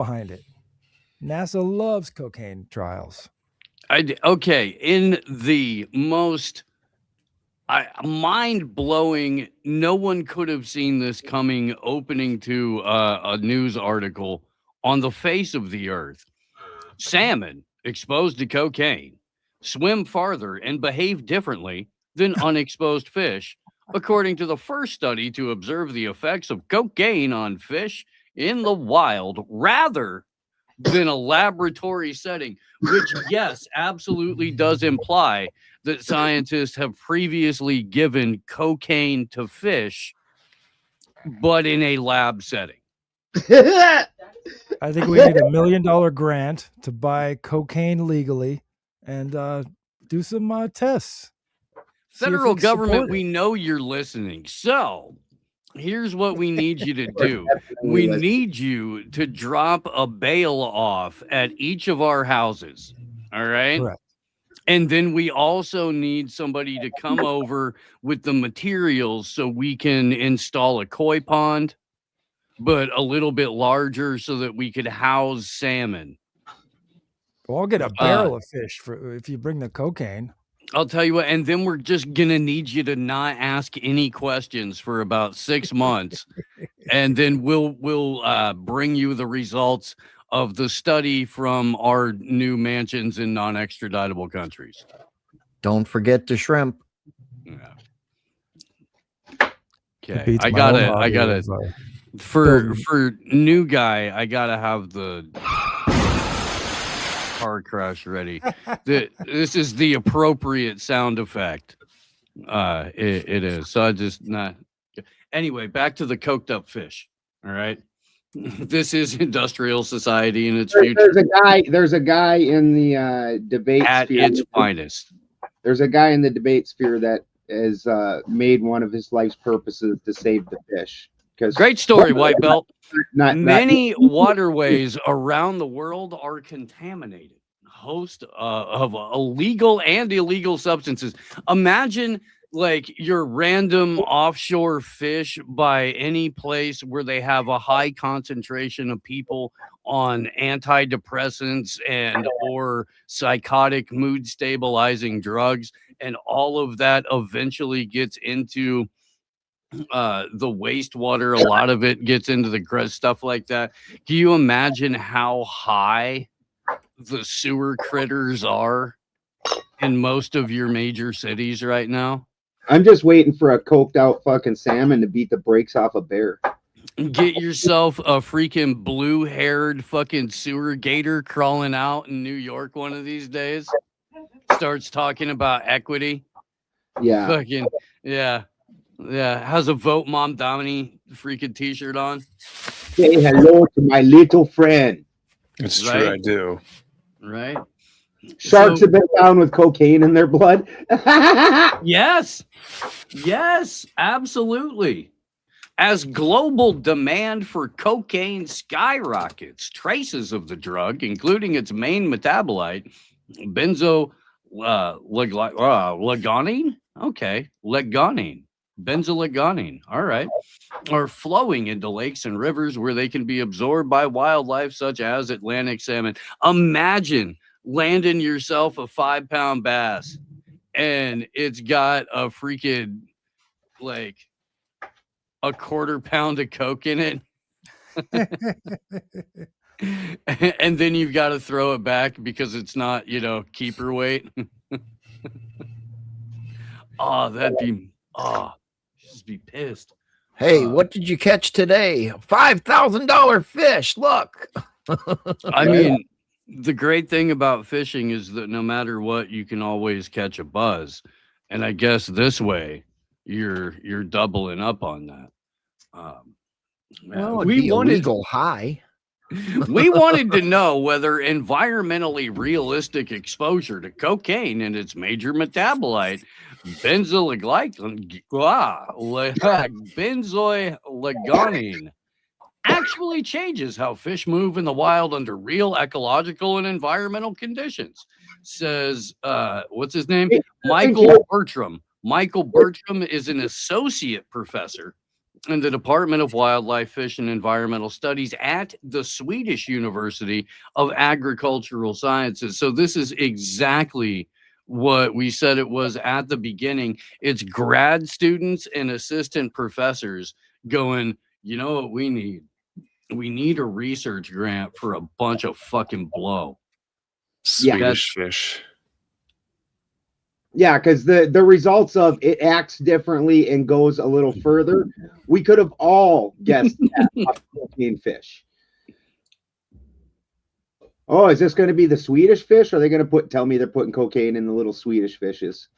behind it. NASA loves cocaine trials. Okay, in the most mind-blowing, no one could have seen this coming opening to a news article on the face of the earth. Salmon exposed to cocaine swim farther and behave differently than unexposed fish, according to the first study to observe the effects of cocaine on fish in the wild rather than a laboratory setting, which, yes, absolutely does imply that scientists have previously given cocaine to fish, but in a lab setting. I think we need $1 million grant to buy cocaine legally and do some tests. Federal government, we know you're listening. So here's what we need you to do. We need you to drop a bail off at each of our houses. All right. Correct. And then we also need somebody to come over with the materials so we can install a koi pond, but a little bit larger so that we could house salmon. Well, I'll get a barrel of fish for if you bring the cocaine. I'll tell you what, and then we're just gonna need you to not ask any questions for about 6 months, and then we'll bring you the results of the study from our new mansions in non-extraditable countries. Don't forget the shrimp. Yeah. Okay, I gotta. For new guy, I gotta have the car crash ready. This is the appropriate sound effect. It is. So I just not. Anyway, back to the coked up fish. All right. This is industrial society in its future. There's a guy in the debate at sphere. Its finest. There's a guy in the debate sphere that has made one of his life's purposes to save the fish. Great story, white belt. Many waterways around the world are contaminated. Host of illegal and illegal substances. Imagine like your random offshore fish by any place where they have a high concentration of people on antidepressants and or psychotic mood stabilizing drugs, and all of that eventually gets into the wastewater. A lot of it gets into the stuff like that. Can you imagine how high the sewer critters are in most of your major cities right now? I'm just waiting for a coked out fucking salmon to beat the brakes off a bear. Get yourself a freaking blue-haired fucking sewer gator crawling out in New York one of these days. Starts talking about equity. Yeah. Fucking, yeah. Yeah. Has a Vote Mom Domini freaking t-shirt on. Say hello to my little friend. It's true, I do. Right? Sharks have been down with cocaine in their blood. Yes. Yes, absolutely. As global demand for cocaine skyrockets, traces of the drug, including its main metabolite, benzoylecgonine? Okay, lecgonine. Benzoylecgonine, all right, are flowing into lakes and rivers where they can be absorbed by wildlife such as Atlantic salmon. Imagine landing yourself a 5-pound bass and it's got a freaking like a 1/4 pound of coke in it. And then you've got to throw it back because it's not, keeper weight. That'd be, just be pissed. Hey, what did you catch today? $5,000 fish. Look. I mean, the great thing about fishing is that no matter what, you can always catch a buzz. And I guess this way you're doubling up on that. We wanted illegal high. We wanted to know whether environmentally realistic exposure to cocaine and its major metabolite, benzoylecgonine, actually changes how fish move in the wild under real ecological and environmental conditions, says, what's his name? Michael Bertram. Michael Bertram is an associate professor in the Department of Wildlife, Fish, and Environmental Studies at the Swedish University of Agricultural Sciences. So this is exactly what we said it was at the beginning. It's grad students and assistant professors going, you know what we need? We need a research grant for a bunch of fucking blow. Swedish fish. Yeah, because the results of it acts differently and goes a little further. We could have all guessed that cocaine fish. Oh, is this going to be the Swedish fish? Or are they going to tell me they're putting cocaine in the little Swedish fishes?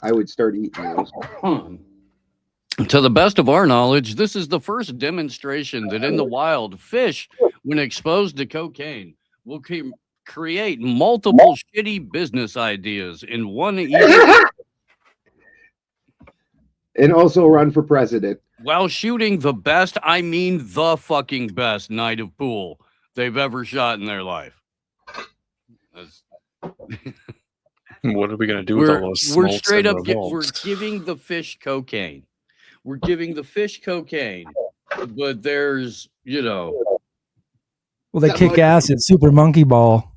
I would start eating those. To the best of our knowledge, this is the first demonstration that in the wild, fish, when exposed to cocaine, will create multiple shitty business ideas in one evening. And also run for president. While shooting the best, I mean the fucking best night of pool they've ever shot in their life. What are we going to do with all those We're smolts straight and up, we're revolts? giving the fish cocaine. We're giving the fish cocaine, but there's, you know, Well, they kick ass at Super Monkey Ball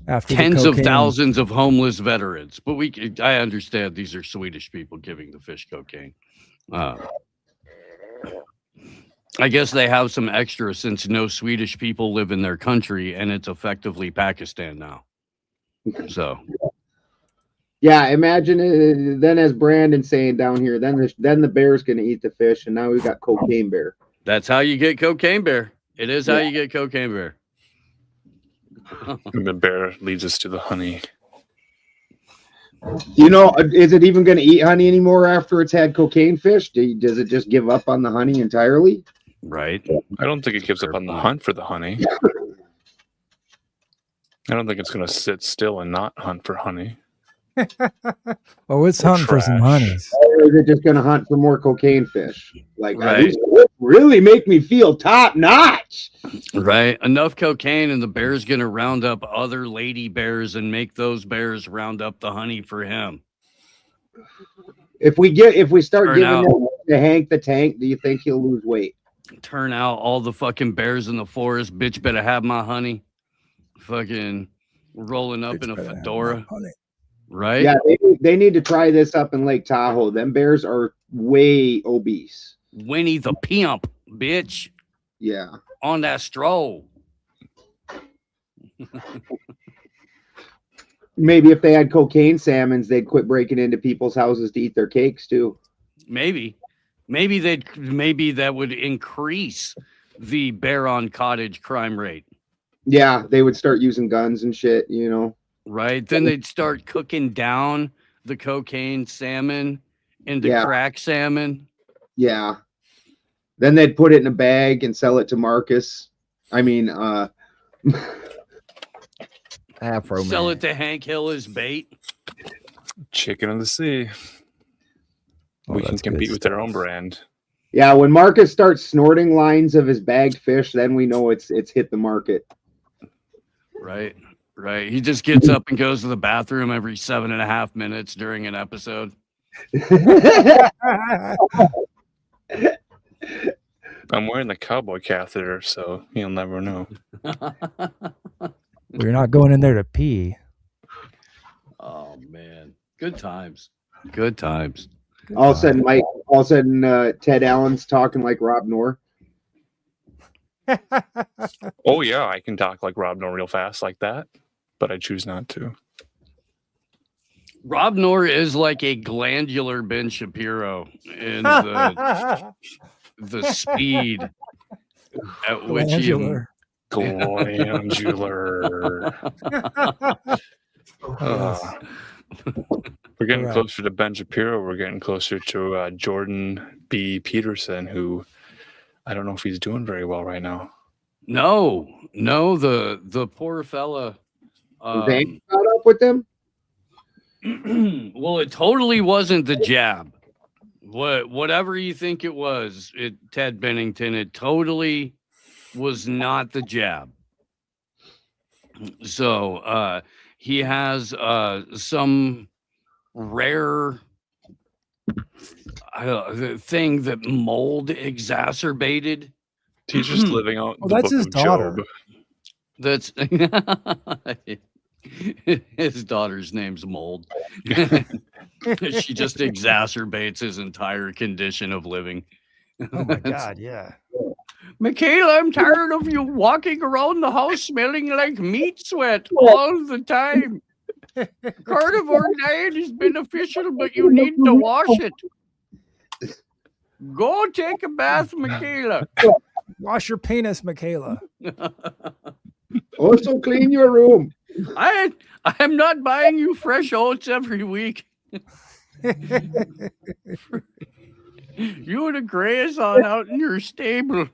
after tens the of cocaine. thousands of homeless veterans. But I understand these are Swedish people giving the fish cocaine. I guess they have some extra since no Swedish people live in their country, and it's effectively Pakistan now. So, yeah, imagine it, then as Brandon's saying down here, then the bear's going to eat the fish, and now we've got cocaine bear. that's how you get cocaine bear. It is how you get cocaine bear. And the bear leads us to the honey. You know, is it even going to eat honey anymore after it's had cocaine fish? Does it just give up on the honey entirely? Right. I don't think it gives up on the hunt for the honey. I don't think it's going to sit still and not hunt for honey. Oh, it's hunting for some honeys. Or is it just going to hunt for more cocaine fish? Like, Right. these really make me feel top notch. Right. Enough cocaine, and the bear's going to round up other lady bears and make those bears round up the honey for him. If we start giving him the Hank the Tank, do you think he'll lose weight? Turn out all the fucking bears in the forest. Bitch better have my honey. Fucking rolling up in a fedora. Right? Yeah, they need to try this up in Lake Tahoe. Them bears are way obese. Winnie the Pimp, bitch. Yeah. On that stroll. Maybe if they had cocaine salmons, they'd quit breaking into people's houses to eat their cakes too. Maybe that would increase the bear on cottage crime rate. Yeah, they would start using guns and shit, you know. Right? Then they'd start cooking down the cocaine salmon into crack salmon. Yeah. Then they'd put it in a bag and sell it to Marcus. I mean, Afro sell man. it to Hank Hill as bait. Chicken of the sea. We can compete with their own brand. Yeah, when Marcus starts snorting lines of his bagged fish, then we know it's hit the market. Right. Right. He just gets up and goes to the bathroom every 7.5 minutes during an episode. I'm wearing the cowboy catheter, so you'll never know. We're not going in there to pee. Oh man. Good times. Good times. All of a sudden, Ted Allen's talking like Rob Knorr. Oh yeah, I can talk like Rob Knorr real fast like that, but I choose not to. Rob Knorr is like a glandular Ben Shapiro in the speed at which he Glandular. Glandular. We're getting closer to Ben Shapiro. We're getting closer to Jordan B. Peterson, who I don't know if he's doing very well right now. No, the poor fella. They caught up with them. Well, it totally wasn't the jab. Whatever you think it was, Ted Bennington, it totally was not the jab. So he has some rare the thing that mold exacerbated. He's just living out the that's book his of daughter. Job. That's his daughter's name's Mold. She just exacerbates his entire condition of living. Oh my God, yeah. Michaela, I'm tired of you walking around the house smelling like meat sweat all the time. Carnivore diet is beneficial, but you need to wash it. Go take a bath, Michaela. Wash your penis, Michaela. Also clean your room. I'm not buying you fresh oats every week. You and a graze on out in your stable.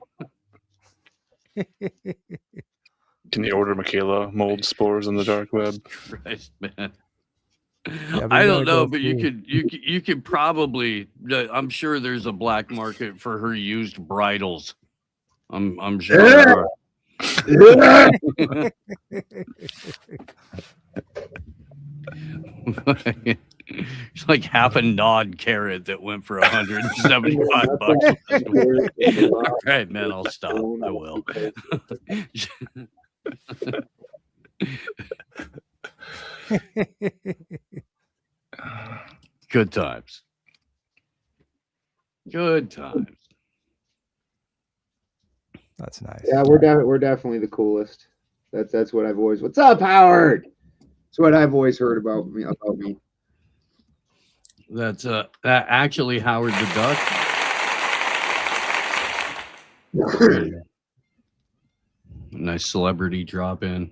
Can you order Michaela mold spores on the dark web? Christ, man. Yeah, I don't know, but you could probably. I'm sure there's a black market for her used bridles. I'm sure. There are. It's like half a gnawed carrot that went for $175. All right, man, I'll stop. I will. Good times. Good times. That's nice. Yeah, we're definitely the coolest. That's what I've always. What's up, Howard? That's what I've always heard about me. That's actually Howard the Duck. Nice celebrity drop in.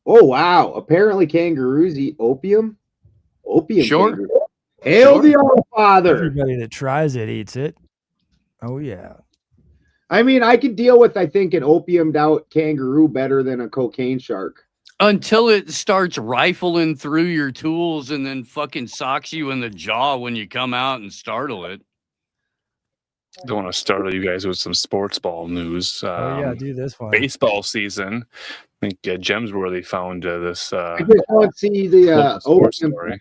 Oh wow! Apparently, kangaroos eat opium. Opium. Sure. Kangaroo. Hail the All Father. Everybody that tries it eats it. Oh yeah. I mean, I could deal with, I think, an opiumed out kangaroo better than a cocaine shark. Until it starts rifling through your tools and then fucking socks you in the jaw when you come out and startle it. Don't want to startle you guys with some sports ball news. Oh yeah, do this one. Baseball season. I think Gemsworthy found this. I just don't see the opium. Story.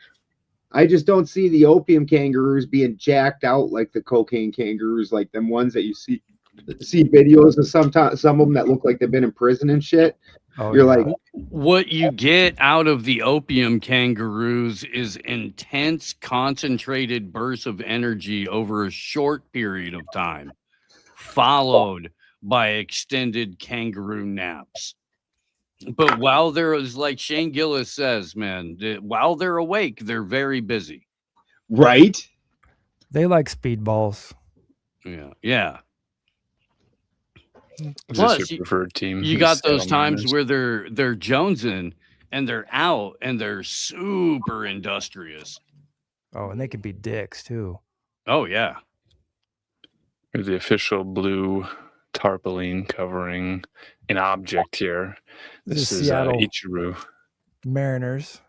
I just don't see the opium kangaroos being jacked out like the cocaine kangaroos, like them ones that you see videos of some of them that look like they've been in prison and shit. Oh, You're yeah. like, what you get out of the opium kangaroos is intense, concentrated bursts of energy over a short period of time, followed by extended kangaroo naps. But while there is, like Shane Gillis says, man, while they're awake, they're very busy. right? They like speedballs. Yeah, yeah. Is Plus, this your preferred team? You got those times where they're jonesing and they're out and they're super industrious. Oh, and they could be dicks too. Oh yeah. Here's the official blue tarpaulin covering an object here. This is Seattle Ichiro. Mariners.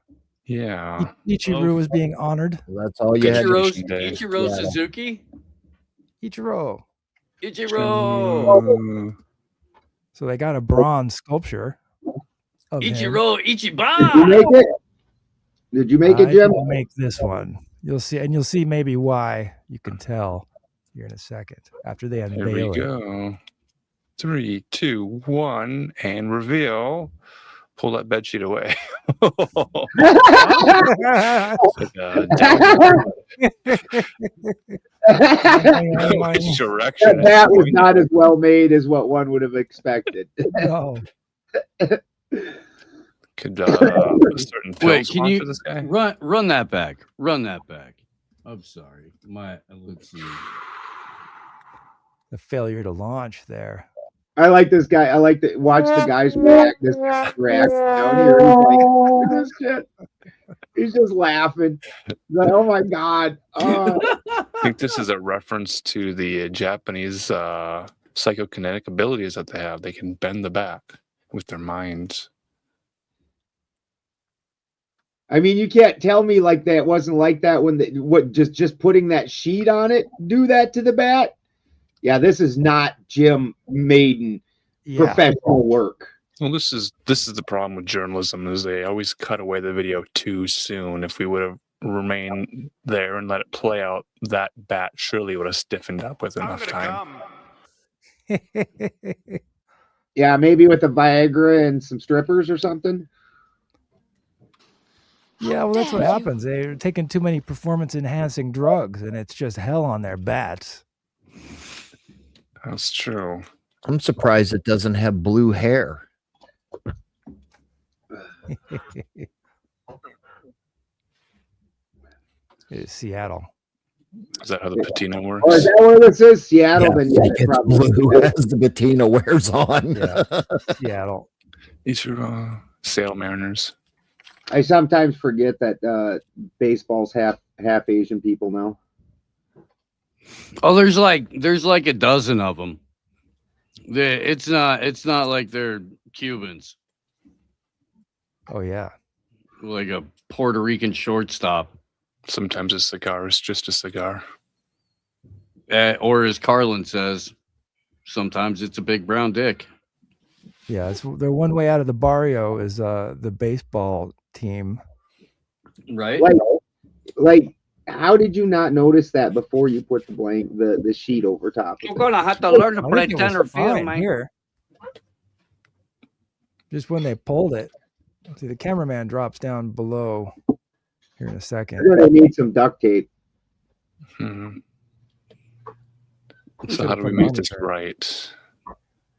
Yeah. Ichiro was being honored. That's all you had. Ichiro Yeah. Suzuki. Ichiro. Ichiro. So they got a bronze sculpture of him. Ichiro Did you Ichiban. make it? Did you make it, I Jim? didn't make this one. You'll see maybe why. You can tell here in a second after they Here we unveil it. go. 3, 2, 1, and reveal. Pull that bedsheet away. Which direction? That was not as well made as what one would have expected. No. Could put a certain Wait, film can you sponsor this guy? run that back? Run that back. I'm sorry. Let's see. The failure to launch there. I like this guy. I like to watch the guys react. This guy's react down here. He's like, "Look at this shit." He's just laughing. He's like, oh my god! I think this is a reference to the Japanese psychokinetic abilities that they have. They can bend the back with their minds. I mean, you can't tell me like that wasn't like that when just putting that sheet on it do that to the bat. Yeah, this is not Jim Maiden professional work. Well, this is the problem with journalism is they always cut away the video too soon. If we would have remain there and let it play out, that bat surely would have stiffened up with enough time. Yeah, maybe with a Viagra and some strippers or something. Yeah, well, that's what happens. They're taking too many performance-enhancing drugs, and it's just hell on their bats. That's true. I'm surprised it doesn't have blue hair. It's Seattle. Is that how the patina works? Oh, is that where this is? Seattle? Yeah, Then yeah, it's probably. blue as the patina wears on. Yeah, Seattle. These are Sail Mariners. I sometimes forget that baseball's half Asian people now. Oh, there's like a dozen of them. It's not like they're Cubans. Oh yeah, Like a Puerto Rican shortstop. Sometimes a cigar is just a cigar. Or as Carlin says, sometimes it's a big brown dick. yeah. They're one way out of the barrio is the baseball team. Right? Like, how did you not notice that before you put the sheet over top? You're gonna have to learn to I play think it was center field, fine man. here. Just when they pulled it. See, the cameraman drops down below here in a second. You're gonna need some duct tape. Mm-hmm. So how do we make this right?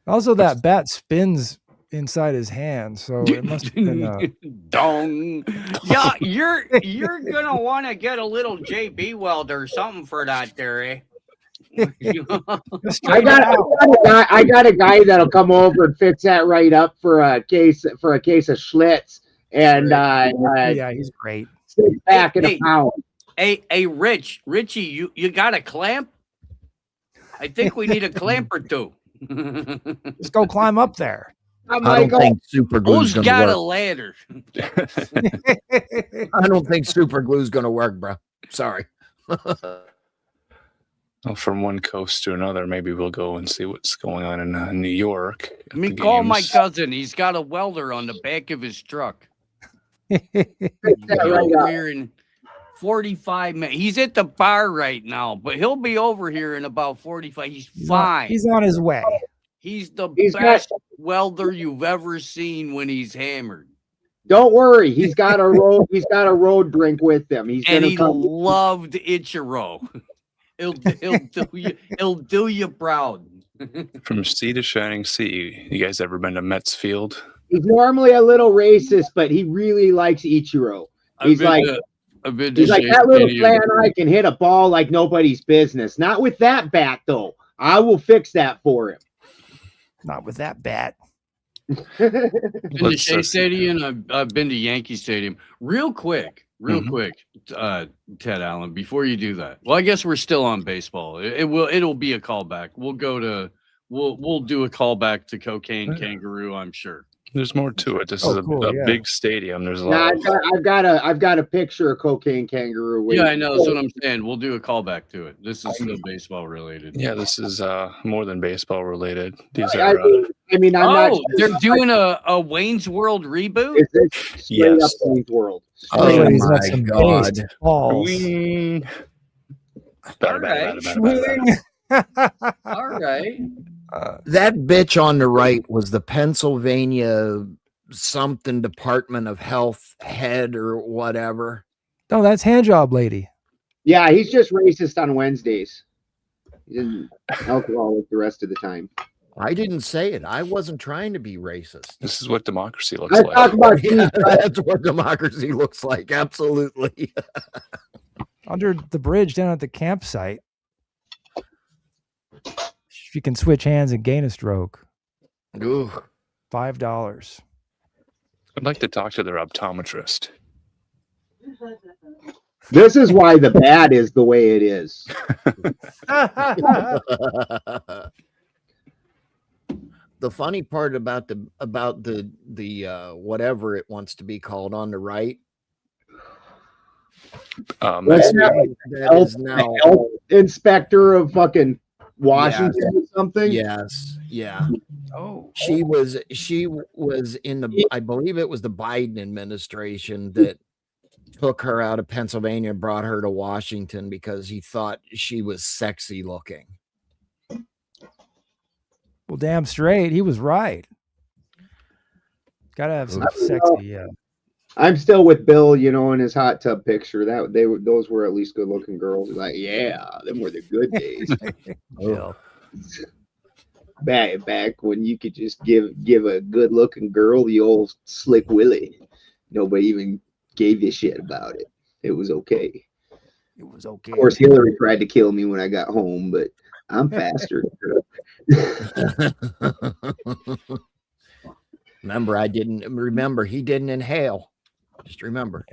Also, that bat spins inside his hand, so it must have been. Dong. Yeah, you're gonna want to get a little JB welder or something for that theory. I got a guy that'll come over and fix that right up for a case of Schlitz, and yeah, he's great. Six back in a pound. Hey, Richie, you got a clamp? I think we need a clamp or two. Let's go climb up there. I don't think super glue's Who's gonna got work. a ladder? I don't think super glue's gonna work, bro. Sorry. Well, from one coast to another, maybe we'll go and see what's going on in New York. Let me call my cousin. He's got a welder on the back of his truck. Over here in 45 minutes. He's at the bar right now, but he'll be over here in about 45. He's fine. He's on his way. He's the best welder you've ever seen when he's hammered. Don't worry, he's got a road drink with him. And he loved Ichiro. He'll do you proud. From sea to shining sea. You guys ever been to Mets Field? He's normally a little racist, but he really likes Ichiro. He's like that little flat eye can hit a ball like nobody's business. Not with that bat though. I will fix that for him. Not with that bat. Been to Shea Stadium. I've been to Yankee Stadium. Real quick, Ted Allen. Before you do that, well, I guess we're still on baseball. It'll be a callback. We'll do a callback to Cocaine Kangaroo. I'm sure. There's more to it. This is a big stadium. There's a lot. I've got a picture of Cocaine Kangaroo. Yeah, I know. That's what I'm saying. We'll do a callback to it. This is still baseball related. Yeah, this is more than baseball related. These are. I'm not. They're doing a Wayne's World reboot. Yes. Up Wayne's World. Oh my God! All right. That bitch on the right was the Pennsylvania something Department of Health head or whatever. No, that's Handjob Lady. Yeah, he's just racist on Wednesdays. He's alcoholic the rest of the time. I didn't say it. I wasn't trying to be racist. This is what democracy looks like. That's what democracy looks like. Absolutely. Under the bridge down at the campsite. You can switch hands and gain a stroke. Ooh. $5. I'd like to talk to their optometrist. This is why the bat is the way it is. The funny part about the whatever it wants to be called on the right. That is now health inspector of fucking Washington or something. Yes. Yeah. Oh, she was in the, I believe it was the Biden administration that took her out of Pennsylvania and brought her to Washington because he thought she was sexy looking. Well, damn straight, he was right. Gotta have some sexy. Yeah. I'm still with Bill, you know, in his hot tub picture. Those were at least good looking girls. Like, yeah, them were the good days. Bill. Back when you could just give a good looking girl the old slick willy. Nobody even gave you shit about it. It was okay. It was okay. Of course, Hillary tried to kill me when I got home, but I'm faster. Remember, he didn't inhale. Just remember.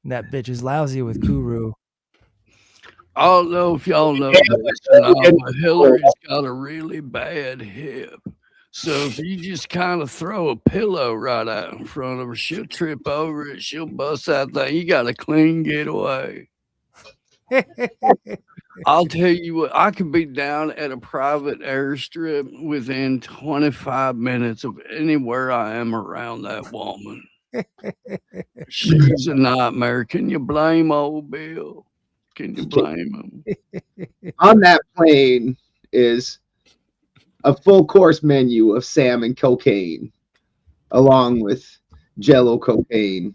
And that bitch is lousy with Kuru. I don't know if y'all know this or not, but Hillary's got a really bad hip. So if you just kind of throw a pillow right out in front of her, she'll trip over it. She'll bust that thing. You got a clean getaway. I'll tell you what, I could be down at a private airstrip within 25 minutes of anywhere I am around that woman. She's a nightmare. Can you blame old Bill? Can you blame him? On that plane is a full course menu of salmon cocaine, along with Jello cocaine,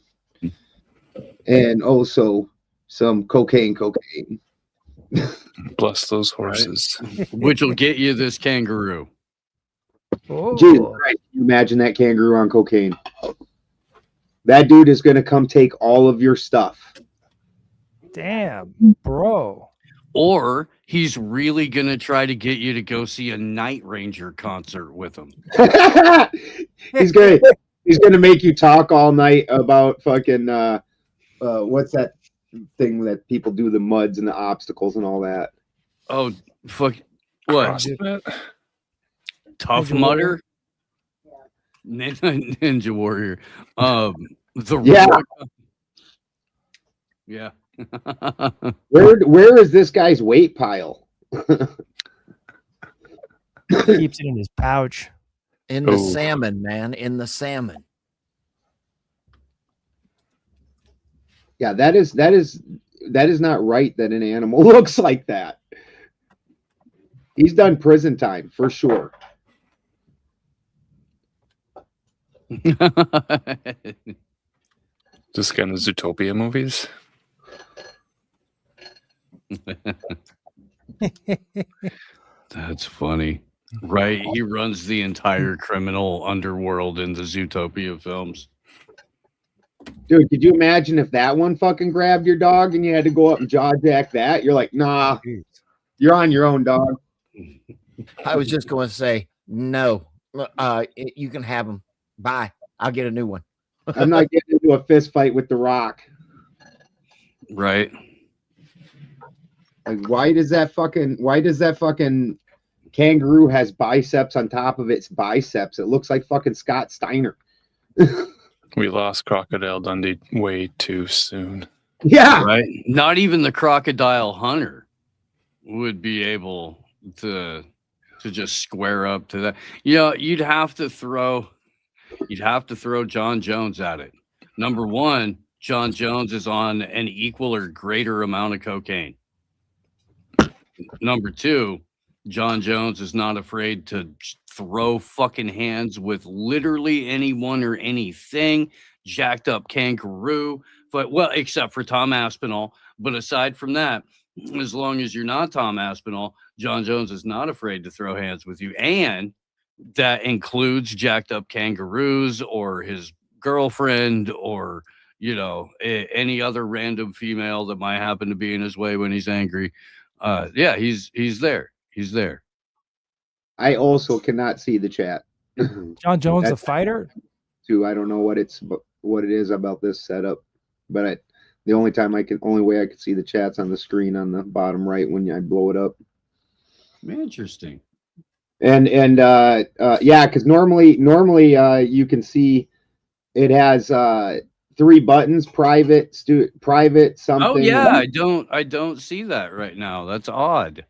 and also some cocaine. Bless those horses. Which will get you this kangaroo. Oh. Jesus Christ, can you imagine that kangaroo on cocaine? That dude is going to come take all of your stuff. Damn, bro. Or he's really going to try to get you to go see a Night Ranger concert with him. He's gonna make you talk all night about fucking what's that thing that people do, the muds and the obstacles and all that. Oh, fuck. What? CrossFit? Tough Ninja Mudder? Ninja Warrior. The Yeah. Yeah. Where is this guy's weight pile? Keeps it in his pouch. In the salmon, man. In the salmon. Yeah, that is not right that an animal looks like that. He's done prison time for sure. This guy in the Zootopia movies. That's funny. Right? He runs the entire criminal underworld in the Zootopia films. Dude, could you imagine if that one fucking grabbed your dog and you had to go up and jaw jack that? You're like, nah, you're on your own, dog. I was just going to say, no, you can have them. Bye. I'll get a new one. I'm not getting into a fist fight with the Rock. Right? Like, why does that fucking kangaroo has biceps on top of its biceps? It looks like fucking Scott Steiner. We lost Crocodile Dundee way too soon. Yeah. Right? Not even the crocodile hunter would be able to just square up to that. You know, you'd have to throw John Jones at it. Number one, John Jones is on an equal or greater amount of cocaine. Number two, John Jones is not afraid to throw fucking hands with literally anyone or anything. Jacked up kangaroo, but well, except for Tom Aspinall. But aside from that, as long as you're not Tom Aspinall, John Jones is not afraid to throw hands with you. And that includes jacked up kangaroos or his girlfriend or, you know, any other random female that might happen to be in his way when he's angry. Yeah, he's there. He's there. I also cannot see the chat. John Jones, a fighter? Too. I don't know what it is about this setup, but the only way I can see the chat's on the screen on the bottom right when I blow it up. Interesting. And yeah, because normally you can see it has 3 buttons: private, private, something. Oh yeah, I don't see that right now. That's odd.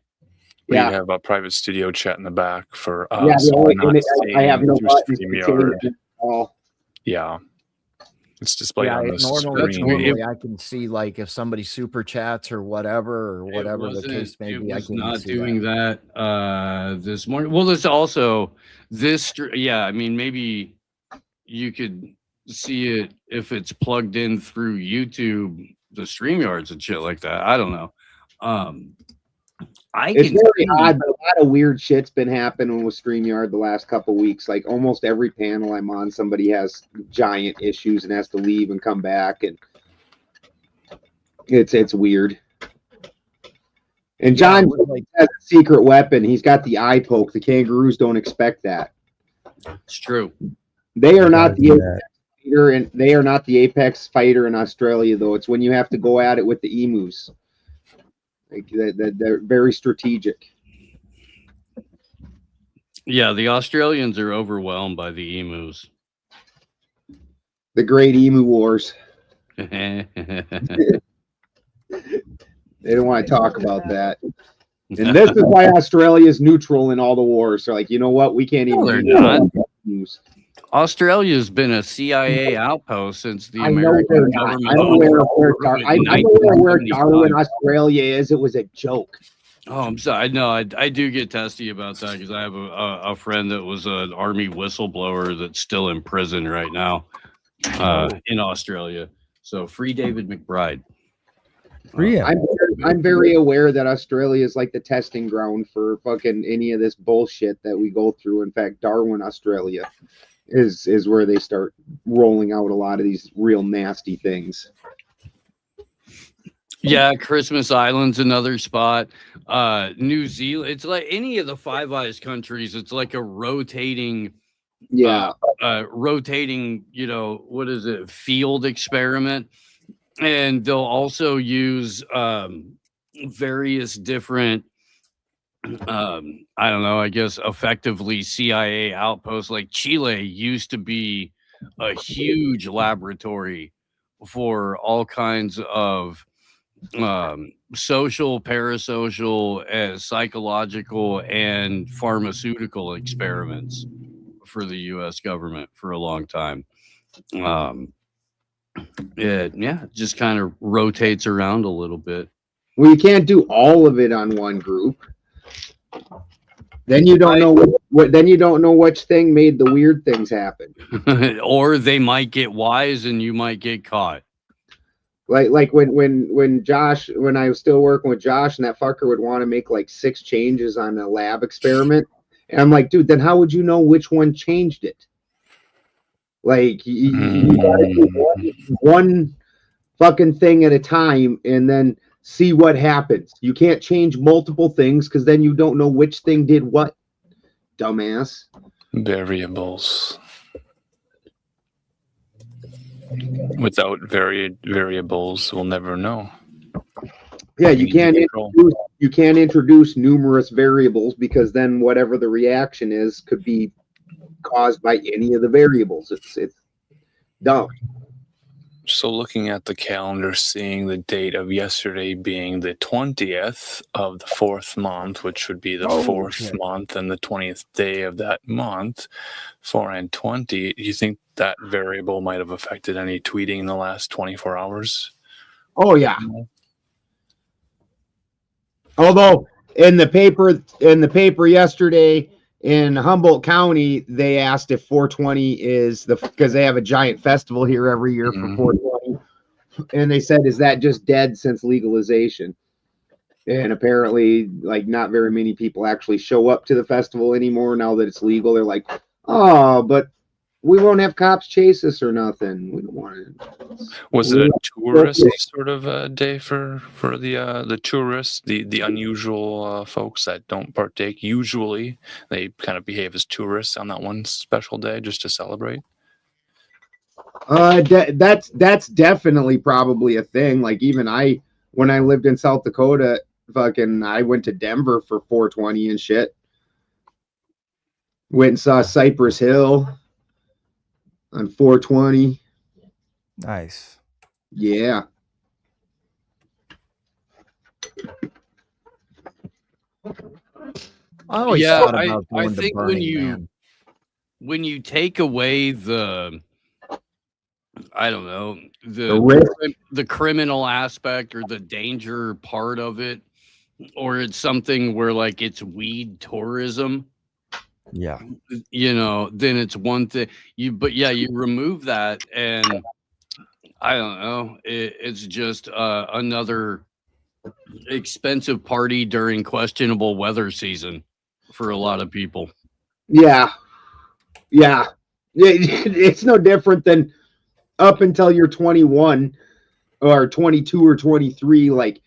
We Yeah. have a private studio chat in the back for Yeah, us. I have no buttons. Yeah. It's displayed on the normally I can see like if somebody super chats or whatever the case may be. I can not see doing that this morning. Well, there's also this. Yeah, I mean, maybe you could see it if it's plugged in through YouTube, the StreamYards and shit like that. I don't know. It's very odd, but a lot of weird shit's been happening with StreamYard the last couple weeks. Like almost every panel I'm on, somebody has giant issues and has to leave and come back, and it's weird. And John has a secret weapon. He's got the eye poke. The kangaroos don't expect that. It's true. They are not the apex fighter, and they are not the apex fighter in Australia, though. It's when you have to go at it with the emus. Like they're very strategic. Yeah, the Australians are overwhelmed by the emus. The Great Emu Wars. They don't want to talk about that. And this is why Australia is neutral in all the wars. They're like, you know what? We can't even. No, they're not. Australia's been a CIA outpost since the American government. I'm aware of where Darwin, Australia is. It was a joke. Oh, I'm sorry. No, I do get testy about that because I have a friend that was an army whistleblower that's still in prison right now in Australia. So free David McBride. Free him. I'm very aware that Australia is like the testing ground for fucking any of this bullshit that we go through. In fact, Darwin, Australia is where they start rolling out a lot of these real nasty things. Yeah, Christmas Island's another spot. New Zealand, it's like any of the Five Eyes countries, it's like a rotating rotating, you know, what is it, field experiment. And they'll also use various different I don't know, I guess effectively CIA outposts. Like Chile used to be a huge laboratory for all kinds of social, parasocial, psychological, and pharmaceutical experiments for the U.S. government for a long time. It just kind of rotates around a little bit. Well, you can't do all of it on one group. Then you don't know what. Then you don't know which thing made the weird things happen. Or they might get wise, and you might get caught. Like when Josh, when I was still working with Josh, and that fucker would want to make like 6 changes on a lab experiment, and I'm like, dude, then how would you know which one changed it? Like you gotta do one fucking thing at a time, and then see what happens. You can't change multiple things because then you don't know which thing did what. Dumbass. Variables. Without variables, we'll never know. Yeah, you can't introduce numerous variables because then whatever the reaction is could be caused by any of the variables. It's dumb. So looking at the calendar, seeing the date of yesterday being the 20th of the 4th month, which would be the 4th month and the 20th day of that month, 4 and 20, do you think that variable might have affected any tweeting in the last 24 hours? Oh, yeah. Although in the paper yesterday in Humboldt County, they asked if 420 is because they have a giant festival here every year for 420. And they said, is that just dead since legalization? And apparently, like, not very many people actually show up to the festival anymore now that it's legal. They're like, oh, but we won't have cops chase us or nothing. We don't want it. Was it a tourist sort of day for the tourists, the unusual folks that don't partake? Usually, they kind of behave as tourists on that one special day just to celebrate. That's definitely probably a thing. Like even when I lived in South Dakota, I went to Denver for 420 and shit. Went and saw Cypress Hill on 420. Nice. Yeah. I think when you take away the I don't know, the criminal aspect or the danger part of it, or it's something where like it's weed tourism. Yeah. Then it's one thing. You remove that, and I don't know. It's just another expensive party during questionable weather season for a lot of people. Yeah. It's no different than up until you're 21 or 22 or 23. Like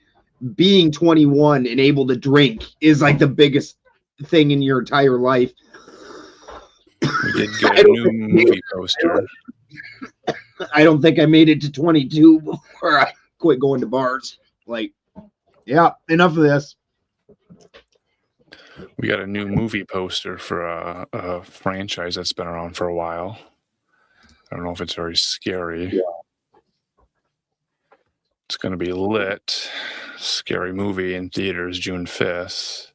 being 21 and able to drink is like the biggest thing in your entire life. We did get a new movie poster. I don't think I made it to 22 before I quit going to bars. Like, yeah, enough of this. We got a new movie poster for a franchise that's been around for a while. I don't know if it's very scary. Yeah. It's going to be Lit. Scary movie in theaters June 5th.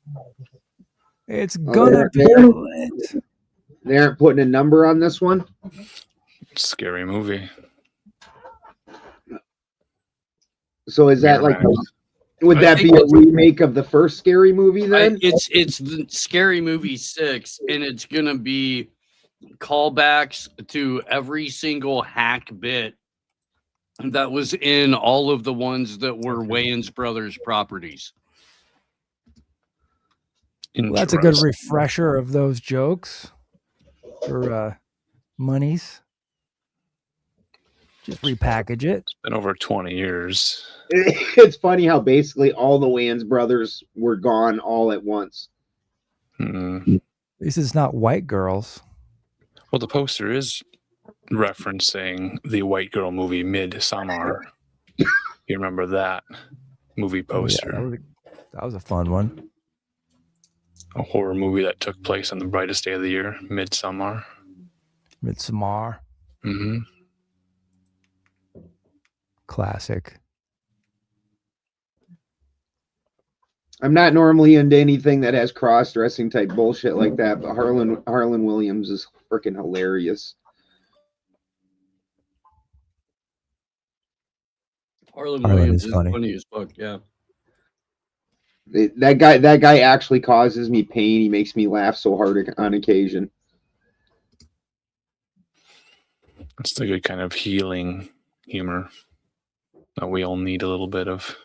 It's gonna be lit. They aren't putting a number on this one? Scary movie. So is that like... Would that be a remake of the first Scary Movie then? It's the Scary Movie 6, and it's going to be callbacks to every single hack bit that was in all of the ones that were Wayans Brothers properties. Well, that's a good refresher of those jokes for monies. Just repackage it. It's been over 20 years. It's funny how basically all the Wayans brothers were gone all at once. Mm-hmm. At least it's not white girls. Well, the poster is referencing the white girl movie Midsommar. You remember that movie poster? Yeah, that was a fun one. A horror movie that took place on the brightest day of the year, Midsommar. Midsommar. Mm-hmm. Classic. I'm not normally into anything that has cross-dressing type bullshit like that, but Harlan Williams is freaking hilarious. Harlan Williams is funny as fuck, yeah. That guy actually causes me pain. He makes me laugh so hard on occasion. It's the good kind of healing humor that we all need a little bit of.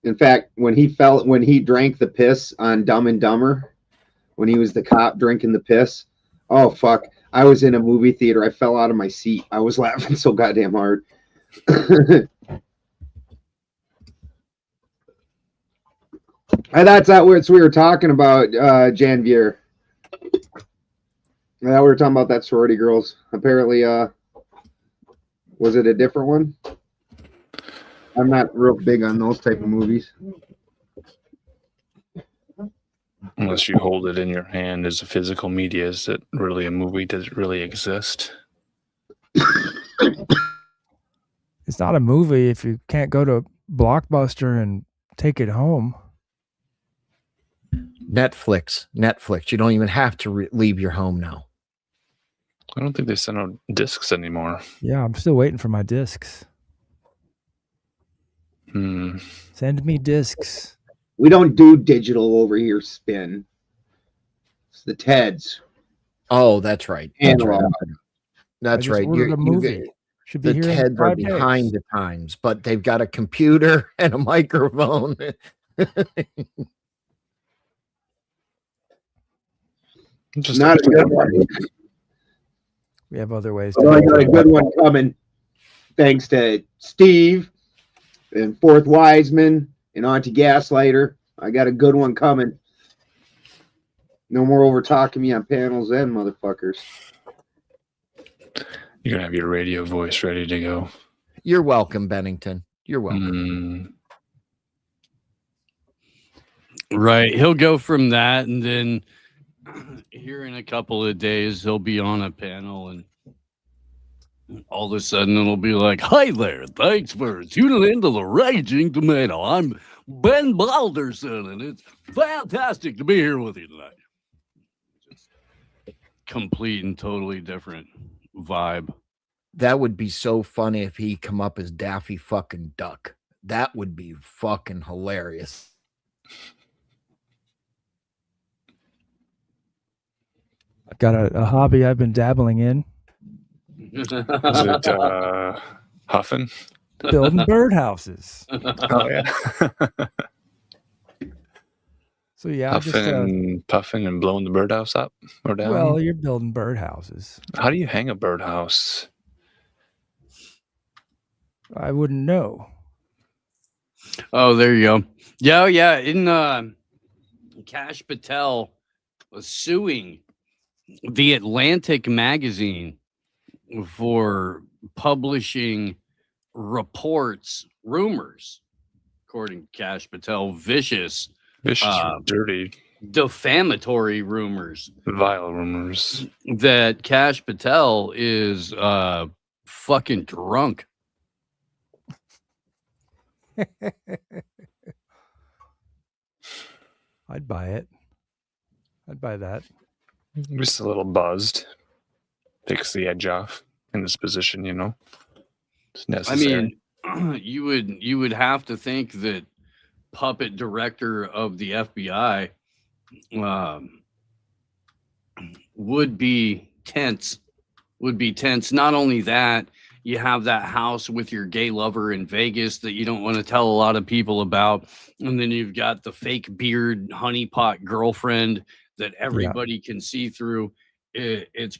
In fact, when he drank the piss on Dumb and Dumber, when he was the cop drinking the piss, oh fuck! I was in a movie theater. I fell out of my seat. I was laughing so goddamn hard. And that's what we were talking about, Janvier. We were talking about that sorority girls. Apparently, was it a different one? I'm not real big on those type of movies. Unless you hold it in your hand as a physical media, is it really a movie? Does it really exist? It's not a movie if you can't go to Blockbuster and take it home. Netflix. You don't even have to leave your home now. I don't think they send out discs anymore. Yeah, I'm still waiting for my discs. Send me discs. We don't do digital over here, Spin. It's the TEDs. Oh, that's right. That's right. The TEDs are behind the times, but they've got a computer and a microphone. Just not a good one. We have other ways. I got a good one coming. Thanks to Steve and Fourth Wiseman and Auntie Gaslighter. I got a good one coming. No more over talking me on panels then, motherfuckers. You're gonna have your radio voice ready to go. You're welcome, Bennington. You're welcome. Right. He'll go from that, and then here in a couple of days he'll be on a panel, and all of a sudden it'll be like, "Hi there, thanks for tuning into the Raging Tomato. I'm Ben Balderson, and it's fantastic to be here with you tonight." Just complete and totally different vibe. That would be so funny if he come up as Daffy fucking Duck. That would be fucking hilarious. I've got a hobby I've been dabbling in. Is it huffing? Building birdhouses. Oh yeah. So yeah, Puffing and blowing the birdhouse up or down. Well, you're building birdhouses. How do you hang a birdhouse? I wouldn't know. Oh, there you go. Yeah. In Cash Patel was suing the Atlantic magazine for publishing rumors, according to Cash Patel, vicious, dirty, defamatory rumors, vile rumors that Cash Patel is fucking drunk. I'd buy it. I'd buy that. Just a little buzzed. Takes the edge off in this position, you know. It's necessary. I mean, you would have to think that puppet director of the FBI would be tense. Not only that, you have that house with your gay lover in Vegas that you don't want to tell a lot of people about, and then you've got the fake beard honeypot girlfriend that everybody can see through. It's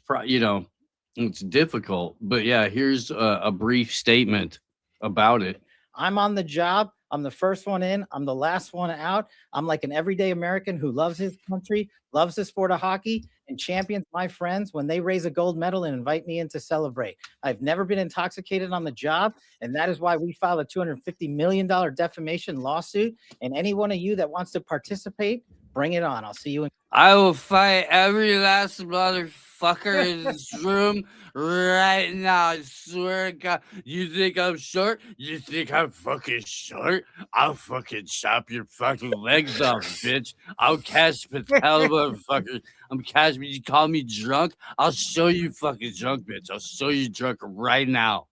difficult, but yeah, here's a brief statement about it. I'm on the job. I'm the first one in. I'm the last one out. I'm like an everyday American who loves his country, loves the sport of hockey, and champions my friends when they raise a gold medal and invite me in to celebrate. I've never been intoxicated on the job, and that is why we filed a $250 million defamation lawsuit. And any one of you that wants to participate, bring it on. I'll see you in. I will fight every last motherfucker in this room right now. I swear to God. You think I'm short? You think I'm fucking short? I'll fucking chop your fucking legs off, bitch. I'll Cash Patel, motherfucker. I'm Cash. You call me drunk? I'll show you fucking drunk, bitch. I'll show you drunk right now.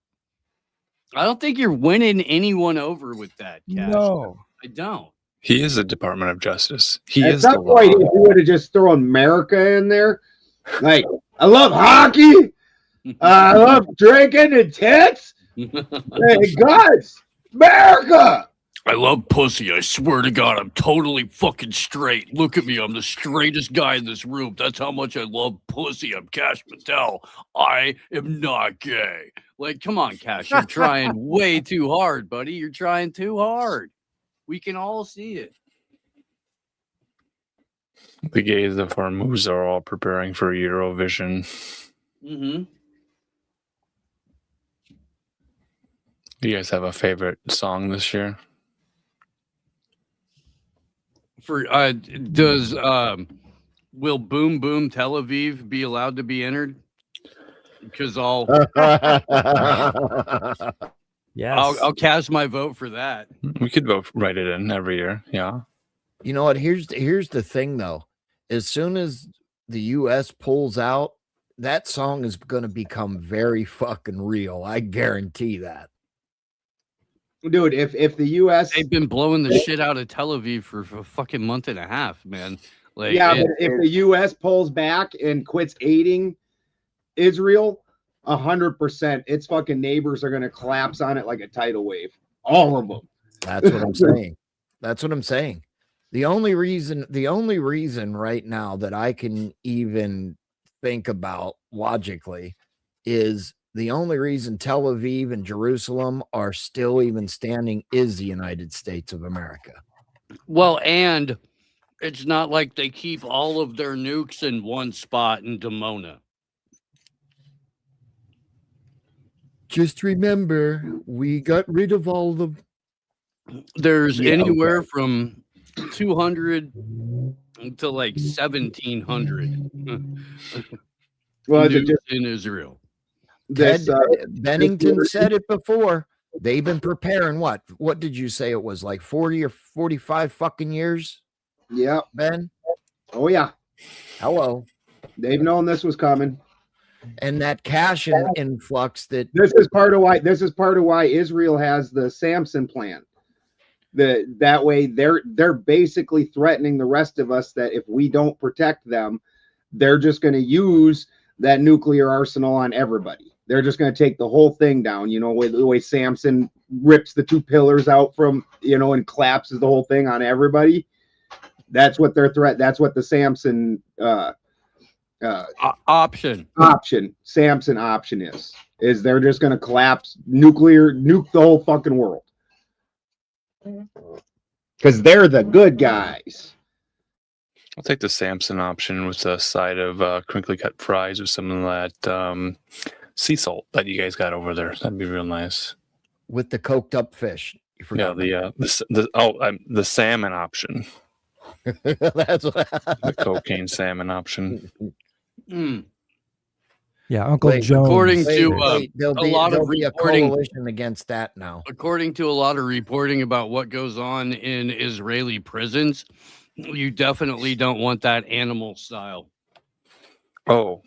I don't think you're winning anyone over with that, Cash. No. I don't. He is the Department of Justice. He At is some the law. point, if you would have just thrown America in there, like, I love hockey, I love drinking and tits, hey, guys, America. I love pussy. I swear to God, I'm totally fucking straight. Look at me. I'm the straightest guy in this room. That's how much I love pussy. I'm Cash Patel. I am not gay. Like, come on, Cash. You're trying way too hard, buddy. You're trying too hard. We can all see it. The gays of our moves are all preparing for Eurovision. Mm-hmm. Do you guys have a favorite song this year? For does will Boom Boom Tel Aviv be allowed to be entered? Because Yes. I'll cast my vote for that. We could write it in every year. Yeah. You know what? Here's the thing, though. As soon as the U.S. pulls out, that song is going to become very fucking real. I guarantee that. Dude, if the U.S. They've been blowing the shit out of Tel Aviv for a fucking month and a half, man. Like, but if the U.S. pulls back and quits aiding Israel, 100%, its fucking neighbors are going to collapse on it like a tidal wave. All of them. That's what I'm saying. That's what I'm saying. The only reason right now that I can even think about logically is the only reason Tel Aviv and Jerusalem are still even standing is the United States of America. Well, and it's not like they keep all of their nukes in one spot in Dimona. Just remember, we got rid of all the. There's anywhere from 200 to like 1,700 Well, in Israel. Bennington said it before. They've been preparing what? What did you say it was, like 40 or 45 fucking years? Yeah. Ben? Oh, yeah. Hello. They've known this was coming. and that cash influx that this is part of why Israel has the Samson plan. That way they're basically threatening the rest of us that if we don't protect them, they're just going to use that nuclear arsenal on everybody. They're just going to take the whole thing down, you know, the way Samson rips the 2 pillars out from, you know, and collapses the whole thing on everybody. That's what their threat. That's what the Samson Samson option is they're just going to nuke the whole fucking world. Because they're the good guys. I'll take the Samson option with a side of crinkly cut fries with some of that sea salt that you guys got over there. That'd be real nice. with the coked up fish. You forgot the salmon option. That's what The cocaine salmon option. Mm. Yeah, Uncle Joe. According to there'll be a coalition against that now. According to a lot of reporting about what goes on in Israeli prisons, you definitely don't want that animal style. Oh.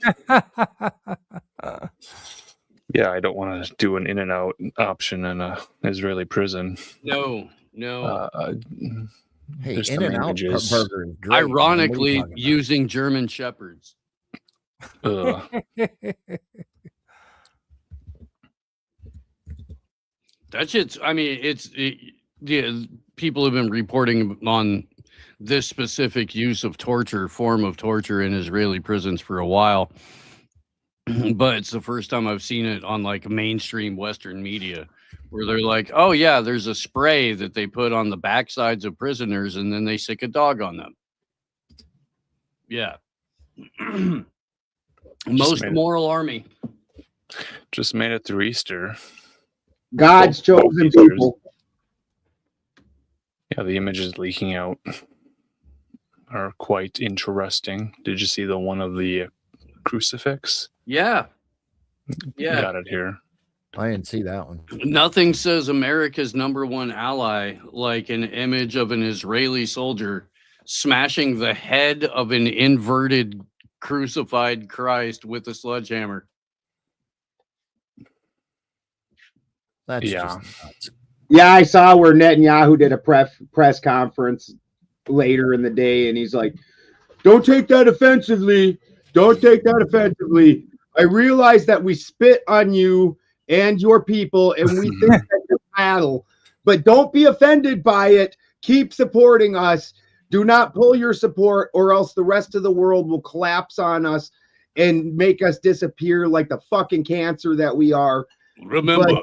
Yeah, I don't want to do an In-N-Out option in a Israeli prison. No. Hey, In-N-Out burger is great. Ironically, using German Shepherds. That shit's, I mean, yeah, people have been reporting on this specific form of torture in Israeli prisons for a while. But it's the first time I've seen it on like mainstream Western media where they're like, oh yeah, there's a spray that they put on the backsides of prisoners and then they sick a dog on them. Yeah. Most moral army. Just made it through Easter. God's chosen people. Yeah, the images leaking out are quite interesting. Did you see the one of the crucifix? Yeah. Yeah. Got it here. I didn't see that one. Nothing says America's #1 ally like an image of an Israeli soldier smashing the head of an inverted crucified Christ with a sledgehammer. That's yeah. just nuts. Yeah, I saw where Netanyahu did a press conference later in the day, and he's like, don't take that offensively. Don't take that offensively. I realize that we spit on you and your people, and we think that you're battle, but don't be offended by it. Keep supporting us. Do not pull your support, or else the rest of the world will collapse on us and make us disappear like the fucking cancer that we are. Remember,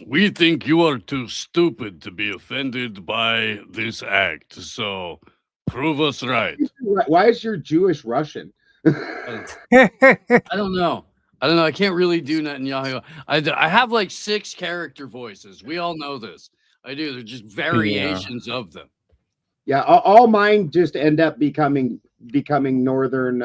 we think you are too stupid to be offended by this act, so prove us right. Why is your Jewish Russian? I don't know. I can't really do Netanyahu. I have like 6 character voices. We all know this. I do. They're just variations of them. Yeah, all mine just end up becoming northern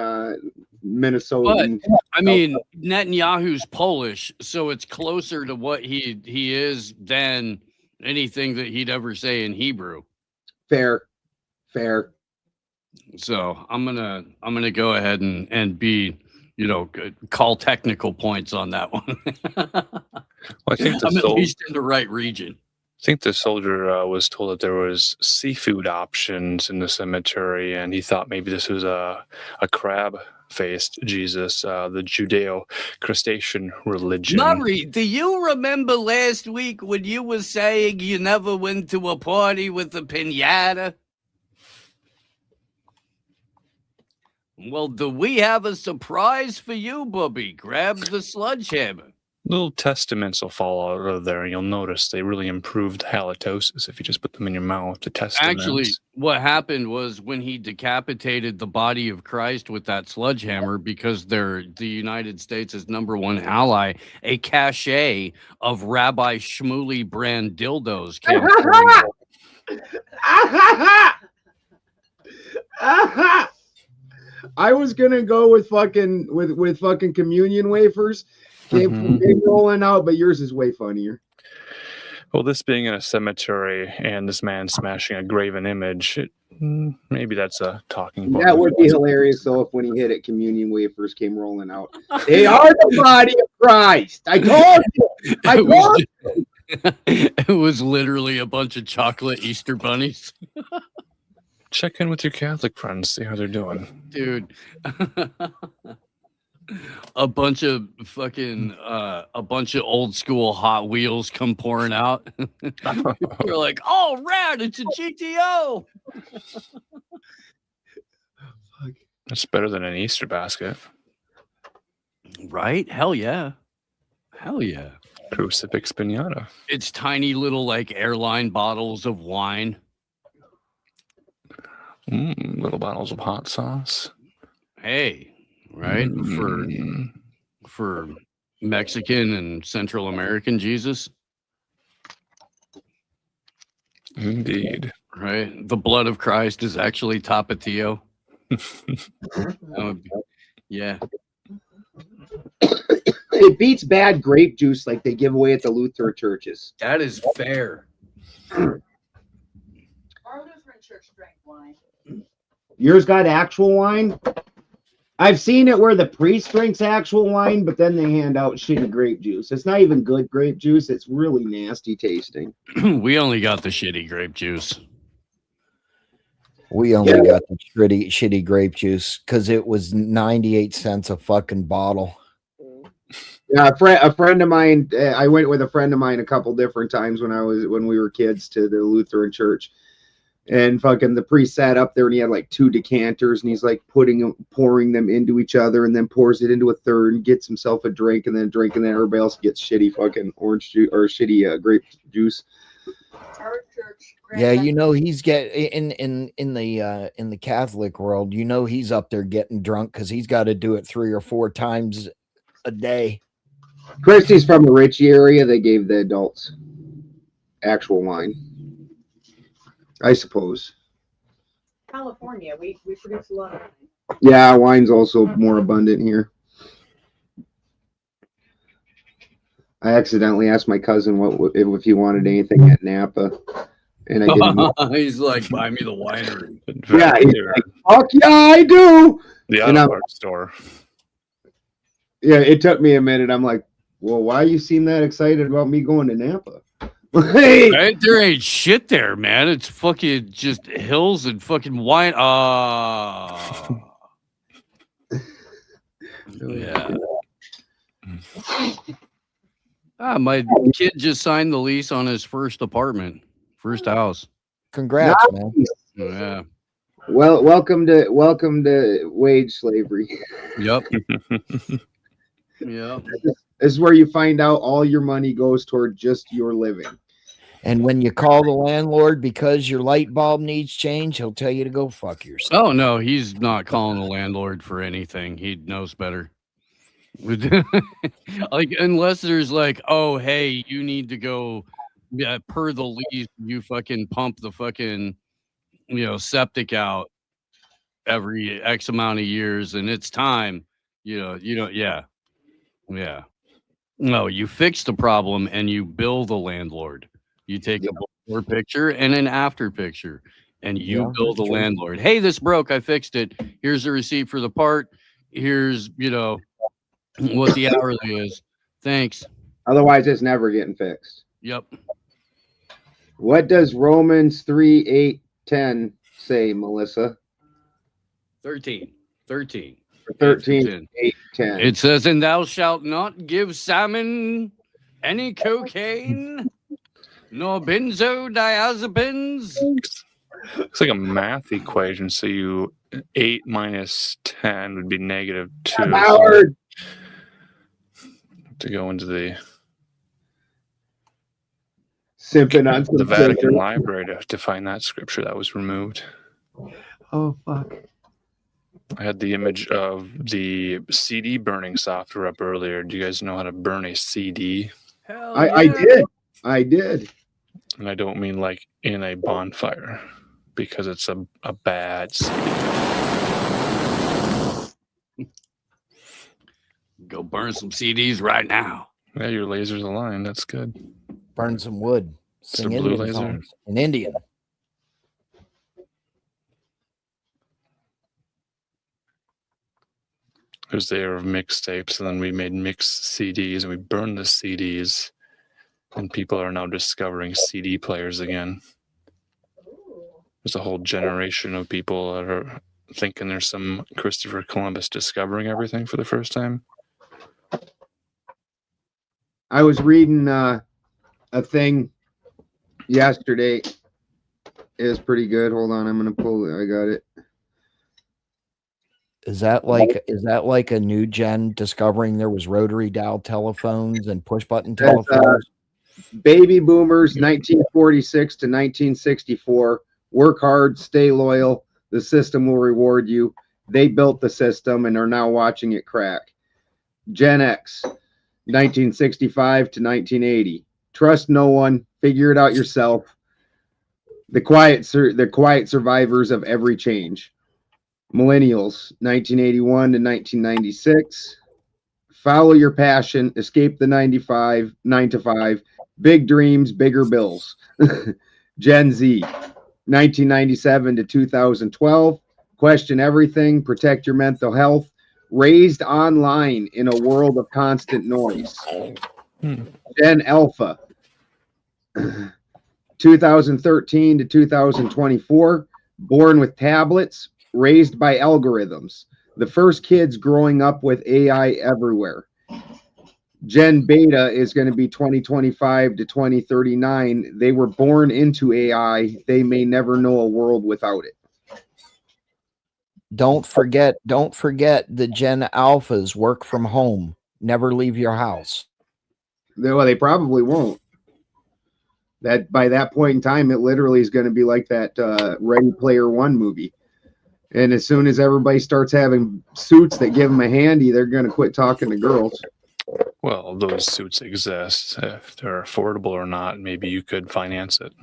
Minnesota. But I mean, Netanyahu's Polish, so it's closer to what he is than anything that he'd ever say in Hebrew. Fair. So I'm gonna go ahead and be, call technical points on that one. Well, I think I'm at least in the right region. I think the soldier was told that there was seafood options in the cemetery, and he thought maybe this was a crab-faced Jesus, the Judeo-Crustacean religion. Murray, do you remember last week when you were saying you never went to a party with a piñata? Well, do we have a surprise for you, Bubby? Grab the sledgehammer. Little testaments will fall out of there, and you'll notice they really improved halitosis if you just put them in your mouth. The testaments. Actually, what happened was when he decapitated the body of Christ with that sledgehammer, because the United States' #1 ally, a cachet of Rabbi Shmuley brand dildos came I was gonna go with fucking communion wafers. Came from big rolling out, but yours is way funnier. Well, this being in a cemetery and this man smashing a graven image, maybe that's a talking point. That would be hilarious, though, if when he hit it, communion wafers came rolling out. They are the body of Christ. I told you. I told you. It was literally a bunch of chocolate Easter bunnies. Check in with your Catholic friends, see how they're doing. Dude. A bunch of old school Hot Wheels come pouring out. You're like, oh, rad, it's a GTO. That's better than an Easter basket. Right? Hell yeah. Hell yeah. Crucifix pinata. It's tiny little like airline bottles of wine. Little bottles of hot sauce. Hey. Right? For Mexican and Central American Jesus. Indeed. Right? The blood of Christ is actually Tapatio. Yeah. It beats bad grape juice like they give away at the Lutheran churches. That is fair. Our Lutheran church drank wine. Yours got actual wine? I've seen it where the priest drinks actual wine, but then they hand out shitty grape juice. It's not even good grape juice. It's really nasty tasting. We only got the shitty grape juice. We only got the shitty grape juice because it was 98 cents a fucking bottle. Yeah, a friend of mine. I went with a friend of mine a couple different times when we were kids to the Lutheran church, and fucking the priest sat up there and he had like 2 decanters and he's like pouring them into each other and then pours it into a third and gets himself a drink and then everybody else gets shitty fucking orange juice or shitty grape juice. Our church. Yeah, you know he's in the Catholic world. You know he's up there getting drunk because he's got to do it 3 or 4 times a day. Christy's from a rich area. They gave the adults actual wine, I suppose. California, we produce a lot of wine. Yeah, wine's also more abundant here. I accidentally asked my cousin if he wanted anything at Napa, and I didn't. He's like, buy me the winery. Yeah, he's like, fuck yeah, I do. The auto parts store. Yeah, it took me a minute. I'm like, well, why you seem that excited about me going to Napa? Right? There ain't shit there, man. It's fucking just hills and fucking wine. Yeah. My kid just signed the lease on his first house. Congrats, man. Yeah. Well, welcome to wage slavery. Yep. Yeah. This is where you find out all your money goes toward just your living. And when you call the landlord because your light bulb needs change, he'll tell you to go fuck yourself. Oh no, he's not calling the landlord for anything. He knows better. Like unless there's like, oh hey, you need to go per the lease, you fucking pump the fucking septic out every X amount of years and it's time. Yeah. No, you fix the problem and you bill the landlord. You take a before picture and an after picture and you bill the landlord. Hey, this broke. I fixed it. Here's the receipt for the part. Here's, what the hourly is. Thanks. Otherwise, it's never getting fixed. Yep. What does Romans 3:8-10 say, Melissa? 13. 13, 8-10. It says, and thou shalt not give Simon any cocaine, nor benzodiazepines. Looks like a math equation. So 8 minus 10 would be -2. Howard. To go into the Simping on the Vatican Library to find that scripture that was removed. Oh fuck. I had the image of the CD burning software up earlier. Do you guys know how to burn a CD? Hell I did. And I don't mean like in a bonfire, because it's a bad CD. Go burn some CDs right now. Yeah, your laser's aligned. That's good. Burn some wood. Sing Blue Indian Laser? songs in Indian. There's the era of mixtapes, and then we made mixed CDs, and we burned the CDs, and people are now discovering CD players again. There's a whole generation of people that are thinking there's some Christopher Columbus discovering everything for the first time. I was reading a thing yesterday. It was pretty good. Hold on, I'm gonna pull it. I got it. Is that like a new gen discovering there was rotary dial telephones and push button telephones? Baby boomers, 1946 to 1964. Work hard, stay loyal. The system will reward you. They built the system and are now watching it crack. Gen X, 1965 to 1980. Trust no one. Figure it out yourself. The quiet survivors of every change. Millennials, 1981 to 1996. Follow your passion. Escape the 9 to 5. Big dreams, bigger bills. Gen Z, 1997 to 2012. Question everything. Protect your mental health. Raised online in a world of constant noise. Gen Alpha, 2013 to 2024. Born with tablets. Raised by algorithms. The first kids growing up with AI everywhere. Gen Beta is going to be 2025 to 2039. They were born into AI. They may never know a world without it. Don't forget the Gen Alphas work from home. Never leave your house. Well, they probably won't. That by that point in time, it literally is going to be like that Ready Player One movie. And as soon as everybody starts having suits that give them a handy, they're going to quit talking to girls. Well, those suits exist. If they're affordable or not, maybe you could finance it.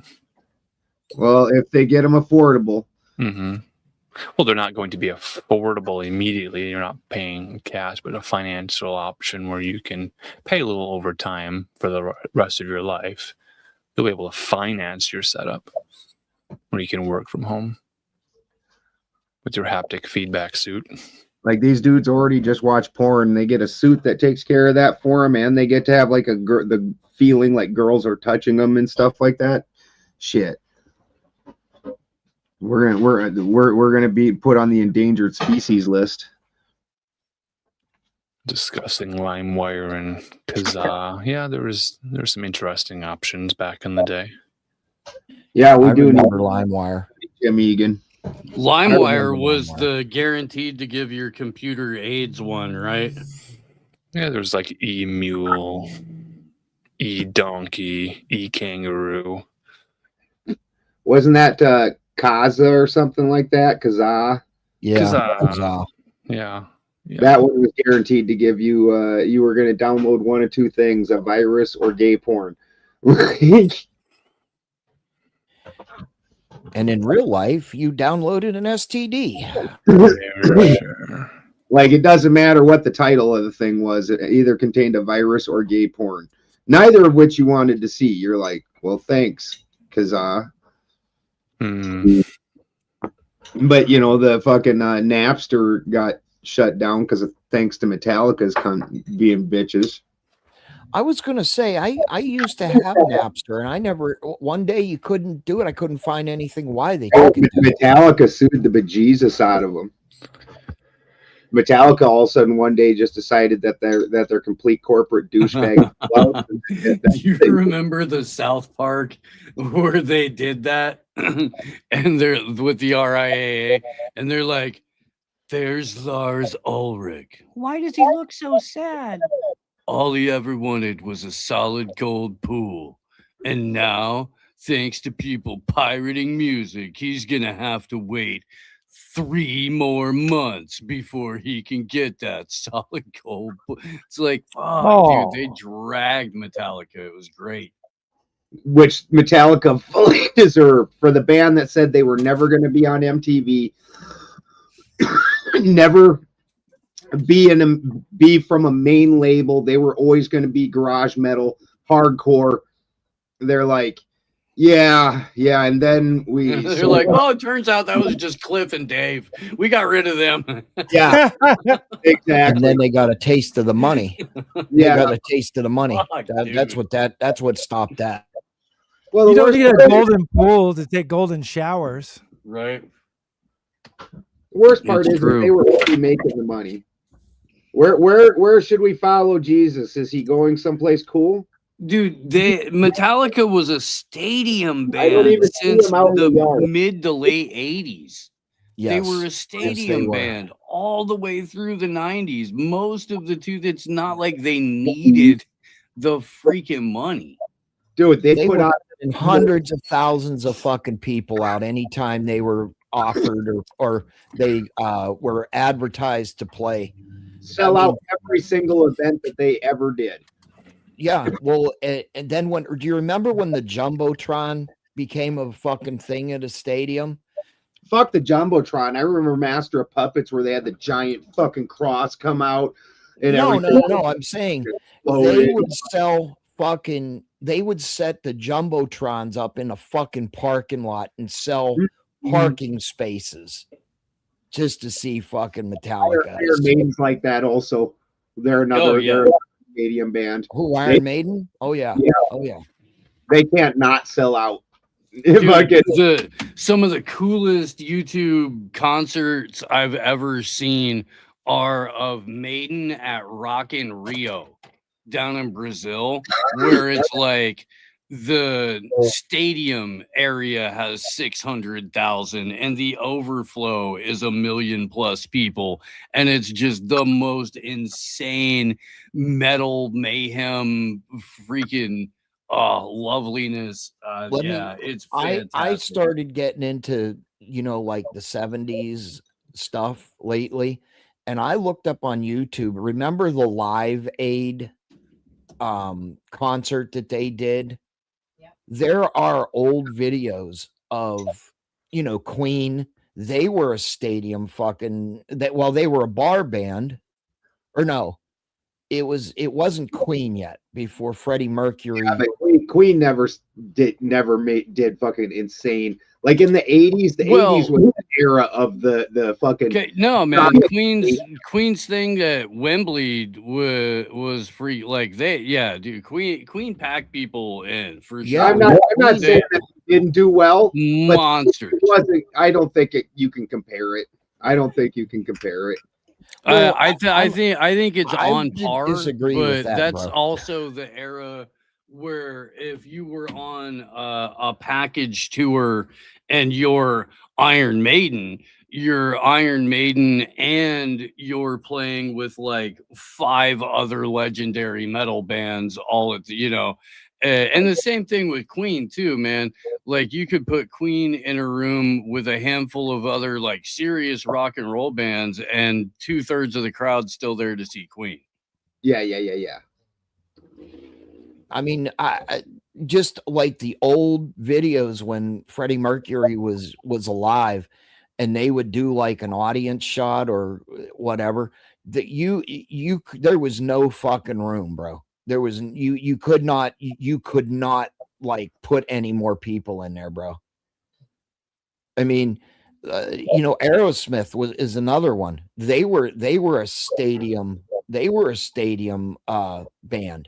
Well, if they get them affordable. Mm-hmm. Well, they're not going to be affordable immediately. You're not paying cash, but a financial option where you can pay a little over time for the rest of your life. You'll be able to finance your setup where you can work from home with your haptic feedback suit. Like these dudes already just watch porn. They get a suit that takes care of that for them, and they get to have like the feeling like girls are touching them and stuff like that. Shit, we're gonna be put on the endangered species list. Discussing LimeWire and Kazaa. Yeah, there's some interesting options back in the day. Yeah, we do remember LimeWire. Jim Egan. LimeWire was the guaranteed to give your computer AIDS one, right? Yeah, there's like E-Mule, E-Donkey, E-Kangaroo. Wasn't that Kaza or something like that? Kazaa? Yeah. Kazaa. Yeah. That one was guaranteed to give you, you were going to download one of two things, a virus or gay porn. And in real life, you downloaded an STD. Sure. Like, it doesn't matter what the title of the thing was. It either contained a virus or gay porn. Neither of which you wanted to see. You're like, well, thanks, Kazaa. But, you know, the fucking Napster got shut down because of thanks to Metallica's being bitches. I was going to say, I used to have Napster, and I never, one day you couldn't do it. I couldn't find anything why they took it. Metallica sued the bejesus out of them. Metallica all of a sudden one day just decided that they're complete corporate douchebags. Do you remember the South Park where they did that? And they're with the RIAA, and they're like, there's Lars Ulrich. Why does he look so sad? All he ever wanted was a solid gold pool. And now, thanks to people pirating music, he's going to have to wait 3 more months before he can get that solid gold pool. It's like, fuck, dude, they dragged Metallica. It was great. Which Metallica fully deserved for the band that said they were never going to be on MTV, never be from a main label. They were always going to be garage metal, hardcore. They're like, Yeah, yeah, and then we They're like, oh, it turns out that was just Cliff and Dave. We got rid of them. Yeah, exactly. and then they got a taste of the money. Yeah, They got a taste of the money. Fuck, That's what stopped that. well, You the don't worst need a part, golden pool to take golden showers. Right. worst part It's is true. that they were really making the money. Where should we follow Jesus? Is he going someplace cool? Dude, Metallica was a stadium I don't band even see since them out in the the yard. mid to late 80s. Yes, They were a they stadium were. band all the way through the 90s. Most of the two, it's not like they needed the freaking money. Dude, they put were on and hundreds of thousands of fucking people out anytime they were offered or they were advertised to play. sell out every single event that they ever did. Yeah, well, and then do you remember when the Jumbotron became a fucking thing at a stadium? Fuck the Jumbotron. I remember Master of Puppets where they had the giant fucking cross come out and everything. No. I'm saying they would set the Jumbotrons up in a fucking parking lot and sell parking spaces just to see fucking Metallica. Iron Maiden's like that also. They're another they're a Canadian band. Who, Iron Maiden? Oh yeah. Oh yeah. They can't not sell out. Dude, some of the coolest YouTube concerts I've ever seen are of Maiden at Rock in Rio down in Brazil, where it's like the stadium area has 600,000 and the overflow is 1 million plus people, and it's just the most insane metal mayhem freaking loveliness. It's fantastic. I started getting into like the 70s stuff lately, and I looked up on YouTube. Remember the Live Aid concert that they did? There are old videos of Queen. They were a stadium they were a bar band, or no, it wasn't Queen yet before Freddie Mercury. Yeah, but Queen never did fucking insane. Like in the 80s, the 80s was the era of the fucking. Okay, no, man. Queen's thing at Wembley was free. Like dude. Queen packed people in for sure. Yeah, I'm not saying that it didn't do well. Monsters. It wasn't. I don't think you can compare it. I don't think you can compare it. Well, I think it's on par, but that's also the era where if you were on a package tour and you're Iron Maiden and you're playing with like 5 other legendary metal bands all at and the same thing with Queen too, man. Like you could put Queen in a room with a handful of other like serious rock and roll bands, and 2/3 of the crowd's still there to see Queen. Yeah. I mean, I just like the old videos when Freddie Mercury was alive, and they would do like an audience shot or whatever. That there was no fucking room, bro. There was you could not like put any more people in there, bro. I mean, Aerosmith is another one. They were a stadium band.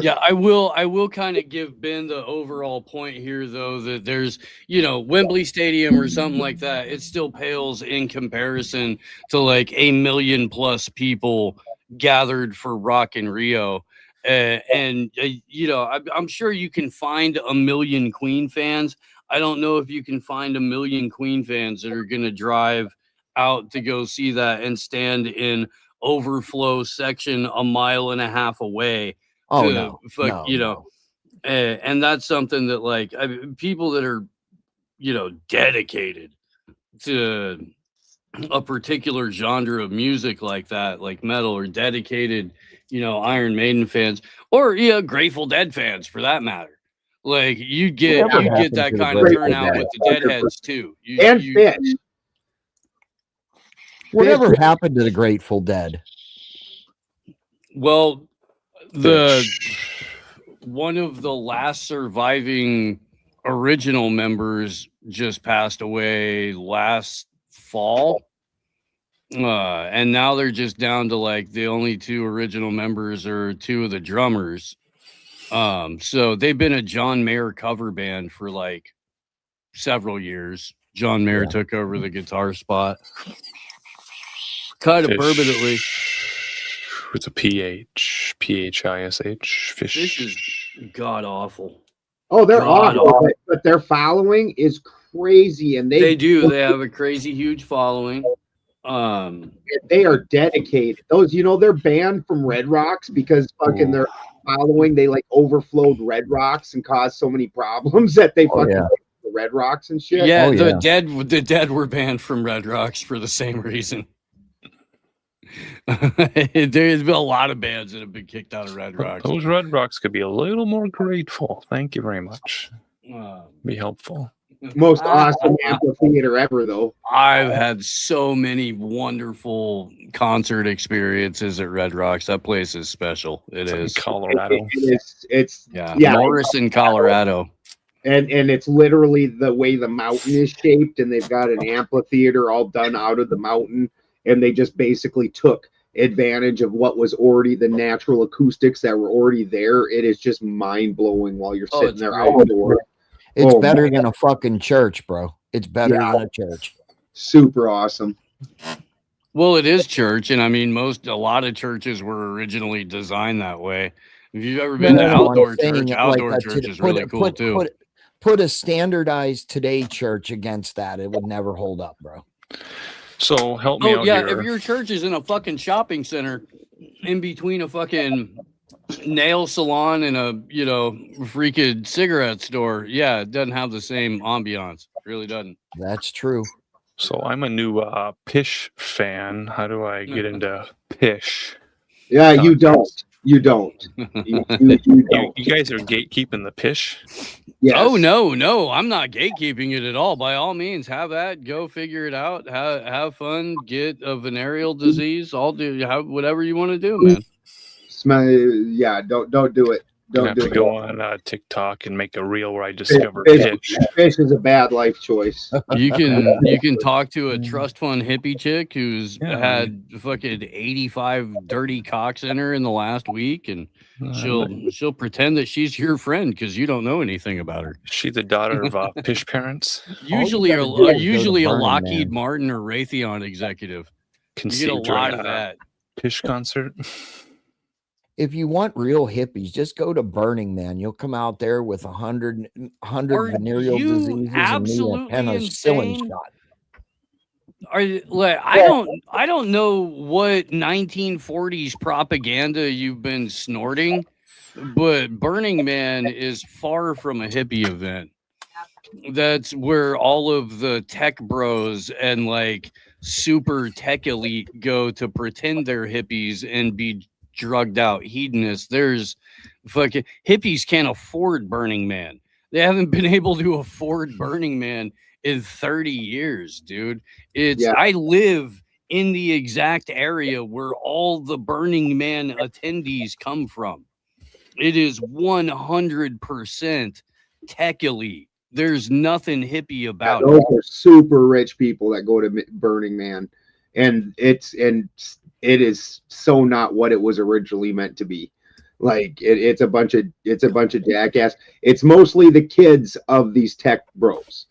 Yeah, I will kind of give Ben the overall point here, though, that there's Wembley Stadium or something like that. It still pales in comparison to like 1 million plus people gathered for Rock in Rio. I'm sure you can find 1 million Queen fans. I don't know if you can find 1 million Queen fans that are going to drive out to go see that and stand in overflow section 1.5 miles away. No. And that's something that like people that are, dedicated to a particular genre of music like that, like metal, or dedicated, Iron Maiden fans, or Grateful Dead fans for that matter. Like you get that kind of turnout with the Deadheads too. Fish. Whatever happened to the Grateful Dead? Well, one of the last surviving original members just passed away last fall. And now they're just down to like the only 2 original members are 2 of the drummers. So they've been a John Mayer cover band for like several years. John Mayer took over the guitar spot. Kind of permanently. With a PHISH. Fish is god awful. Oh, they're awful, but their following is crazy, and they do. They have a crazy huge following. They are dedicated. Those, they're banned from Red Rocks because fucking their following, they like overflowed Red Rocks and caused so many problems that they fucking the Red Rocks and shit. Yeah, the dead were banned from Red Rocks for the same reason. There's been a lot of bands that have been kicked out of Red Rocks. Those Red Rocks could be a little more grateful. Thank you very much. Be helpful. Most awesome amphitheater ever, though. I've had so many wonderful concert experiences at Red Rocks. That place is special. It is Colorado. It's Morrison, Colorado. And it's literally the way the mountain is shaped, and they've got an amphitheater all done out of the mountain, and they just basically took advantage of what was already the natural acoustics that were already there. It is just mind blowing while you're sitting there outdoors. It's better than a fucking church, bro. It's better than a church. Super awesome. Well, it is church, and I mean, a lot of churches were originally designed that way. If you've ever been to outdoor church is really cool too. Put a standardized today church against that, it would never hold up, bro. So help me out here. If your church is in a fucking shopping center in between a fucking nail salon and a freaking cigarette store, it doesn't have the same ambiance. It really doesn't. That's true. So I'm a new Pish fan. How do I get into Pish? Yeah, you don't. You don't. You guys are gatekeeping the Pish? Yes. Oh no, I'm not gatekeeping it at all. By all means, have that. Go figure it out. Have fun. Get a venereal disease. Have whatever you want to do, man. Don't do it. Don't do it. Go on TikTok and make a reel where I discover Pish. Pish is a bad life choice. You can talk to a trust fund hippie chick who's had fucking 85 dirty cocks in her in the last week, and she'll pretend that she's your friend because you don't know anything about her. Is she the daughter of Pish parents? Usually a Lockheed Martin or Raytheon executive. You get a lot of that. Pish concert. If you want real hippies, just go to Burning Man. You'll come out there with 100 venereal diseases absolutely and a penicillin shot. I don't know what 1940s propaganda you've been snorting, but Burning Man is far from a hippie event. That's where all of the tech bros and like super tech elite go to pretend they're hippies and be drugged out hedonists. There's fucking hippies can't afford Burning Man. They haven't been able to afford Burning Man in 30 years, dude. I live in the exact area where all the Burning Man attendees come from. It is 100% tech elite. There's nothing hippie about it. Those are super rich people that go to Burning Man, and it is so not what it was originally meant to be. Like it's a bunch of jackass. It's mostly the kids of these tech bros.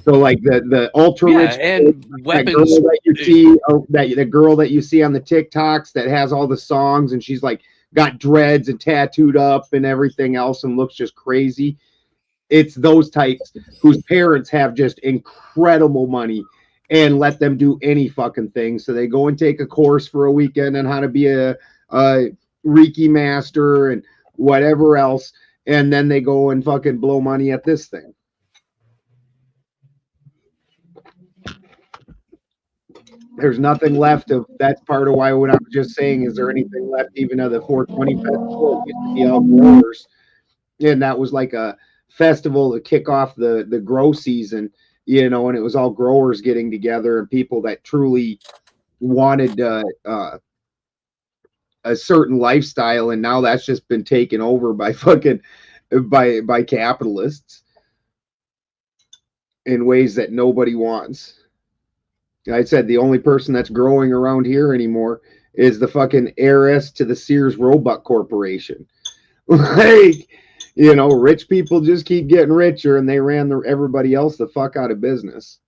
So like the ultra rich and weapons that you see, the girl that you see on the TikToks that has all the songs and she's like got dreads and tattooed up and everything else and looks just crazy. It's those types whose parents have just incredible money and let them do any fucking thing. So they go and take a course for a weekend on how to be a Reiki master and whatever else. And then they go and fucking blow money at this thing. There's nothing left of that's part of why what I'm just saying, is there anything left even of the 420 festival? It used to be all growers. And that was like a festival to kick off the grow season. And it was all growers getting together and people that truly wanted a certain lifestyle, and now that's just been taken over by fucking by capitalists. in ways that nobody wants. I said the only person that's growing around here anymore is the fucking heiress to the Sears Roebuck Corporation. Like, you know, rich people just keep getting richer, and they ran everybody else the fuck out of business.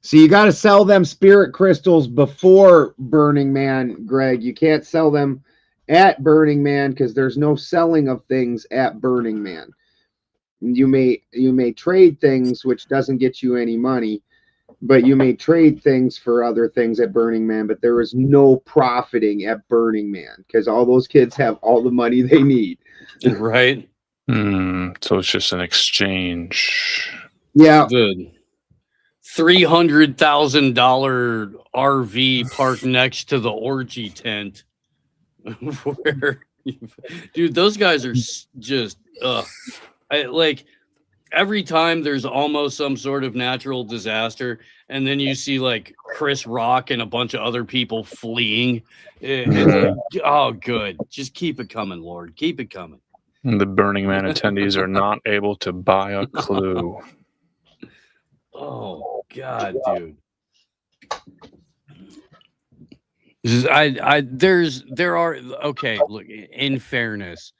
So you got to sell them spirit crystals before Burning Man, Greg. You can't sell them at Burning Man because there's no selling of things at Burning Man. You may trade things, which doesn't get you any money, but you may trade things for other things at Burning Man, but there is no profiting at Burning Man because all those kids have all the money they need. Right. So it's just an exchange. Yeah. The $300,000 RV parked next to the orgy tent. Where, dude, those guys are just, like, every time there's almost some sort of natural disaster, and then you see like Chris Rock and a bunch of other people fleeing. It's like, oh, good. Just keep it coming, Lord. Keep it coming. The Burning Man attendees are not able to buy a clue. Oh God, dude. There are okay. Look, in fairness,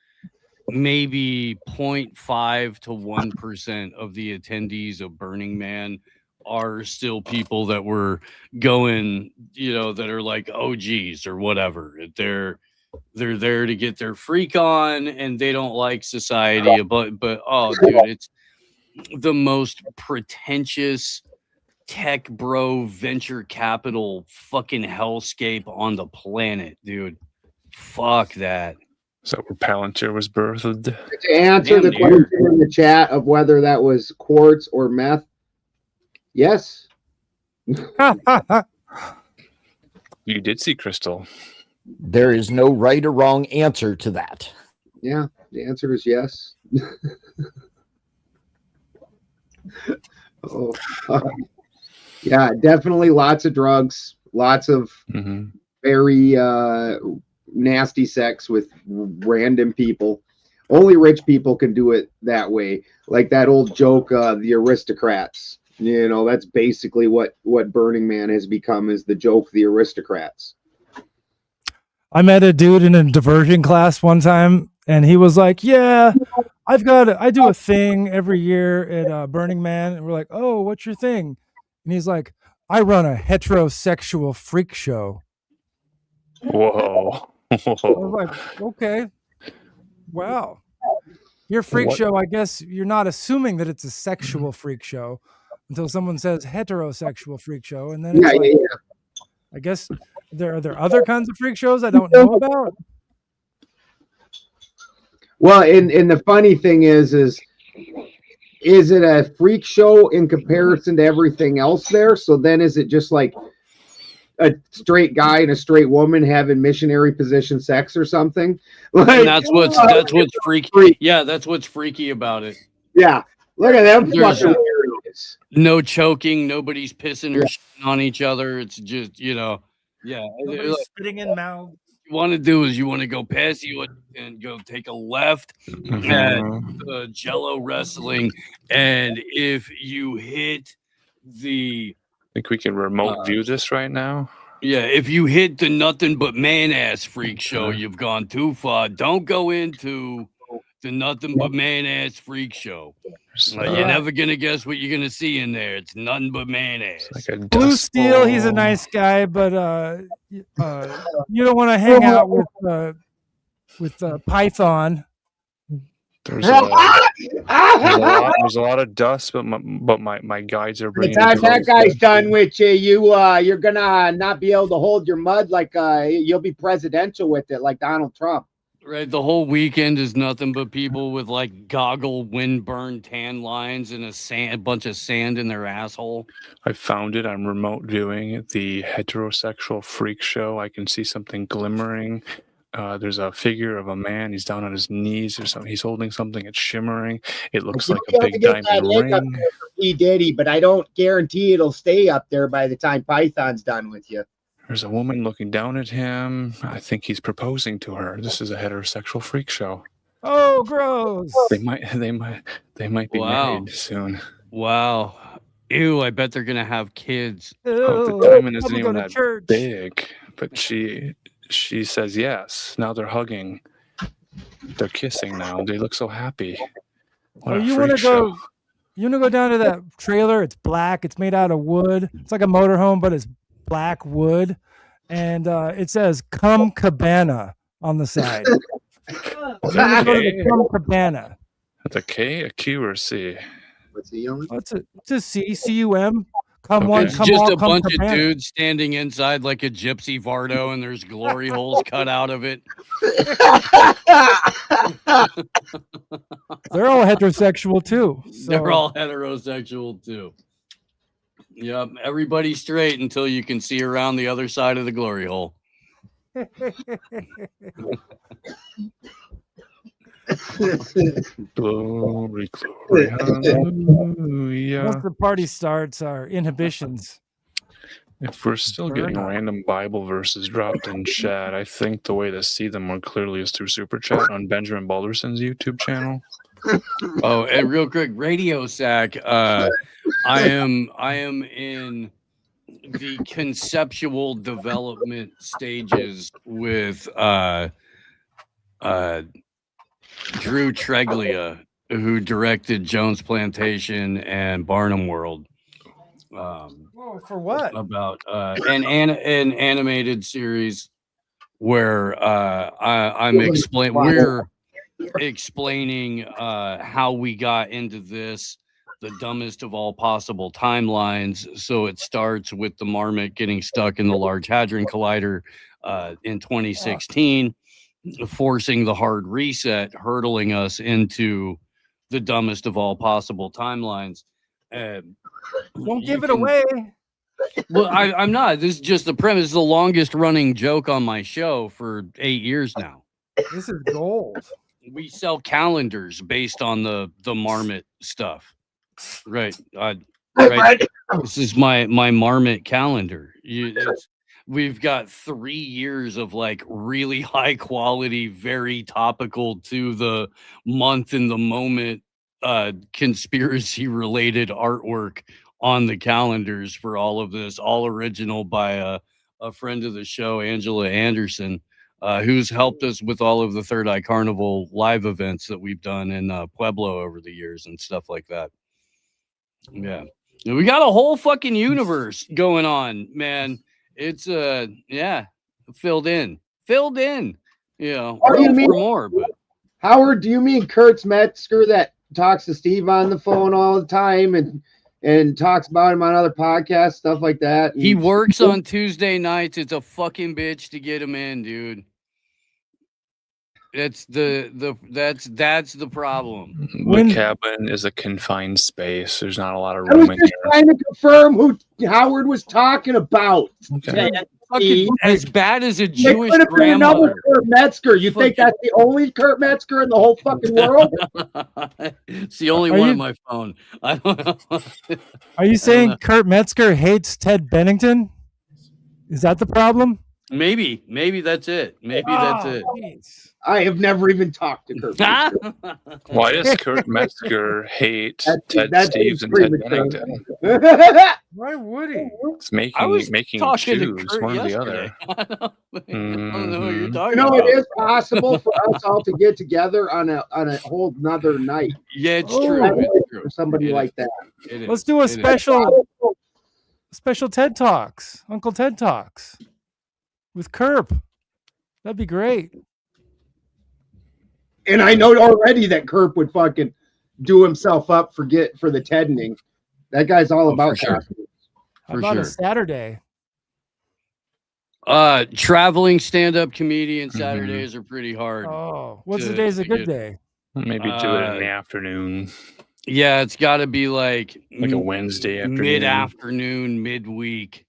maybe 0.5 to 1% of the attendees of Burning Man are still people that were going, you know, that are like OGs or whatever. They're there to get their freak on, and they don't like society. But oh, dude, it's the most pretentious tech bro venture capital fucking hellscape on the planet, dude. Fuck that. Is that where Palantir was birthed? To answer the question in the chat of whether that was quartz or meth, yes. You did see crystal. There is no right or wrong answer to that. Yeah, the answer is yes. Oh, yeah, definitely lots of drugs, lots of very nasty sex with random people. Only rich people can do it that way. Like that old joke, the aristocrats. You know, that's basically what Burning Man has become, is the joke, the aristocrats. I met a dude in a diversion class one time, and he was like, yeah, I do a thing every year at Burning Man. And we're like, oh, what's your thing? And he's like, I run a heterosexual freak show. Whoa. I was like, okay. Wow. Your freak show, I guess you're not assuming that it's a sexual freak show until someone says heterosexual freak show. And then it's I guess are there other kinds of freak shows I don't know about? Well, and the funny thing is it a freak show in comparison to everything else there? So then is it just like a straight guy and a straight woman having missionary position sex or something? Like, and that's what's freaky. Yeah, that's what's freaky about it. Yeah, look at them. No choking, nobody's pissing or shitting on each other. It's just, you know, nobody's spitting in mouths. You want to do is you want to go past you and go take a left at Jello wrestling, and if you hit the, I think we can remote view this right now. Yeah, if you hit the nothing but man ass freak show, you've gone too far. Don't go into the nothing but man ass freak show. You're never gonna guess what you're gonna see in there. It's nothing but man ass. Like Blue Steel, he's a nice guy, but you don't want to hang out with Python. There's a lot of dust, but my guides are bringing. By the time that guy's done with you, you're gonna not be able to hold your mud like you'll be presidential with it, like Donald Trump. Right, the whole weekend is nothing but people with like goggle, wind-burned tan lines and a bunch of sand in their asshole. I found it. I'm remote viewing the heterosexual freak show. I can see something glimmering. There's a figure of a man. He's down on his knees or something. He's holding something. It's shimmering. It looks like a big diamond ring. He did, but I don't guarantee it'll stay up there by the time Python's done with you. There's a woman looking down at him. I think he's proposing to her. This is a heterosexual freak show. Oh, gross. They might be married soon. Wow. Ew, I bet they're gonna have kids. Oh, the Ew, diamond isn't probably even go to that church. big, but she says yes. Now they're hugging. They're kissing now. They look so happy. What a you freak want to show. go? You want to go down to that trailer? It's black. It's made out of wood. It's like a motorhome, but it's black wood, and it says "Come Cabana" on the side. So you want to go to the Come Cabana. That's a K, a Q, or a C? What's he on? It's a C, C-U-M. Come Okay. one, It's come just all, a come bunch Cabana. of dudes standing inside like a gypsy Vardo, and there's glory holes cut out of it. They're all heterosexual too. So. They're all heterosexual too. Yep, everybody's straight until you can see around the other side of the glory hole. Glory, glory, hallelujah. Once the party starts, our inhibitions. If we're still getting random Bible verses dropped in chat, I think the way to see them more clearly is through Super Chat on Benjamin Balderson's YouTube channel. Oh, and real quick, Radio Sack. I am in the conceptual development stages with Drew Treglia, who directed Jones Plantation and Barnum World. For what? About an animated series where we're explaining how we got into this, the dumbest of all possible timelines. So it starts with the marmot getting stuck in the Large Hadron Collider in 2016, forcing the hard reset, hurtling us into the dumbest of all possible timelines. Don't give it away. Well, I'm not. This is just the premise. It's the longest running joke on my show for 8 years now. This is gold. We sell calendars based on the marmot stuff. Right. Right. This is my marmot calendar. We've got 3 years of like really high quality, very topical to the month in the moment conspiracy related artwork on the calendars for all of this, all original by a friend of the show, Angela Anderson, who's helped us with all of the Third Eye Carnival live events that we've done in Pueblo over the years and stuff like that. Yeah. And we got a whole fucking universe going on, man. It's filled in. You know, You mean, for more, but Howard, do you mean Kurtz Metzger that talks to Steve on the phone all the time and talks about him on other podcasts, stuff like that? he works on Tuesday nights. It's a fucking bitch to get him in, dude. That's the problem. The cabin is a confined space. There's not a lot of I was room in just here. trying to confirm who Howard was talking about. Okay. Fucking as bad as a There Jewish could have been another grandmother. Kurt Metzger. You think that's the only Kurt Metzger in the whole fucking world? It's the only Are one you- on my phone. I don't know. Are you saying Kurt Metzger hates Ted Bennington? Is that the problem? Maybe that's it. Maybe that's it. Jeez. I have never even talked to Kurt Metzger. Why does Kurt Metzger hate Ted That's Steves and Ted premature. Bennington? Why would he? It's I was making talking to choose Kurt one or the yesterday. other. I don't know what you're Mhm. talking You know, about. it is possible for us all to get together on a whole nother night. Yeah, it's Oh. true. It's true. For somebody It like is. that. It is. Let's do a It is. special TED Talks, Uncle TED Talks with Kerp. That'd be great. And I know already that Kurt would fucking do himself up for the TEDing. That guy's all about for sure. costumes. How For about a sure. Saturday? Traveling stand-up comedian Saturdays are pretty hard. Oh, what's the to- day's a to good get- day? Maybe do it in the afternoon, Yeah, it's got to be like like a Wednesday afternoon. mid-afternoon, midweek,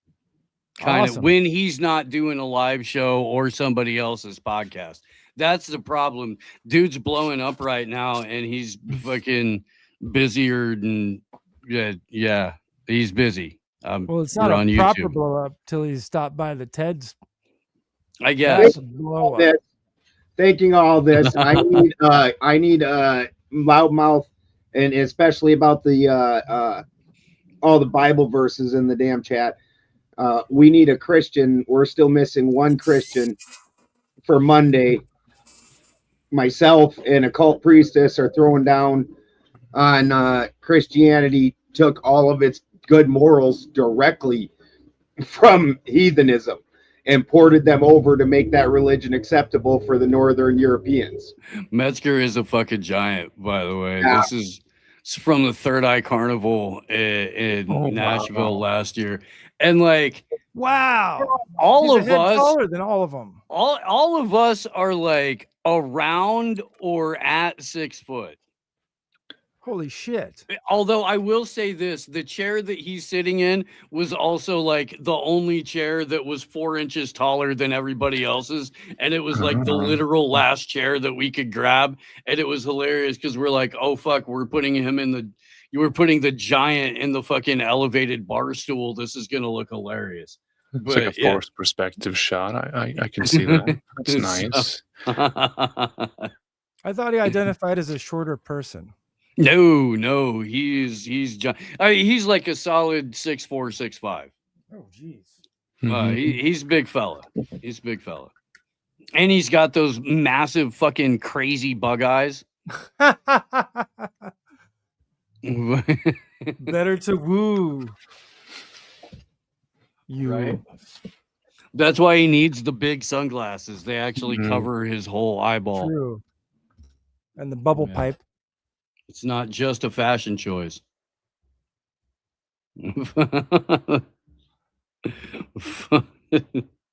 kind Awesome. of when he's not doing a live show or somebody else's podcast. That's the problem. Dude's blowing up right now, and he's fucking busier than yeah. He's busy. Well, it's we're not on a proper YouTube. blow up till he's stopped by the TED's. I guess. That's a blow up. That thinking all this. I need loudmouth, and especially about the all the Bible verses in the damn chat. We need a Christian. We're still missing one Christian for Monday. Myself and a cult priestess are throwing down on Christianity took all of its good morals directly from heathenism and ported them over to make that religion acceptable for the Northern Europeans. Metzger is a fucking giant, by the way. Yeah. This is from the Third Eye Carnival in Nashville last year. And like, wow, all He's of a head us taller than all of them. all of us are like around or at 6 foot. Holy shit. Although I will say this, the chair that he's sitting in was also like the only chair that was 4 inches taller than everybody else's. And it was like the literal last chair that we could grab. And it was hilarious because we're like, oh, fuck, you were putting the giant in the fucking elevated bar stool. This is going to look hilarious. It's like a forced perspective shot. I can see that. That's nice. I thought he identified as a shorter person. No, he's he's like a solid 6'4", 6'5". Oh, jeez. He's big fella. He's a big fella, and he's got those massive fucking crazy bug eyes. Better to woo you. Right? That's why he needs the big sunglasses. They actually cover his whole eyeball. True. And the bubble pipe. It's not just a fashion choice.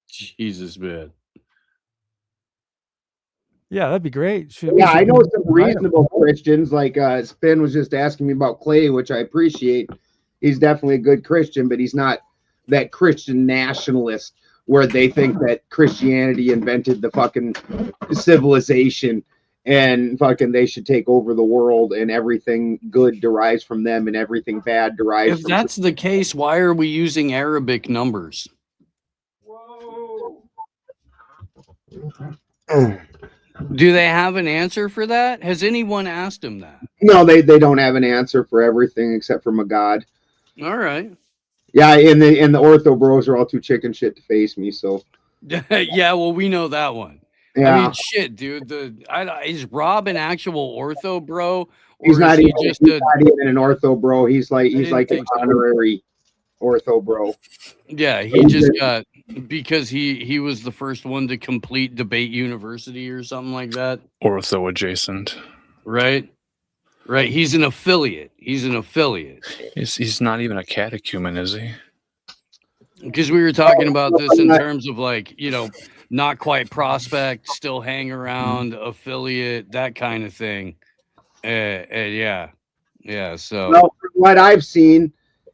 Jesus, man. Yeah, that'd be great. I know some reasonable Christians. Like Spin was just asking me about Clay, which I appreciate. He's definitely a good Christian, but he's not that Christian nationalist where they think that Christianity invented the fucking civilization and fucking they should take over the world and everything good derives from them and everything bad derives If that's the case, why are we using Arabic numbers? Whoa. Do they have an answer for that? Has anyone asked him that? No, they don't have an answer for everything except for Magad. All right. Yeah, and the ortho bros are all too chicken shit to face me, so yeah, well, we know that one. yeah. I mean, shit, dude. Is Rob an actual ortho bro? He's not even an ortho bro. He's like an honorary ortho bro. Yeah, he just got because he was the first one to complete Debate University or something like that. Ortho adjacent. Right. He's an affiliate. He's not even a catechumen, is he? Because we were talking about this in terms of like, not quite prospect, still hang around, affiliate, that kind of thing. Yeah. So well, from what I've seen,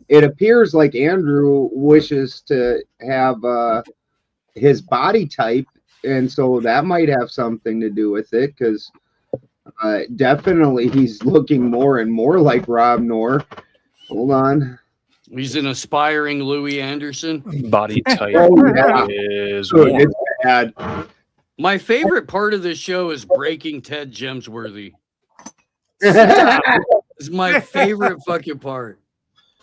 it appears like Andrew wishes to have his body type, and so that might have something to do with it. Because definitely he's looking more and more like Rob Knorr. Hold on. He's an aspiring Louis Anderson. Body type is good. It's bad. My favorite part of this show is breaking Ted Gemsworthy. It's my favorite fucking part.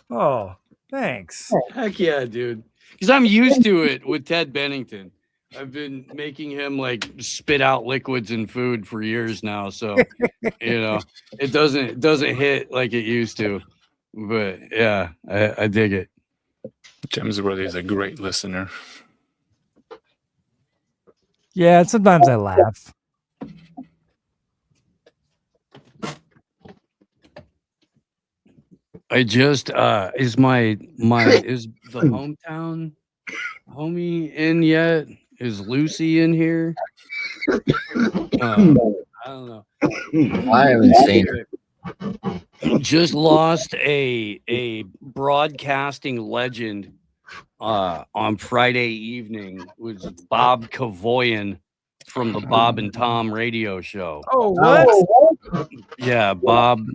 Oh, thanks. Heck yeah, dude. Because I'm used to it with Ted Bennington. I've been making him like spit out liquids in food for years now. So, it doesn't hit like it used to. But yeah, I dig it. Gemsworthy is a great listener. Yeah, and sometimes I laugh. I just is the hometown homie in yet? Is Lucy in here? I don't know. I haven't seen her. Just lost a broadcasting legend on Friday evening. It was Bob Kavoyan from the Bob and Tom radio show. Oh, what? Yeah, Bob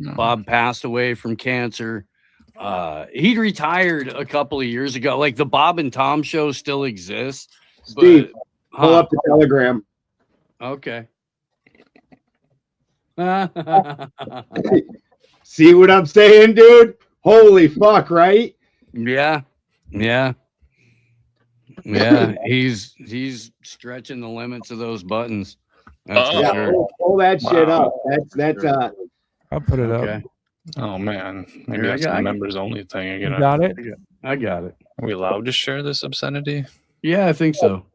passed away from cancer. He'd retired a couple of years ago. Like the Bob and Tom show still exists. Steve, pull up the Telegram. Okay. See what I'm saying, dude? Holy fuck, right? Yeah. He's stretching the limits of those buttons. That's for Yeah, sure. pull that shit Wow. up. That's I'll put it Okay. up. Oh man, maybe Here, I that's got a it. members only thing. You got it? I got it. Are we allowed to share this obscenity? Yeah, I think so.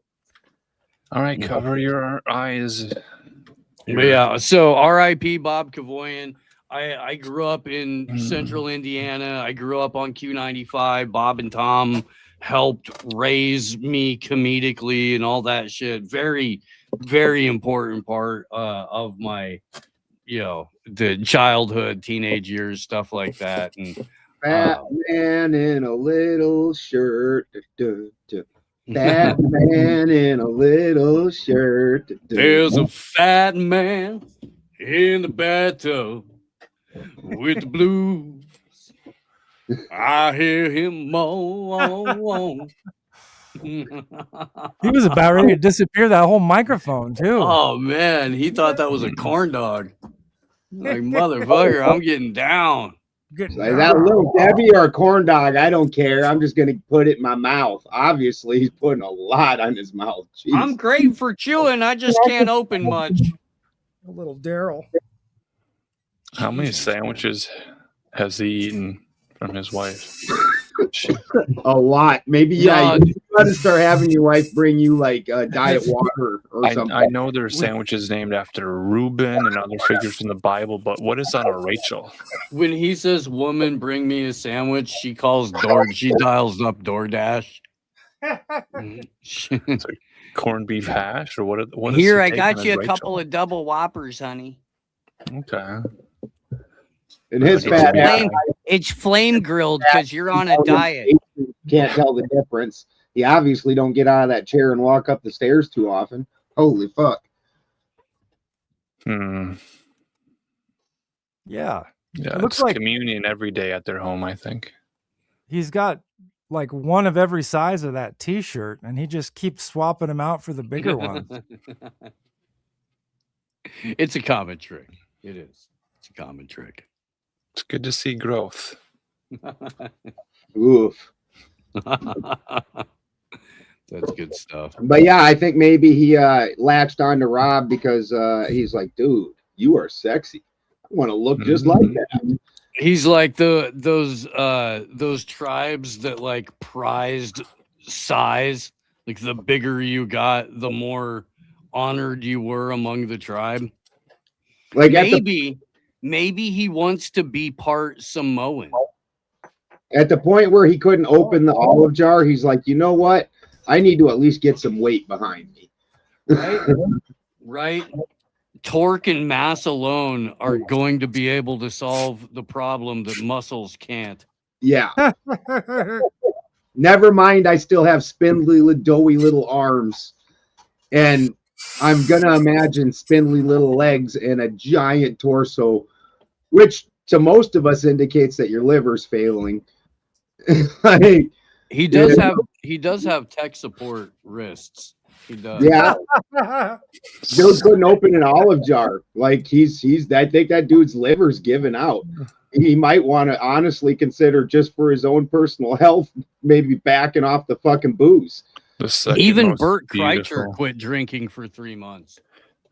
All right, cover your eyes. But yeah, so R.I.P. Bob Kavoyan. I grew up in central Indiana. I grew up on Q95. Bob and Tom helped raise me comedically and all that shit. Very, very important part of my, the childhood, teenage years, stuff like that. And fat man in a little shirt. Fat man in a little shirt. there's a fat man in the bathtub with the blues. I hear him moan. He was about ready to disappear that whole microphone too. Oh man, he thought that was a corn dog. Like, motherfucker, I'm getting down. Is that little Debbie or a corn dog? I don't care. I'm just gonna put it in my mouth. Obviously, he's putting a lot on his mouth. Jeez. I'm great for chewing. I just can't open much. A little Daryl. How many sandwiches has he eaten from his wife? A lot. Maybe you gotta start having your wife bring you like diet water or something. I know there's sandwiches named after Reuben and other figures in the Bible, but what is on a Rachel? When he says, "Woman, bring me a sandwich," she dials up DoorDash. Corned beef hash or what? Here, I got you a couple of double Whoppers, honey. Okay. And his fat ass, it's flame grilled because you're on a diet. Can't tell the difference. You obviously don't get out of that chair and walk up the stairs too often. Holy fuck. Hmm. Yeah. Yeah, It looks it's like communion every day at their home, I think. he's got like one of every size of that t-shirt and he just keeps swapping them out for the bigger ones. It's a common trick. It is. It's a common trick. It's good to see growth. Oof. That's good stuff. But yeah, I think maybe he latched on to Rob because he's like, dude, you are sexy. I want to look just like that. He's like those tribes that like prized size. Like the bigger you got, the more honored you were among the tribe. Like maybe he wants to be part Samoan. At the point where he couldn't open the olive jar, he's like, you know what? I need to at least get some weight behind me. Right? Torque and mass alone are going to be able to solve the problem that muscles can't. Yeah. Never mind, I still have spindly, doughy little arms. And I'm going to imagine spindly little legs and a giant torso, which to most of us indicates that your liver's failing. Like, He does have tech support wrists. He does. yeah. Dude couldn't open an olive jar. Like I think that dude's liver's given out. He might want to honestly consider, just for his own personal health, maybe backing off the fucking booze. Even Bert Kreischer quit drinking for 3 months.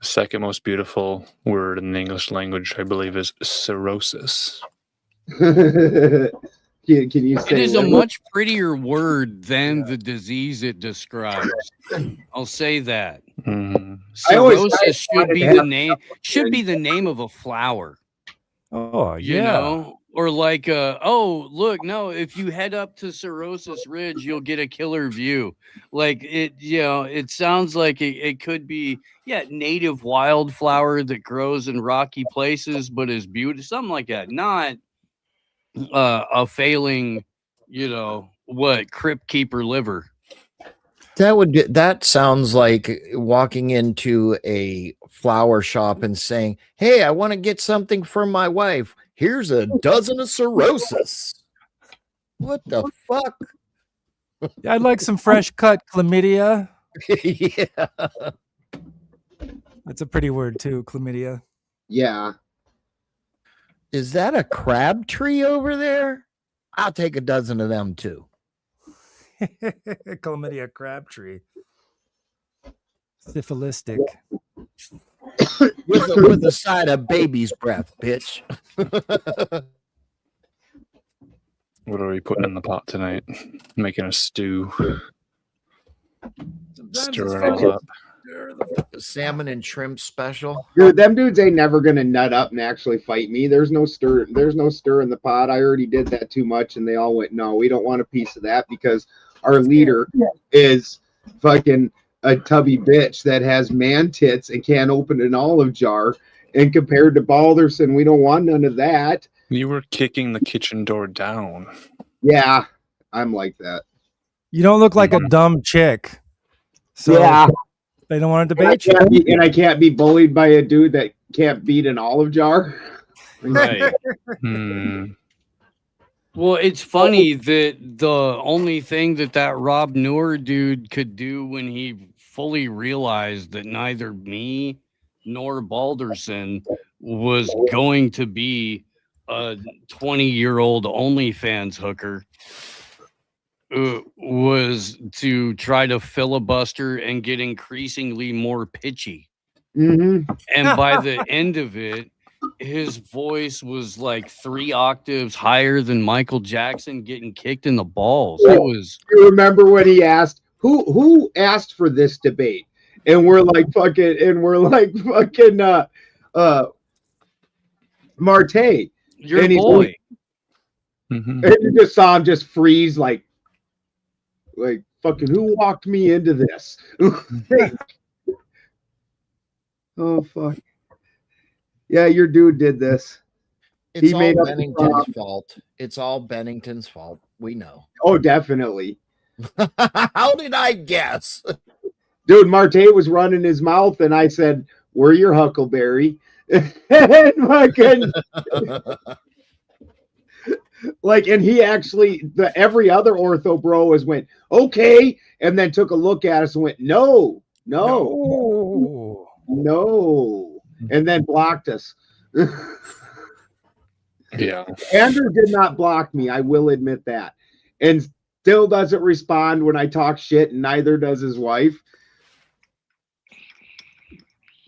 The second most beautiful word in the English language, I believe, is cirrhosis. Can you say it is a much prettier word than the disease it describes. I'll say that. Mm-hmm. Cirrhosis should be the name of a flower. Oh, yeah. You know? Or like if you head up to Cirrhosis Ridge, you'll get a killer view. Like it sounds like it could be native wildflower that grows in rocky places but is beautiful, something like that. Not a failing, crypt keeper liver. That sounds like walking into a flower shop and saying, "Hey, I want to get something for my wife. Here's a dozen of cirrhosis." What the fuck? I'd like some fresh cut chlamydia. Yeah. That's a pretty word too, chlamydia. Yeah. Is that a crab tree over there? I'll take a dozen of them too. Chlamydia Crabtree. Syphilistic. with a side of baby's breath, bitch. What are we putting in the pot tonight? Making a stew. Stir it all up. Salmon and shrimp special. Dude, them dudes ain't never gonna nut up and actually fight me. There's no stir in the pot. I already did that too much, and they all went, no, we don't want a piece of that because our leader is fucking a tubby bitch that has man tits and can't open an olive jar. And compared to Balderson, we don't want none of that. You were kicking the kitchen door down. Yeah, I'm like that. You don't look like a dumb chick. So yeah. They don't want to debate you. And I can't be bullied by a dude that can't beat an olive jar. Right. Well, it's funny that the only thing that Rob Newer dude could do when he fully realized that neither me nor Balderson was going to be a 20-year-old OnlyFans hooker was to try to filibuster and get increasingly more pitchy. Mm-hmm. And by the end of it, his voice was like 3 octaves higher than Michael Jackson getting kicked in the balls. It was. You remember when he asked who asked for this debate, and we're like fucking Marte, your and boy. Like, and you just saw him just freeze, like fucking who walked me into this? Oh fuck. Yeah, your dude did this. It's all Bennington's fault. It's all Bennington's fault. We know. Oh, definitely. How did I guess? Dude, Marte was running his mouth, and I said, "We're your Huckleberry." And fucking like, and he actually, every other ortho bro has went, okay, and then took a look at us and went, no, and then blocked us. Yeah. Andrew did not block me, I will admit that. And still doesn't respond when I talk shit, and neither does his wife.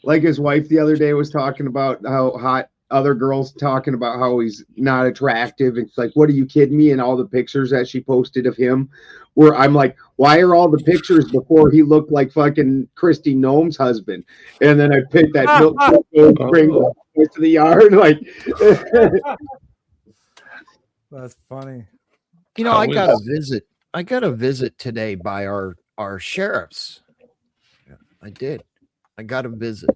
Like his wife the other day was talking about how hot other girls talking about how he's not attractive. It's like, what are you kidding me? And all the pictures that she posted of him, where I'm like, why are all the pictures before he looked like fucking Christy Nome's husband? And then I picked that milk bring to the yard. Like, that's funny. You know, I got a visit today by our sheriffs. I did. I got a visit.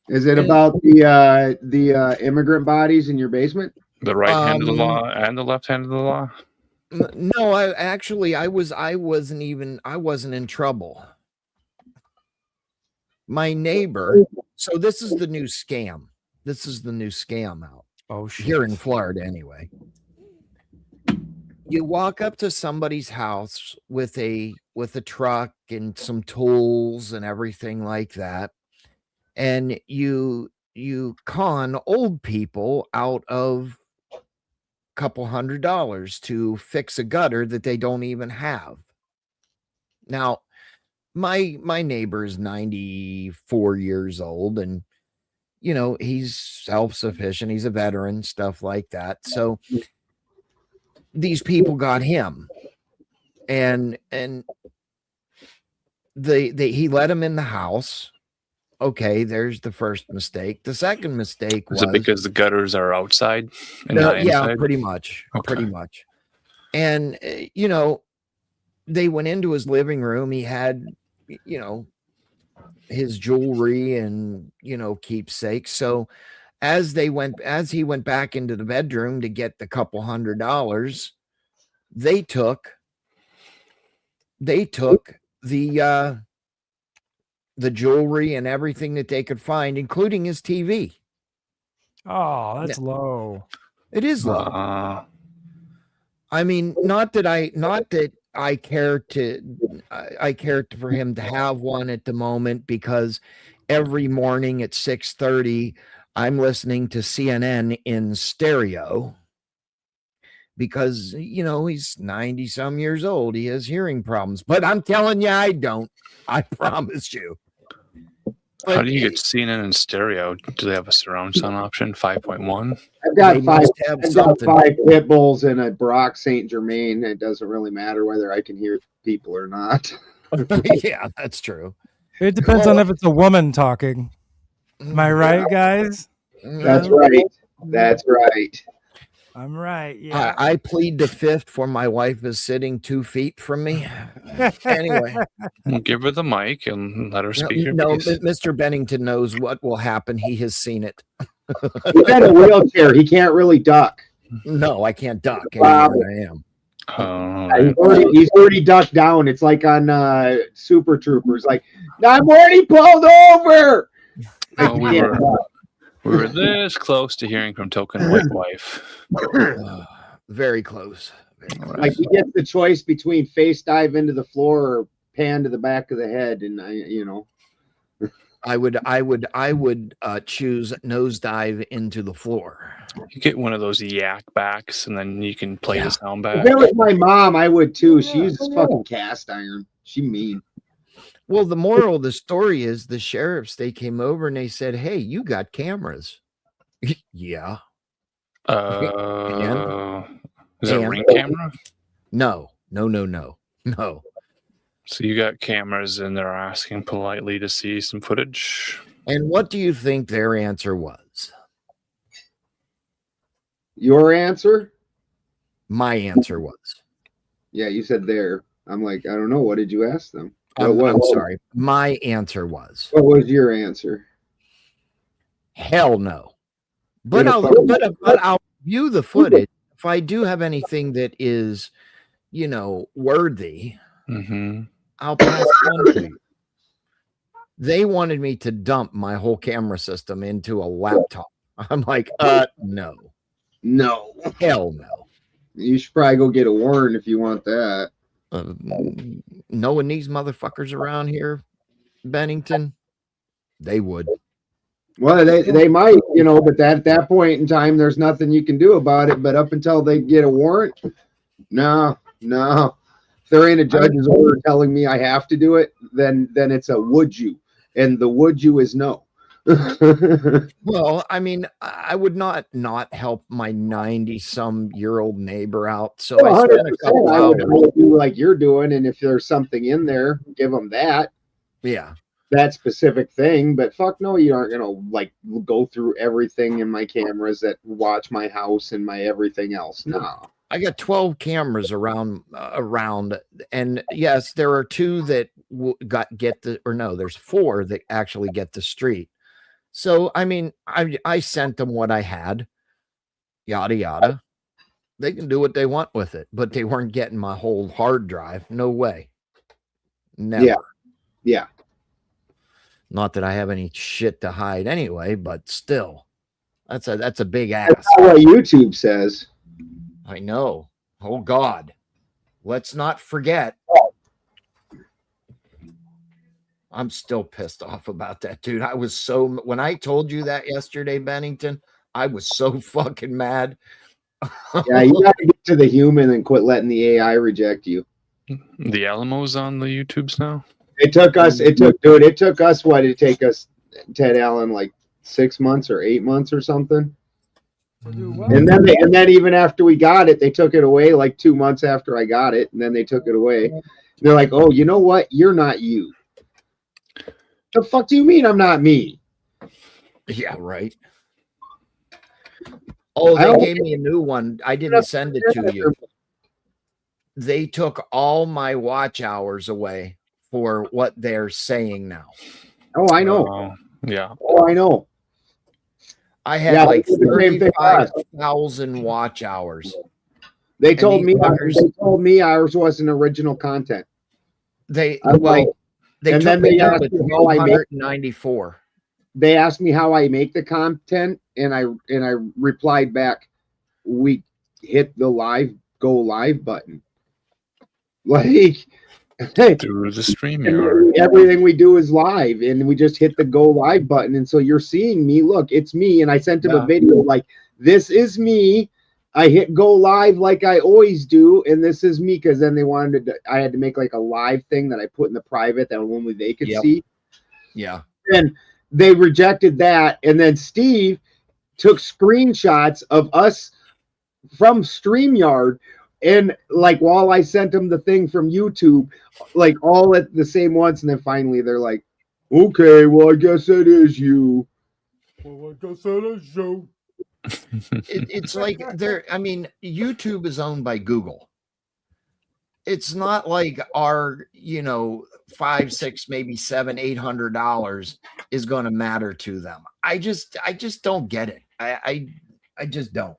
Is it about the immigrant bodies in your basement? The right hand of the law and the left hand of the law? No, I wasn't in trouble. My neighbor, so this is the new scam. This is the new scam out. Oh shit. Here in Florida anyway. You walk up to somebody's house with a truck and some tools and everything like that, and you con old people out of a couple $100 to fix a gutter that they don't even have. Now, my neighbor is 94 years old, and you know, he's self-sufficient, he's a veteran, stuff like that. So these people got him, and he let him in the house. Okay, there's the first mistake. The second mistake was, is it because the gutters are outside and not yeah, inside? pretty much. Okay. Pretty much. And you know, they went into his living room. He had, you know, his jewelry and, you know, keepsakes. So as he went back into the bedroom to get the couple $100, they took the jewelry and everything that they could find, including his TV. Oh, that's low. It is low. I mean, not that I care for him to have one at the moment, because every morning at 6:30 I'm listening to CNN in stereo, because he's 90 some years old. He has hearing problems, but I'm telling you, I don't. I promise you. But how do you get CNN in stereo? Do they have a surround sound option? 5.1? I've got five pit bulls and a Brock St. Germain. It doesn't really matter whether I can hear people or not. Yeah, that's true. It depends on if it's a woman talking. Am I right, guys? That's right. That's right. I'm right. Yeah. I plead the fifth, for my wife is sitting 2 feet from me. Anyway, We'll give her the mic and let her speak. No, Mr. Bennington knows what will happen. He has seen it. He's in a wheelchair. He can't really duck. No, I can't duck. Wow. I am. He's already ducked down. It's like on Super Troopers. Like, I'm already pulled over. We were this close to hearing from Token White Wife. Very close. Like, he gets the choice between face dive into the floor or pan to the back of the head, and I would choose nosedive into the floor. You get one of those yak backs, and then you can play the sound back. If that was my mom, I would too. She uses fucking cast iron. She mean. Well, the moral of the story is the sheriffs, they came over and they said, "Hey, you got cameras." Yeah. Is that a Ring camera? No. So you got cameras, and they're asking politely to see some footage. And what do you think their answer was? Your answer? My answer was. Yeah, you said there. I'm like, I don't know. What did you ask them? I'm sorry. My answer was. What was your answer? Hell no. But I'll view the footage. If I do have anything that is, worthy, I'll pass it on to you. They wanted me to dump my whole camera system into a laptop. I'm like, no. No. Hell no. You should probably go get a warrant if you want that. Knowing these motherfuckers around here, Bennington, they would. Well, they might, but at that point in time, there's nothing you can do about it. But up until they get a warrant, no. If there ain't a judge's order telling me I have to do it, then it's a would you, and the would you is no. Well, I mean, I would not help my 90-some-year-old neighbor out. So I spent a couple hours. I would do like you're doing, and if there's something in there, give them that. Yeah. That specific thing, but fuck no, you aren't gonna like go through everything in my cameras that watch my house and my everything else. No. I got 12 cameras around, and yes, there are 2 that there's 4 that actually get the street. So, I mean, I sent them what I had, yada, yada. They can do what they want with it, but they weren't getting my whole hard drive. No way. Never. Yeah. Not that I have any shit to hide anyway, but still, that's a big ass. That's what YouTube says. I know. Oh, God. Let's not forget. I'm still pissed off about that, dude. When I told you that yesterday, Bennington, I was so fucking mad. Yeah, you got to get to the human and quit letting the AI reject you. The Alamo's on the YouTubes now? It took us, what did it take us, Ted Allen, like 6 months or 8 months or something? And then even after we got it, they took it away like 2 months after I got it, and then they took it away. They're like, "Oh, you know what? You're not you." The fuck do you mean I'm not me? Yeah, right. Oh, they gave me a new one. I didn't send it to you. They took all my watch hours away for what they're saying now. Oh, I know. Yeah. Oh, I know. I had like 35,000 watch hours. They told me ours wasn't original content. They took me down to 294. They asked me how I make the content, and I replied back, we hit the go live button. Like through the StreamYard. everything we do is live, and we just hit the go live button, and so you're seeing me. Look, it's me, and I sent him a video like, this is me. I hit go live like I always do, and this is me, because then they wanted to, I had to make like a live thing that I put in the private that only they could see. Yeah. And they rejected that, and then Steve took screenshots of us from StreamYard, and like while I sent them the thing from YouTube, like all at the same once, and then finally they're like, okay, well I guess it is you. Well, I guess it is you. It's like I mean, YouTube is owned by Google. It's not like our, you know, $500, $600, maybe $700, $800 is going to matter to them. I just don't get it. I just don't.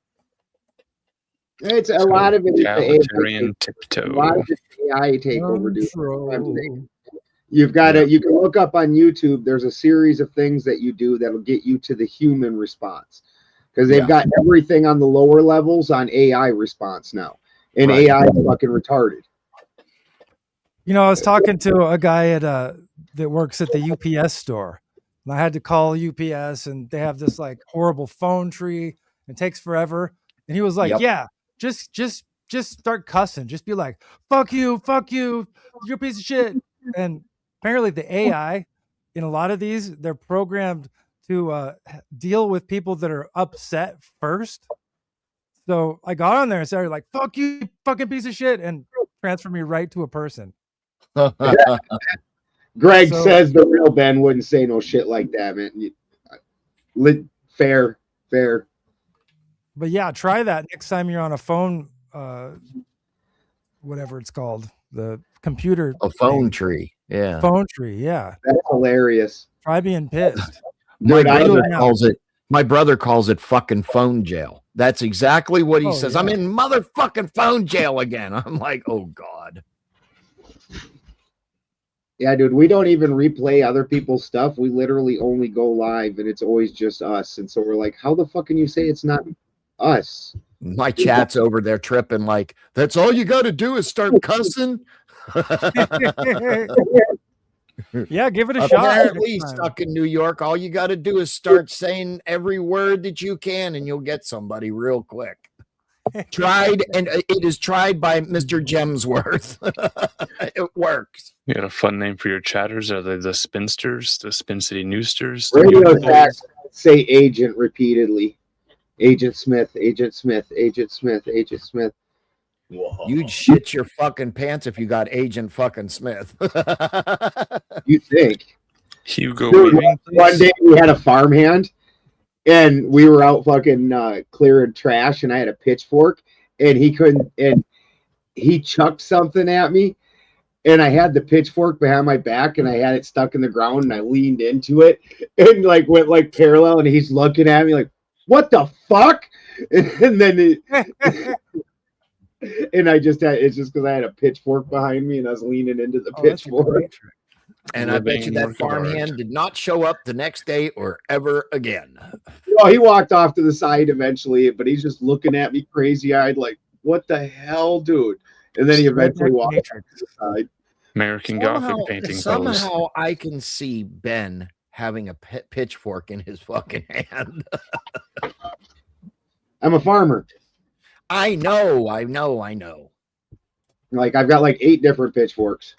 It's a lot of it. Egalitarian tiptoe. A lot of it's AI takeover. Dude. You've got to. You can look up on YouTube. There's a series of things that you do that'll get you to the human response, because they've got everything on the lower levels on AI response now, and AI is fucking retarded. You know, I was talking to a guy at that works at the UPS store, and I had to call UPS, and they have this like horrible phone tree. It takes forever, and he was like, "Yeah, just start cussing. Just be like, fuck you, you're a piece of shit." And apparently, the AI in a lot of these, they're programmed to deal with people that are upset first. So I got on there and started like, "Fuck you, fucking piece of shit," and transfer me right to a person. Greg says the real Ben wouldn't say no shit like that, man. Fair. But yeah, try that next time you're on a phone, whatever it's called, the computer. A phone tree. Yeah. Phone tree. Yeah. That's hilarious. Try being pissed. My brother calls it fucking phone jail. That's exactly what he says. Yeah. I'm in motherfucking phone jail again. I'm like, oh God. Yeah, dude, we don't even replay other people's stuff. We literally only go live, and it's always just us. And so we're like, how the fuck can you say it's not us? My chat's over there tripping like, that's all you got to do is start cussing. Yeah, give it a shot. Apparently, stuck in New York, all you got to do is start saying every word that you can, and you'll get somebody real quick. Tried, and it is tried by Mr. Gemsworth. It works. You got a fun name for your chatters? Are they the spinsters, the Spin City Newsters? Radio attacks say agent repeatedly. Agent Smith, Agent Smith, Agent Smith, Agent Smith. Whoa. You'd shit your fucking pants if you got Agent fucking Smith. You think? Hugo. Dude, one day we had a farmhand, and we were out fucking clearing trash, and I had a pitchfork, and he couldn't, and he chucked something at me, and I had the pitchfork behind my back, and I had it stuck in the ground, and I leaned into it, and like went like parallel, and he's looking at me like, what the fuck? And then and I just had, it's just because I had a pitchfork behind me, and I was leaning into the pitchfork. And I bet you that farmhand did not show up the next day or ever again. Well, he walked off to the side eventually, but he's just looking at me crazy-eyed like, what the hell, dude? And then he eventually walked off to the side. American Gothic painting. Somehow I can see Ben having a pitchfork in his fucking hand. I'm a farmer. I know. Like, I've got like 8 different pitchforks.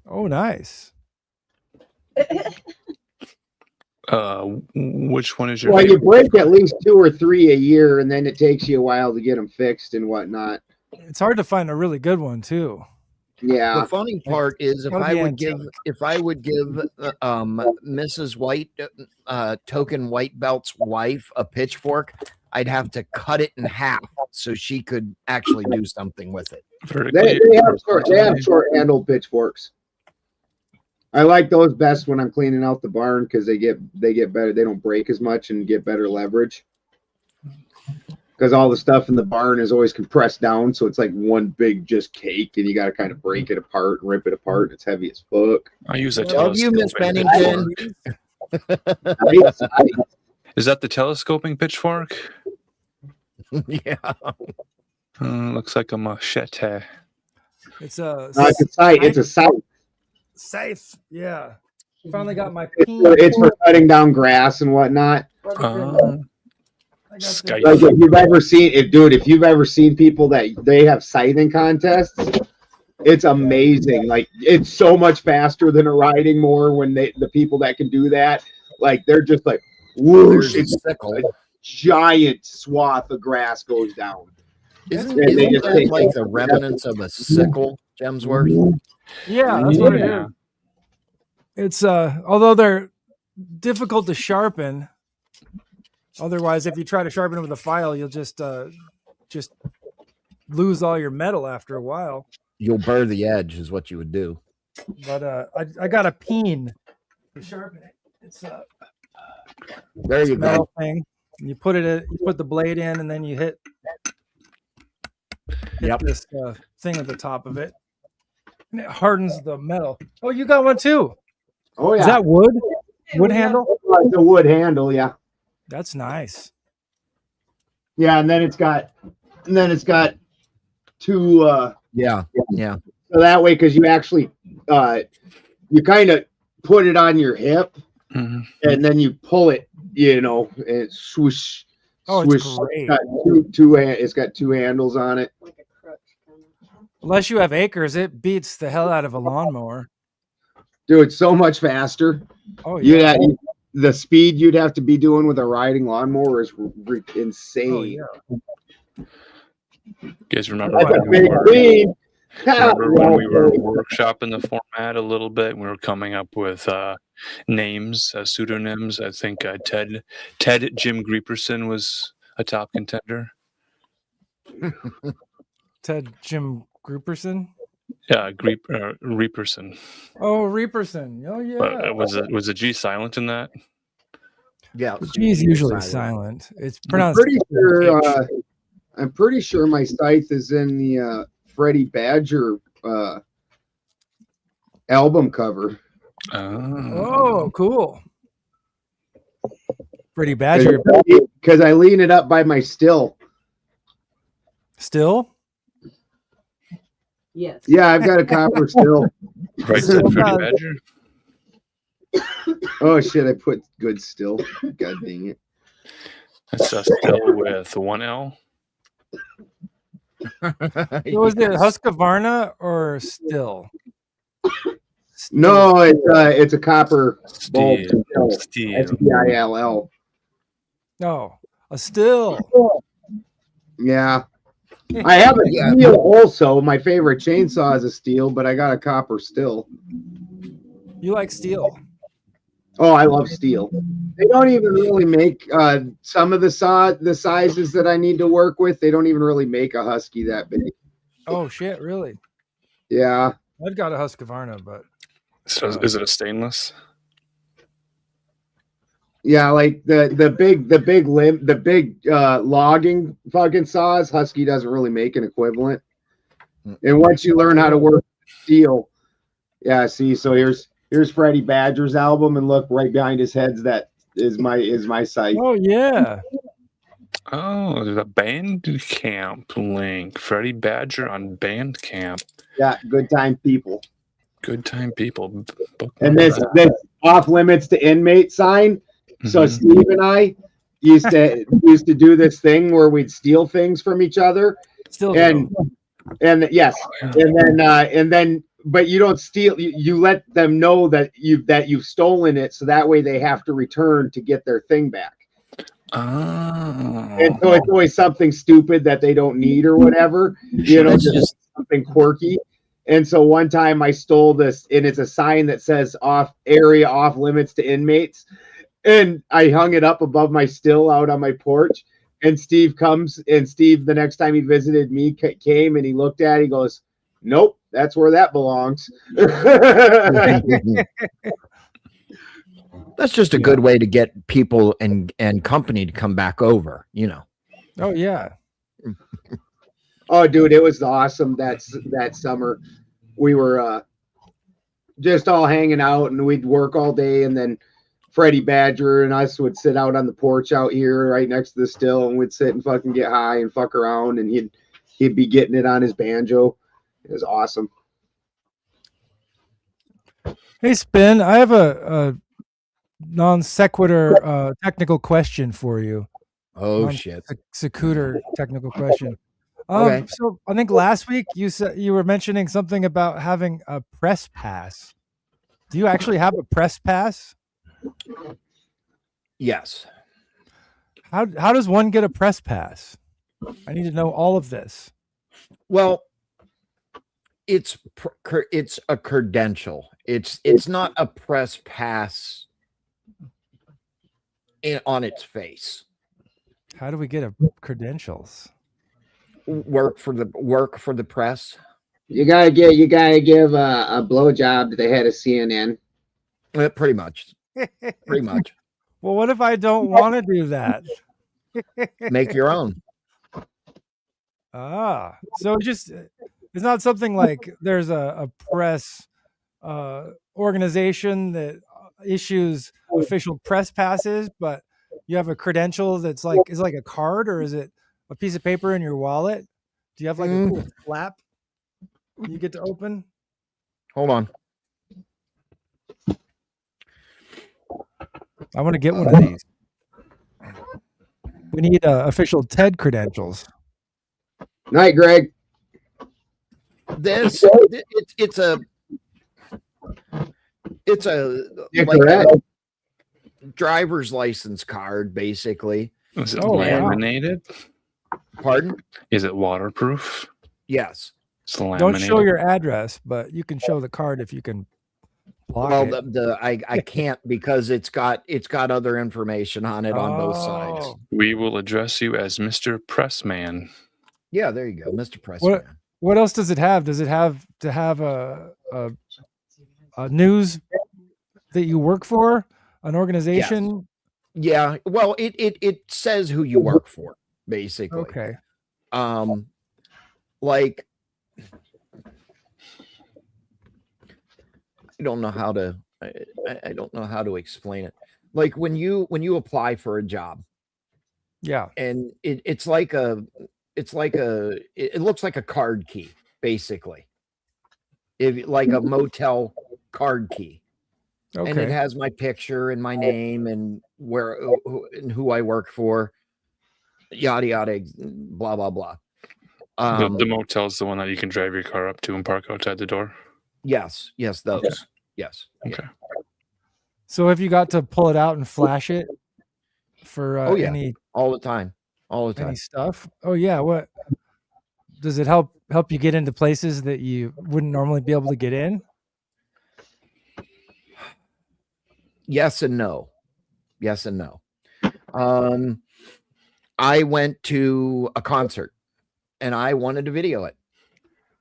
Oh, nice. Which one is your favorite? You break at least 2 or 3 a year, and then it takes you a while to get them fixed and whatnot. It's hard to find a really good one too. Yeah. The funny part is if I would give Mrs. White, token white belt's wife, a pitchfork, I'd have to cut it in half so she could actually do something with it. They have short-handled pitchforks. I like those best when I'm cleaning out the barn because they get better. They don't break as much and get better leverage. Because all the stuff in the barn is always compressed down, so it's like one big just cake, and you got to kind of break it apart and rip it apart. It's heavy as fuck. I use a telescope. You, Miss Bennington. Is that the telescoping pitchfork? Yeah. Looks like a machete. It's a It's a scythe. It's a scythe. scythe. Yeah. Finally got my It's for cutting down grass and whatnot. Skype. Like if you've ever seen it, dude, if you've ever seen people that they have scything contests, it's amazing. Like it's so much faster than a riding mower when the people that can do that, like they're just like whoosh, it's a giant swath of grass goes down. Isn't that like the remnants of a sickle, Gemsworth? Yeah, that's what it is. It's although they're difficult to sharpen. Otherwise, if you try to sharpen it with a file, you'll just lose all your metal after a while. You'll burr the edge, is what you would do. But I got a peen to sharpen it. It's there you metal go. thing. And you put the blade in, and then you hit this thing at the top of it, and it hardens the metal. Oh, you got one too. Oh yeah. Is that wood? Wood handle? It's a wood handle, yeah. That's nice. Yeah, and then it's got two yeah. So that way, because you actually you kind of put it on your hip and then you pull it, and it swoosh. Oh, swoosh. it's great. It's got two handles on it. Unless you have acres, it beats the hell out of a lawnmower. Dude, it's so much faster. Oh yeah. The speed you'd have to be doing with a riding lawnmower is insane. Oh, yeah. You guys remember That's a when big speed. we were workshopping the format a little bit? We were coming up with names, pseudonyms. I think Ted Jim Grieperson was a top contender. Ted Jim Grieperson? Yeah, Reaperson. Oh, Reaperson. Oh, yeah. But was the G silent in that? Yeah. The G is usually silent. It's pronounced. I'm pretty sure my scythe is in the Freddie Badger album cover. Oh, cool. Freddie Badger. Because I lean it up by my still. Still? Yes. Yeah, I've got a copper still. Right, Freddie Badger. Oh shit! I put good still. God dang it! It's a still with one L. Was it Husqvarna or still? No, it's a copper bulb. Steel. SPILL. No, a still. Yeah. I have a steel also. My favorite chainsaw is a steel, but I got a copper still. You like steel? Oh, I love steel. They don't even really make some of the sizes that I need to work with. They don't even really make a Husky that big. Oh shit! Really? Yeah. I've got a Husqvarna, but So is it a stainless? Yeah, like the big logging fucking saws, Husky doesn't really make an equivalent. And once you learn how to work steel, yeah, see, so here's Freddie Badger's album, and look right behind his heads, that is my site. Oh yeah. Oh, there's a Bandcamp link. Freddie Badger on Bandcamp. Yeah, good time people. Good time people. And this off limits to inmate sign. So Steve and I used to do this thing where we'd steal things from each other. And yes, and then but you don't steal. You let them know that you've stolen it, so that way they have to return to get their thing back. Oh. And so it's always something stupid that they don't need or whatever, just something quirky. And so one time I stole this, and it's a sign that says off limits to inmates. And I hung it up above my still out on my porch. And Steve comes, and Steve, the next time he visited me, came and he looked at it. He goes, "Nope, that's where that belongs." That's just a good way to get people and company to come back over, Oh yeah. Oh, dude, it was awesome. That summer, we were just all hanging out, and we'd work all day, and then Freddie Badger and us would sit out on the porch out here right next to the still, and we'd sit and fucking get high and fuck around, and he'd be getting it on his banjo. It was awesome. Hey, Spin, I have a non sequitur technical question for you. Oh shit. Sequitur technical question. Okay. So I think last week you said you were mentioning something about having a press pass. Do you actually have a press pass? Yes. How does one get a press pass? I need to know all of this. Well, it's a credential. It's not a press pass on its face. How do we get credentials? Work for the press. You gotta give a blowjob to the head of CNN. Pretty much. Pretty much. Well, what if I don't want to do that? Make your own. So it's not something like there's a press organization that issues official press passes, but you have a credential that's like a card, or is it a piece of paper in your wallet? Do you have like a cool flap you get to open? Hold on. I want to get one of these. We need official TED credentials. Night, Greg. It's a like a driver's license card, basically. Is it laminated? Pardon? Is it waterproof? Yes. It's laminated. Don't show your address, but you can show the card if you can block it. I can't because it's got other information on it on both sides. We will address you as Mr. Pressman. Yeah, there you go, Mr. Pressman. What else does it have? Does it have to have a news that you work for, an organization? Yeah. Well, it says who you work for, basically. Okay. Like, I don't know how to explain it. Like when you apply for a job. Yeah. And it looks like a card key, basically. Like a motel card key. Okay. And it has my picture and my name and who I work for, yada yada, blah blah blah. The motel is the one that you can drive your car up to and park outside the door. Yes, those. Okay. Yes. Okay. So have you got to pull it out and flash it for any all the time? Any stuff? Oh yeah. What does it help you get into places that you wouldn't normally be able to get in? Yes and no. I went to a concert and I wanted to video it.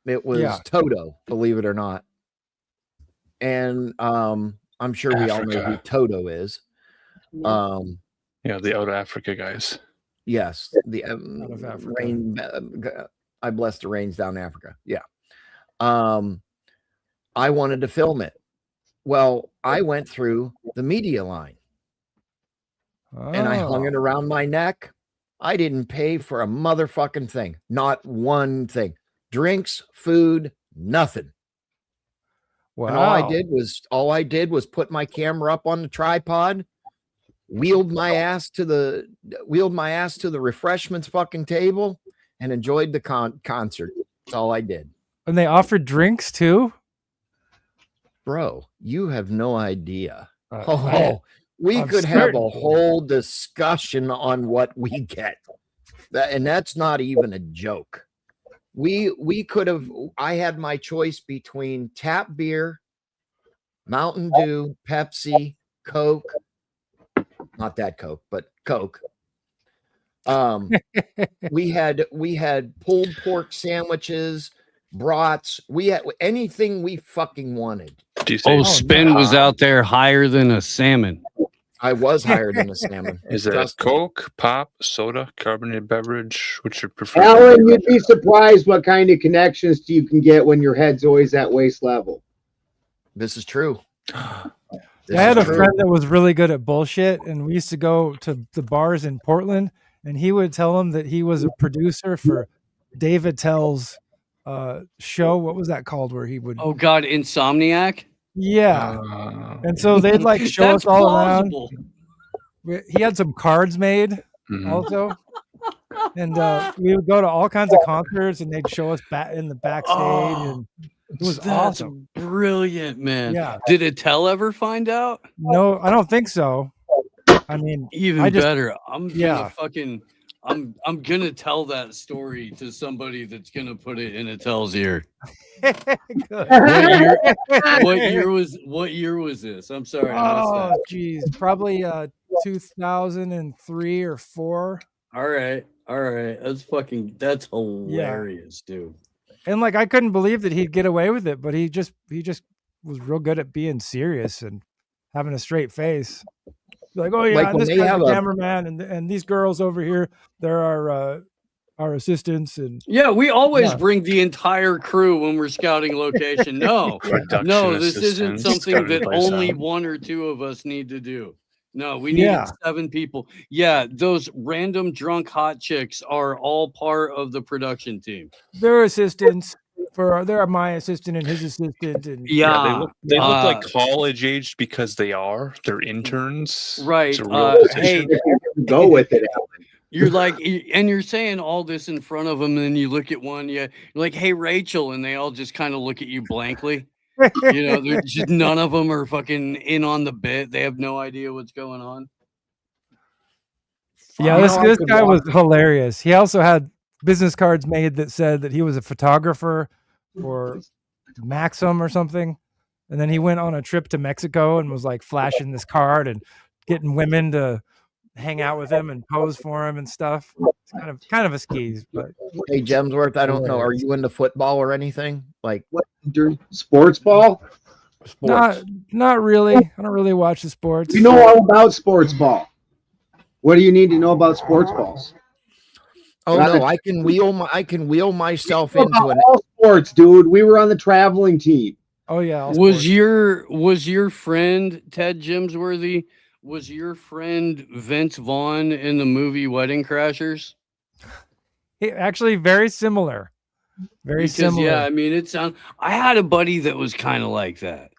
It was Toto, believe it or not. And I'm sure we all know who Toto is. Yeah, the out of Africa guys. Yes, the rain. I bless the rains down in Africa. Yeah. I wanted to film it. Well, I went through the media line and I hung it around my neck. I didn't pay for a motherfucking thing. Not one thing. Drinks, food, nothing. Wow. And all I did was put my camera up on the tripod, wheeled my ass to the refreshments fucking table and enjoyed the concert. That's all I did. And they offered drinks too? Bro, you have no idea. We could have a whole discussion on what we get. And that's not even a joke. We could have, I had my choice between tap beer, Mountain Dew, Pepsi, Coke. Not that Coke, but Coke. We had pulled pork sandwiches, brats. We had anything we fucking wanted. Spin was out there higher than a salmon. I was higher than a salmon. Is that Coke, pop, soda, carbonated beverage? Which you prefer? Alan, you'd be surprised what kind of connections you can get when your head's always at waist level. This is true. I had a friend that was really good at bullshit, and we used to go to the bars in Portland, and he would tell them that he was a producer for David Tell's show. What was that called? Where he would? Oh God, Insomniac. Yeah. And so they'd like show us all plausible. around. He had some cards made also. And we would go to all kinds of concerts, and they'd show us in the backstage, and it was awesome. Brilliant, man. Yeah. Did Attell ever find out? No, I don't think so. I mean, even better. I'm gonna tell that story to somebody that's gonna put it in Attell's ear. What year was this? I'm sorry. Oh, geez, probably 2003 or 4. All right. That's hilarious, dude. And like, I couldn't believe that he'd get away with it, but he just was real good at being serious and having a straight face. Like, oh yeah, like, this guy's the cameraman, and these girls over here, they're our assistants, and yeah, we always bring the entire crew when we're scouting location. No, this isn't something that only one or two of us need to do. No, we need 7 people. Yeah, those random drunk hot chicks are all part of the production team. They're assistants. They're my assistant and his assistant. And they look like college aged because they're interns. Right. Hey, go with it, Alan. You're like, and you're saying all this in front of them, and then you look at one, you're like, hey, Rachel, and they all just kind of look at you blankly. They're just, none of them are fucking in on the bit. They have no idea what's going on. Yeah, this guy was hilarious. He also had business cards made that said that he was a photographer for Maxim or something. And then he went on a trip to Mexico and was like flashing this card and getting women to hang out with him and pose for him and stuff. It's kind of a skis, but hey, Gemsworth, I don't know. Are you into football or anything? Like what? Sports ball? Not really. I don't really watch the sports. You know all about sports ball. What do you need to know about sports balls? Oh no, I can wheel myself into all sports, dude. We were on the traveling team. Oh yeah. Was your friend Ted Gemsworthy? Was your friend Vince Vaughn in the movie Wedding Crashers? Actually, very similar. Very similar. Yeah, I mean, I had a buddy that was kind of like that.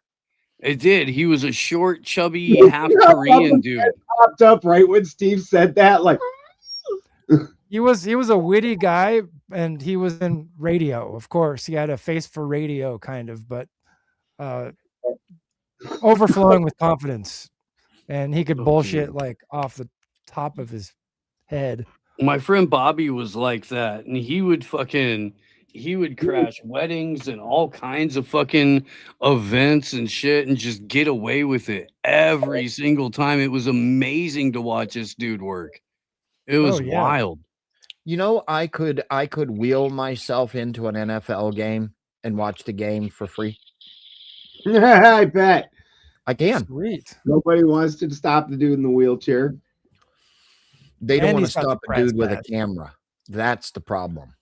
It did. He was a short, chubby, half Korean dude. Popped up right when Steve said that, like. He was a witty guy, and he was in radio. Of course, he had a face for radio, kind of, but overflowing with confidence, and he could bullshit like off the top of his head. My friend Bobby was like that, and he would crash weddings and all kinds of fucking events and shit, and just get away with it every single time. It was amazing to watch this dude work. It was wild. You know, I could wheel myself into an NFL game and watch the game for free. I bet. I can. Sweet. Nobody wants to stop the dude in the wheelchair. They don't want to stop a dude with a camera. That's the problem.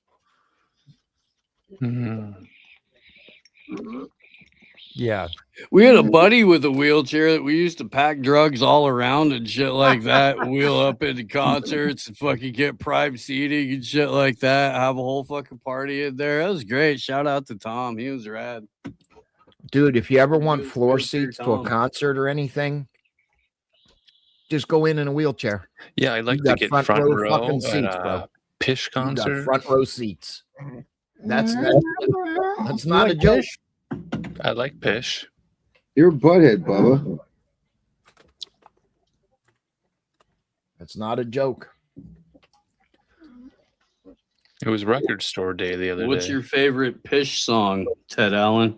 Yeah. We had a buddy with a wheelchair that we used to pack drugs all around and shit like that, wheel up into concerts and fucking get prime seating and shit like that, have a whole fucking party in there. That was great. Shout out to Tom. He was rad. Dude, if you ever want floor seats to a concert or anything, just go in a wheelchair. Yeah, I'd like to get front row seats, bro. Pish concert. Front row seats. That's not a joke. I like Pish. You're a butthead, Bubba. That's not a joke. It was record store day the other day. What's your favorite Pish song, Ted Allen?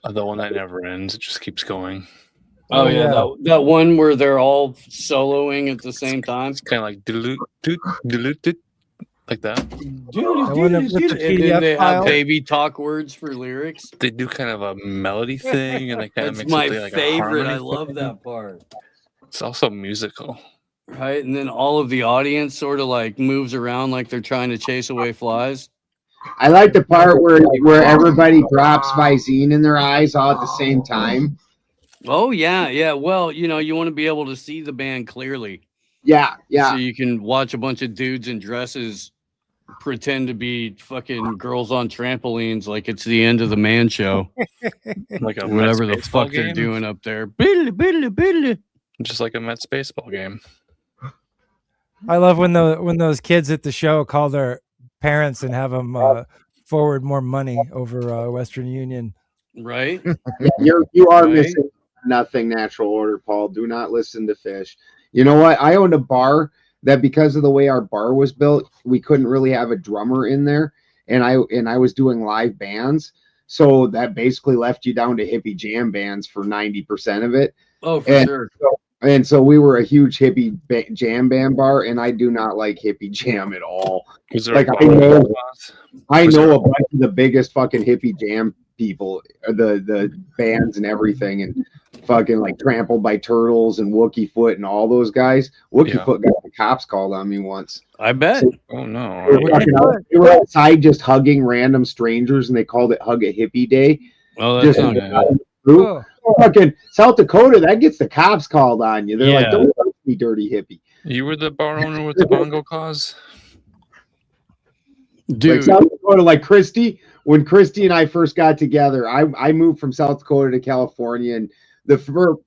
The one that never ends. It just keeps going. Oh yeah, that one where they're all soloing at the same time. It's kind of like dilute, like that. And then they have baby talk words for lyrics. They do kind of a melody thing, and they kind of That's mix my it like favorite. A I love that part. It's also musical, right? And then all of the audience sort of like moves around like they're trying to chase away flies. I like the part where everybody drops Visine in their eyes all at the same time. Oh yeah. Well, you want to be able to see the band clearly. Yeah. So you can watch a bunch of dudes in dresses pretend to be fucking girls on trampolines like it's the end of the man show. Like a whatever the Mets baseball fuck they're game? doing up there. Biddly, biddly, biddly. Just like a Mets baseball game. I love when those kids at the show call their parents and have them forward more money over Western Union. Right? You are missing nothing, Natural Order, Paul. Do not listen to Fish. You know what? I owned a bar that, because of the way our bar was built, we couldn't really have a drummer in there, and I was doing live bands, so that basically left you down to hippie jam bands for 90% of it. Oh, for sure. So we were a huge hippie jam band bar, and I do not like hippie jam at all. Like, I know a bunch of the biggest fucking hippie jam people, the bands and everything, and fucking like Trampled by Turtles and Wookie Foot and all those guys. Wookie Foot got the cops called on me once. I bet. So, oh no! They were outside just hugging random strangers, and they called it Hug a Hippie Day. Oh, that's not good. Fucking South Dakota, that gets the cops called on you. They're like, "Don't touch me, dirty hippie." You were the bar owner with the bongo cause, dude. Like South Dakota, like Christy. When Christy and I first got together, I moved from South Dakota to California, and the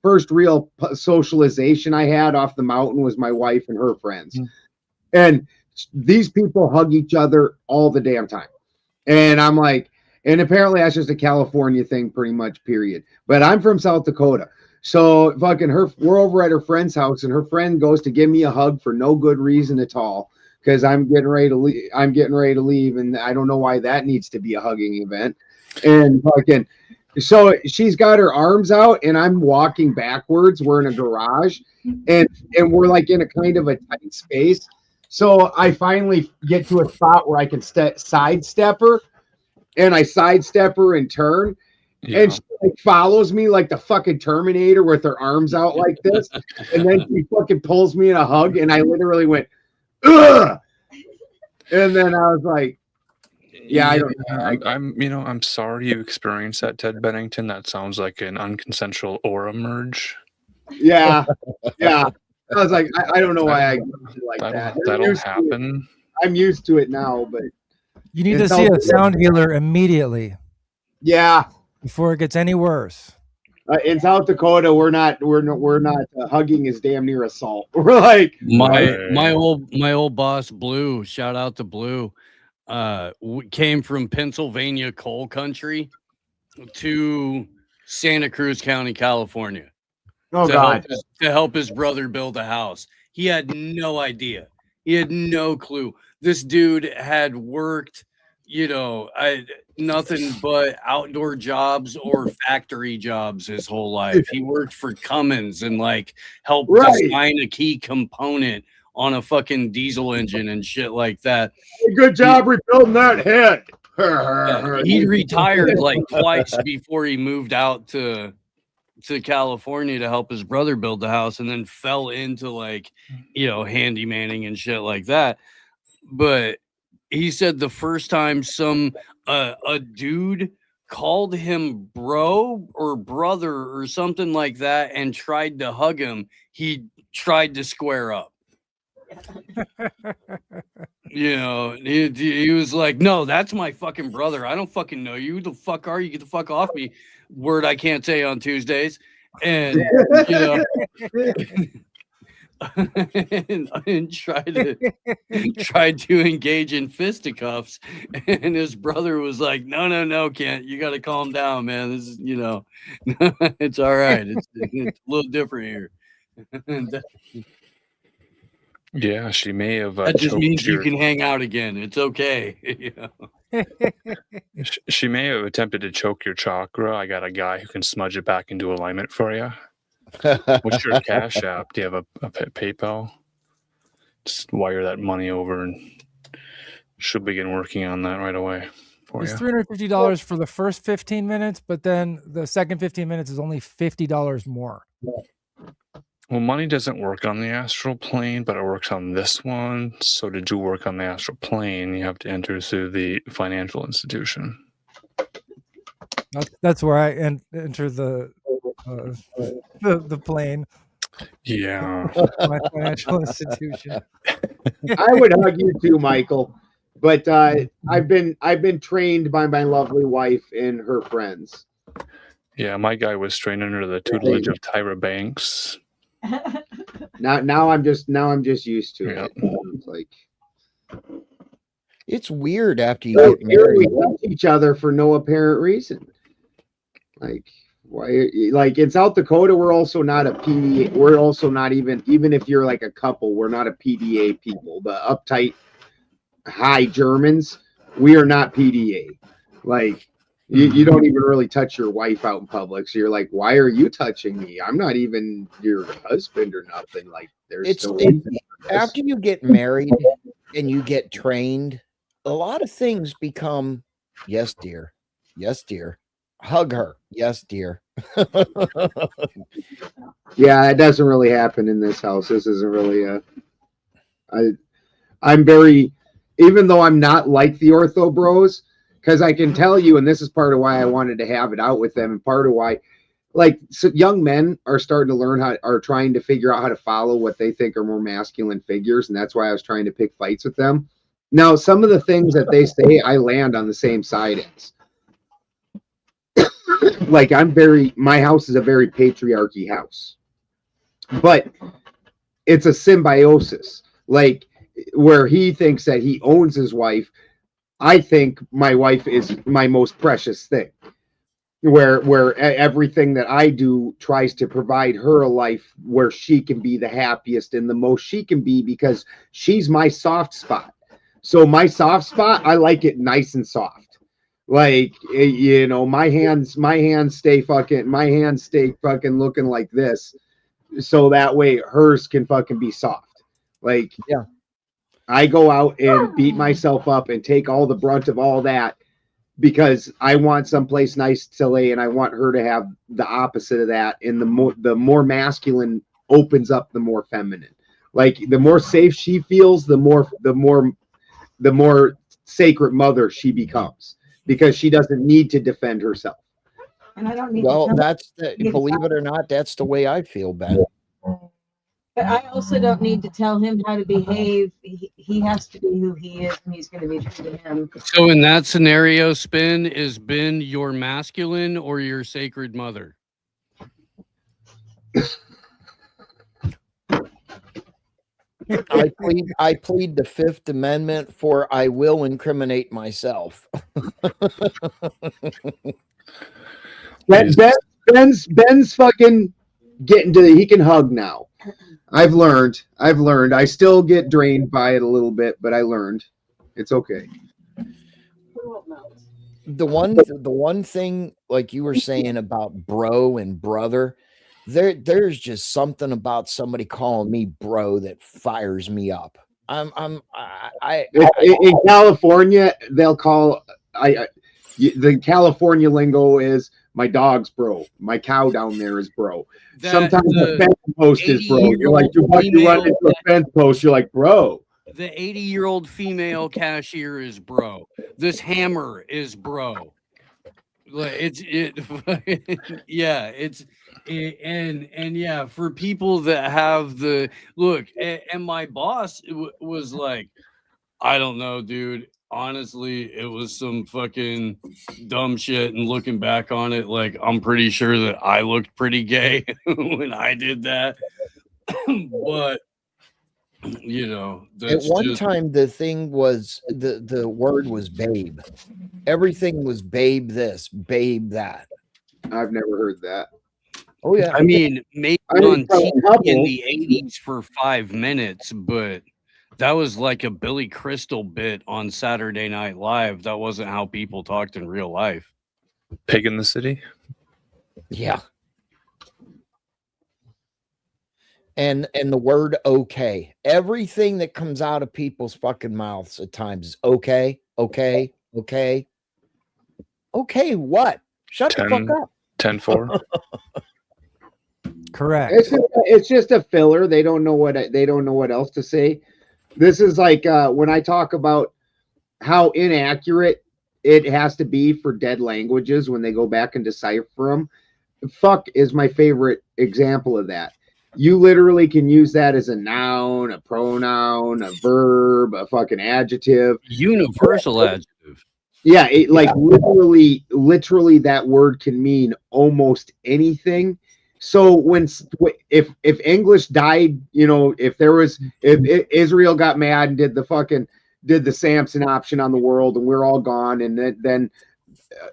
first real socialization I had off the mountain was my wife and her friends. And these people hug each other all the damn time. And I'm like, and apparently that's just a California thing, pretty much, period. But I'm from South Dakota. So fucking we're over at her friend's house, and her friend goes to give me a hug for no good reason at all, because I'm getting ready to leave, and I don't know why that needs to be a hugging event. And fucking, so she's got her arms out, and I'm walking backwards. We're in a garage, and we're like in a kind of a tight space. So I finally get to a spot where I can sidestep her, and I sidestep her and turn. Yeah. And she like follows me like the fucking Terminator with her arms out like this. And then she fucking pulls me in a hug, and I literally went, ugh! And then I was like, yeah, I don't know. I'm sorry you experienced that, Ted Bennington. That sounds like an unconsensual aura merge. Yeah. Yeah. I was like, I don't know why I like that. That'll happen. I'm used to it now, but you need to see a sound healer immediately. Yeah. Before it gets any worse. In South Dakota, we're not hugging is damn near assault. We're like my old boss Blue, shout out to Blue, came from Pennsylvania coal country to Santa Cruz County, California. Oh God! To help his brother build a house. He had no idea. He had no clue. This dude had worked, nothing but outdoor jobs or factory jobs his whole life. He worked for Cummins and helped design a key component on a fucking diesel engine and shit like that. Good job rebuilding that head. He retired twice before he moved out to California to help his brother build the house, and then fell into handymanning and shit like that. But he said the first time a dude called him bro or brother or something like that and tried to hug him, he tried to square up. He was like, no, that's my fucking brother. I don't fucking know you. Who the fuck are you? Get the fuck off me. Word I can't say on Tuesdays. And and tried to engage in fisticuffs, and his brother was like, no, Kent, you got to calm down, man. This is it's all right. It's a little different here. Yeah, she may have. That just means you can hang out again. It's okay. She may have attempted to choke your chakra. I got a guy who can smudge it back into alignment for you. What's your Cash App? Do you have a PayPal? Just wire that money over, and she'll begin working on that right away for you. It's $350 for the first 15 minutes, but then the second 15 minutes is only $50 more. Well, money doesn't work on the astral plane, but it works on this one. So to do work on the astral plane, you have to enter through the financial institution. That's where I enter the plane. Yeah. My financial institution. I would hug you too, Michael. But I've been trained by my lovely wife and her friends. Yeah, my guy was trained under the tutelage of Tyra Banks. Now I'm just used to it. It's like it's weird after you get married. We help each other for no apparent reason. Like why? Like in South Dakota, we're also not a PDA. We're also not even if you're like a couple, we're not a PDA people. The uptight, high Germans, we are not PDA. Like you don't even really touch your wife out in public. So you're like, why are you touching me? I'm not even your husband or nothing. Like there's after you get married and you get trained, a lot of things become, yes, dear. Yes, dear. Hug her. Yes, dear. Yeah, it doesn't really happen in this house. This isn't really I'm very, even though I'm not like the Ortho Bros, because I can tell you, and this is part of why I wanted to have it out with them, and part of why, like, so young men are starting to learn are trying to figure out how to follow what they think are more masculine figures, and that's why I was trying to pick fights with them. Now, some of the things that they say, I land on the same side as. Like, my house is a very patriarchy house, but it's a symbiosis. Like, where he thinks that he owns his wife, I think my wife is my most precious thing. Where everything that I do tries to provide her a life where she can be the happiest and the most she can be, because she's my soft spot. So my soft spot, I like it nice and soft. Like, you know, my hands stay fucking looking like this, so that way hers can fucking be soft. Like, yeah. I go out and beat myself up and take all the brunt of all that because I want someplace nice to lay, and I want her to have the opposite of that. And the more masculine opens up, the more feminine. Like, the more safe she feels, the more sacred mother she becomes, because she doesn't need to defend herself. And I don't need well, to that's believe it or not, that's the way I feel, Ben. But I also don't need to tell him how to behave. He has to be who he is, and he's going to be true to him. So in that scenario, Spin, is Ben your masculine or your sacred mother? I plead the Fifth Amendment, for I will incriminate myself. Ben's fucking getting to he can hug now. I've learned. I still get drained by it a little bit, but I learned. It's okay. The one thing, like you were saying about bro and brother, there's just something about somebody calling me bro that fires me up. In California, they'll call the California lingo is my dog's bro. My cow down there is bro. Sometimes the fence post is bro. You're like, you run into a fence post, you're like, bro. The 80-year-old female cashier is bro. This hammer is bro. Yeah, for people that have the look, and my boss was like, I don't know, dude. Honestly, it was some fucking dumb shit. And looking back on it, like, I'm pretty sure that I looked pretty gay when I did that. But, you know, at one time, the thing was, the word was babe. Everything was babe this, babe that. I've never heard that. Oh, yeah. I mean, maybe on TV in the 80s for 5 minutes, but that was like a Billy Crystal bit on Saturday Night Live. That wasn't how people talked in real life. Pig in the City? Yeah. And the word okay. Everything that comes out of people's fucking mouths at times is okay, okay, okay. Okay, what? Shut the fuck up. 10-4. Correct. It's just a filler. They don't know what else to say. This is like when I talk about how inaccurate it has to be for dead languages when they go back and decipher them. Fuck is my favorite example of that. you literally can use that as a noun, a pronoun, a verb, a fucking adjective. Universal adjective. Yeah, it like literally that word can mean almost anything. So if English died, you know, if Israel got mad and did the Samson option on the world and we're all gone, and then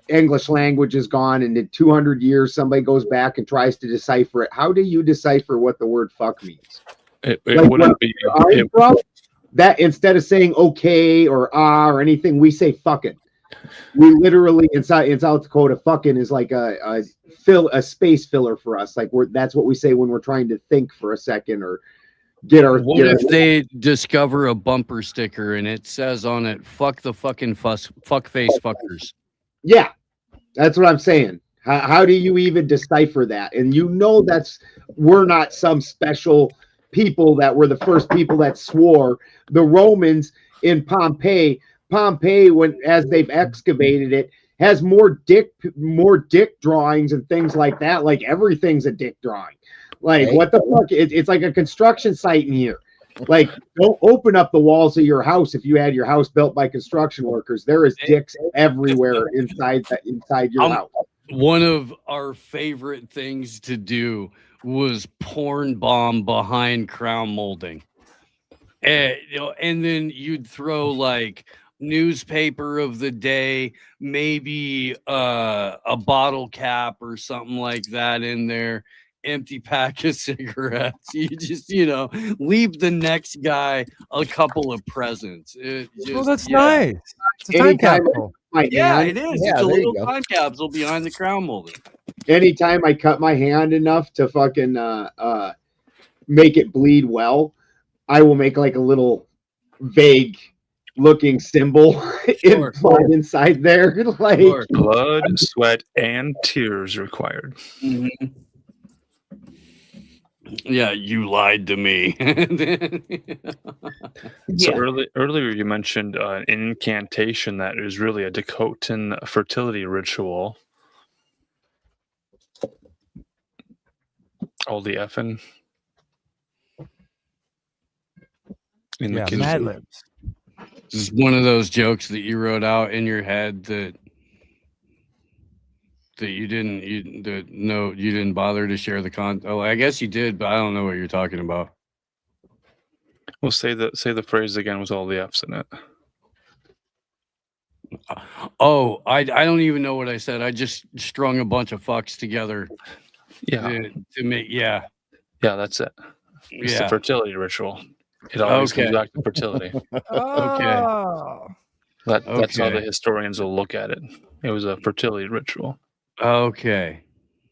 English language is gone, and in 200 years somebody goes back and tries to decipher it, how do you decipher what the word fuck means? It wouldn't be that instead of saying okay or or anything, we say fucking. We literally in South Dakota, fucking is like a space filler for us. Like that's what we say when we're trying to think for a second or What if they discover a bumper sticker and it says on it, "Fuck the fucking fuck face fuckers"? Yeah, that's what I'm saying. How do you even decipher that? And you know we're not some special people that were the first people that swore. The Romans in Pompeii, as they've excavated it, has more dick drawings and things like that. Like everything's a dick drawing. Like what the fuck? It's like a construction site in here. Like, don't open up the walls of your house if you had your house built by construction workers. There is dicks everywhere inside your house. One of our favorite things to do was porn bomb behind crown molding. And, and then you'd throw like newspaper of the day, maybe a bottle cap or something like that in there. Empty pack of cigarettes. You just, leave the next guy a couple of presents. That's nice. It's a time capsule. Yeah, it is. It's a little time capsule behind the crown molding. Anytime I cut my hand enough to fucking make it bleed well, I will make like a little vague looking symbol inside there. Like blood, sweat, and tears required. Mm-hmm. Yeah, you lied to me. So earlier you mentioned an incantation that is really a Dakotan fertility ritual. All the effing. Mad Libs. This is one of those jokes that you wrote out in your head that you didn't bother to share the content. Oh, I guess you did, but I don't know what you're talking about. Well, say the phrase again with all the F's in it. Oh, I don't even know what I said. I just strung a bunch of fucks together. Yeah. To make Yeah, that's it. It's the fertility ritual. It always comes back to fertility. Oh. That's how the historians will look at it. It was a fertility ritual. Okay.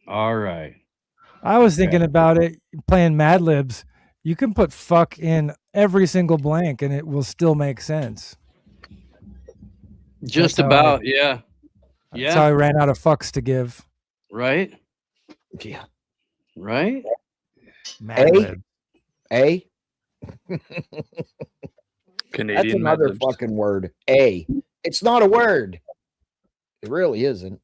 All right. I was thinking about it playing Mad Libs. You can put fuck in every single blank and it will still make sense. Just about, yeah. That's how I ran out of fucks to give. Right? Yeah. Right? Mad Lib. Canadian. That's another fucking word. It's not a word. It really isn't.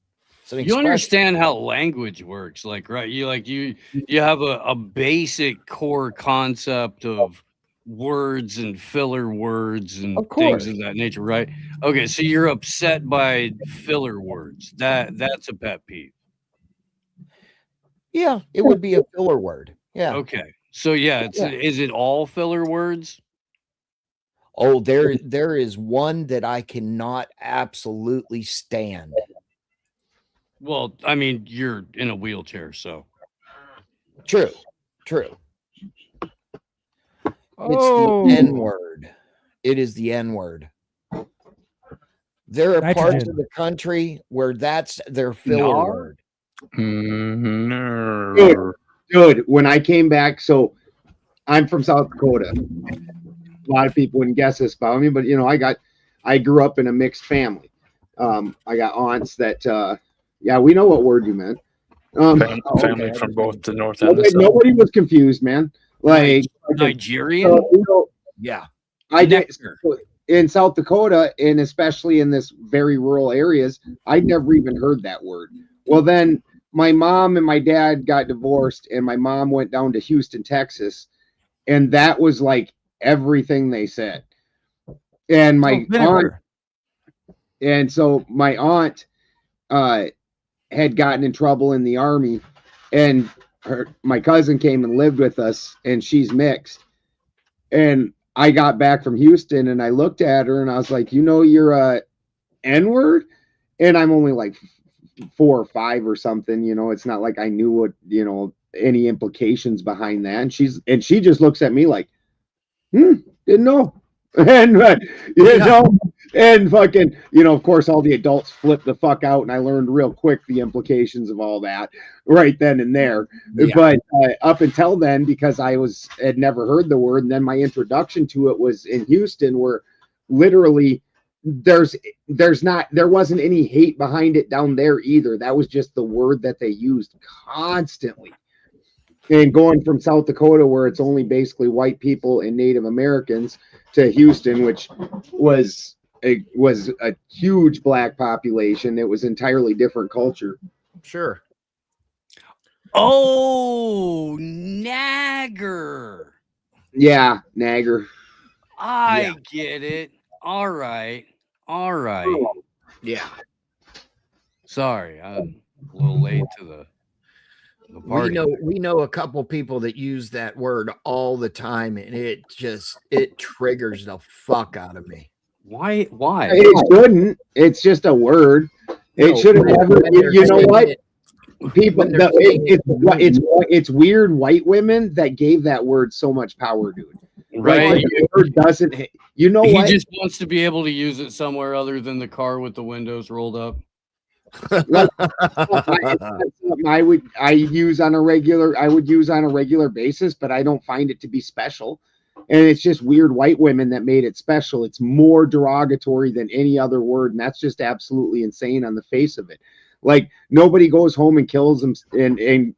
You understand how language works, like, right? You have a basic core concept of words and filler words and things of that nature, right? Okay, so you're upset by filler words. That's a pet peeve. Yeah, it would be a filler word. Yeah. Okay. So is it all filler words? Oh, there is one that I cannot absolutely stand. Well, I mean, you're in a wheelchair, so. True. It's the N-word. It is the N-word. There are parts of the country where that's their filler word. No. Dude, when I came back, so I'm from South Dakota. A lot of people wouldn't guess this about me, but I grew up in a mixed family. I got aunts that we know what word you meant. Family from both the north and the south. Nobody was confused, man. Like Nigerian? Yeah. I did in South Dakota, and especially in this very rural areas, I'd never even heard that word. Well, then my mom and my dad got divorced, and my mom went down to Houston, Texas, and that was like everything they said. And my aunt, and so my aunt had gotten in trouble in the Army, and my cousin came and lived with us, and she's mixed. And I got back from Houston, and I looked at her, and I was like, you're a N-word? And I'm only like 4 or 5 or something, it's not like I knew what, any implications behind that. And she just looks at me like, didn't know. And and fucking, of course, all the adults flipped the fuck out, and I learned real quick the implications of all that right then and there. Yeah. But up until then, because I had never heard the word, and then my introduction to it was in Houston, where literally there wasn't any hate behind it down there either. That was just the word that they used constantly. And going from South Dakota, where it's only basically white people and Native Americans, to Houston, which was a huge black population. It was entirely different culture. Sure. Oh, nagger. Yeah, nagger. I get it. All right. Yeah. Sorry, I'm a little late to the party. We know a couple people that use that word all the time, and it triggers the fuck out of me. Why? It shouldn't. It's just a word. It shouldn't ever. You know what? People, it's weird white women that gave that word so much power, dude. Right? Like, the word doesn't. He just wants to be able to use it somewhere other than the car with the windows rolled up. I would use on a regular basis, but I don't find it to be special. And it's just weird white women that made it special. It's more derogatory than any other word, and that's just absolutely insane on the face of it. Like, nobody goes home and kills them and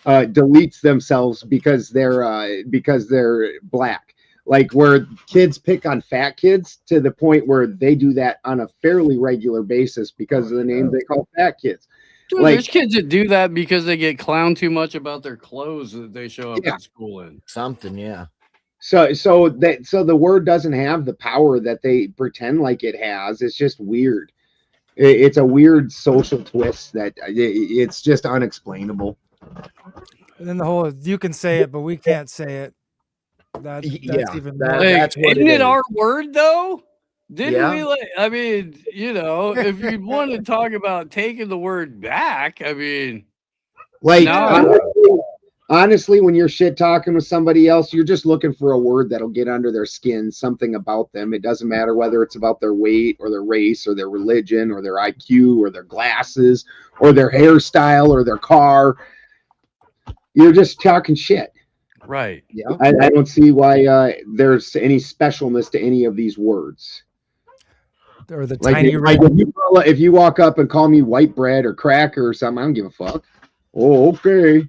deletes themselves because they're black. Like, where kids pick on fat kids to the point where they do that on a fairly regular basis because of the name they call fat kids. Dude, there's kids that do that because they get clowned too much about their clothes that they show up at school in. Something, yeah. So the word doesn't have the power that they pretend like it has. It's just weird. It's a weird social twist that it's just unexplainable. And then the whole you can say it, but we can't say it. That's even more. That's what isn't it our word though? Didn't we if you want to talk about taking the word back, honestly, when you're shit talking with somebody else, you're just looking for a word that'll get under their skin, something about them. It doesn't matter whether it's about their weight or their race or their religion or their IQ or their glasses or their hairstyle or their car. You're just talking shit. Right. Yeah. I don't see why there's any specialness to any of these words. Or the tiny if you walk up and call me white bread or cracker or something, I don't give a fuck. Oh, okay.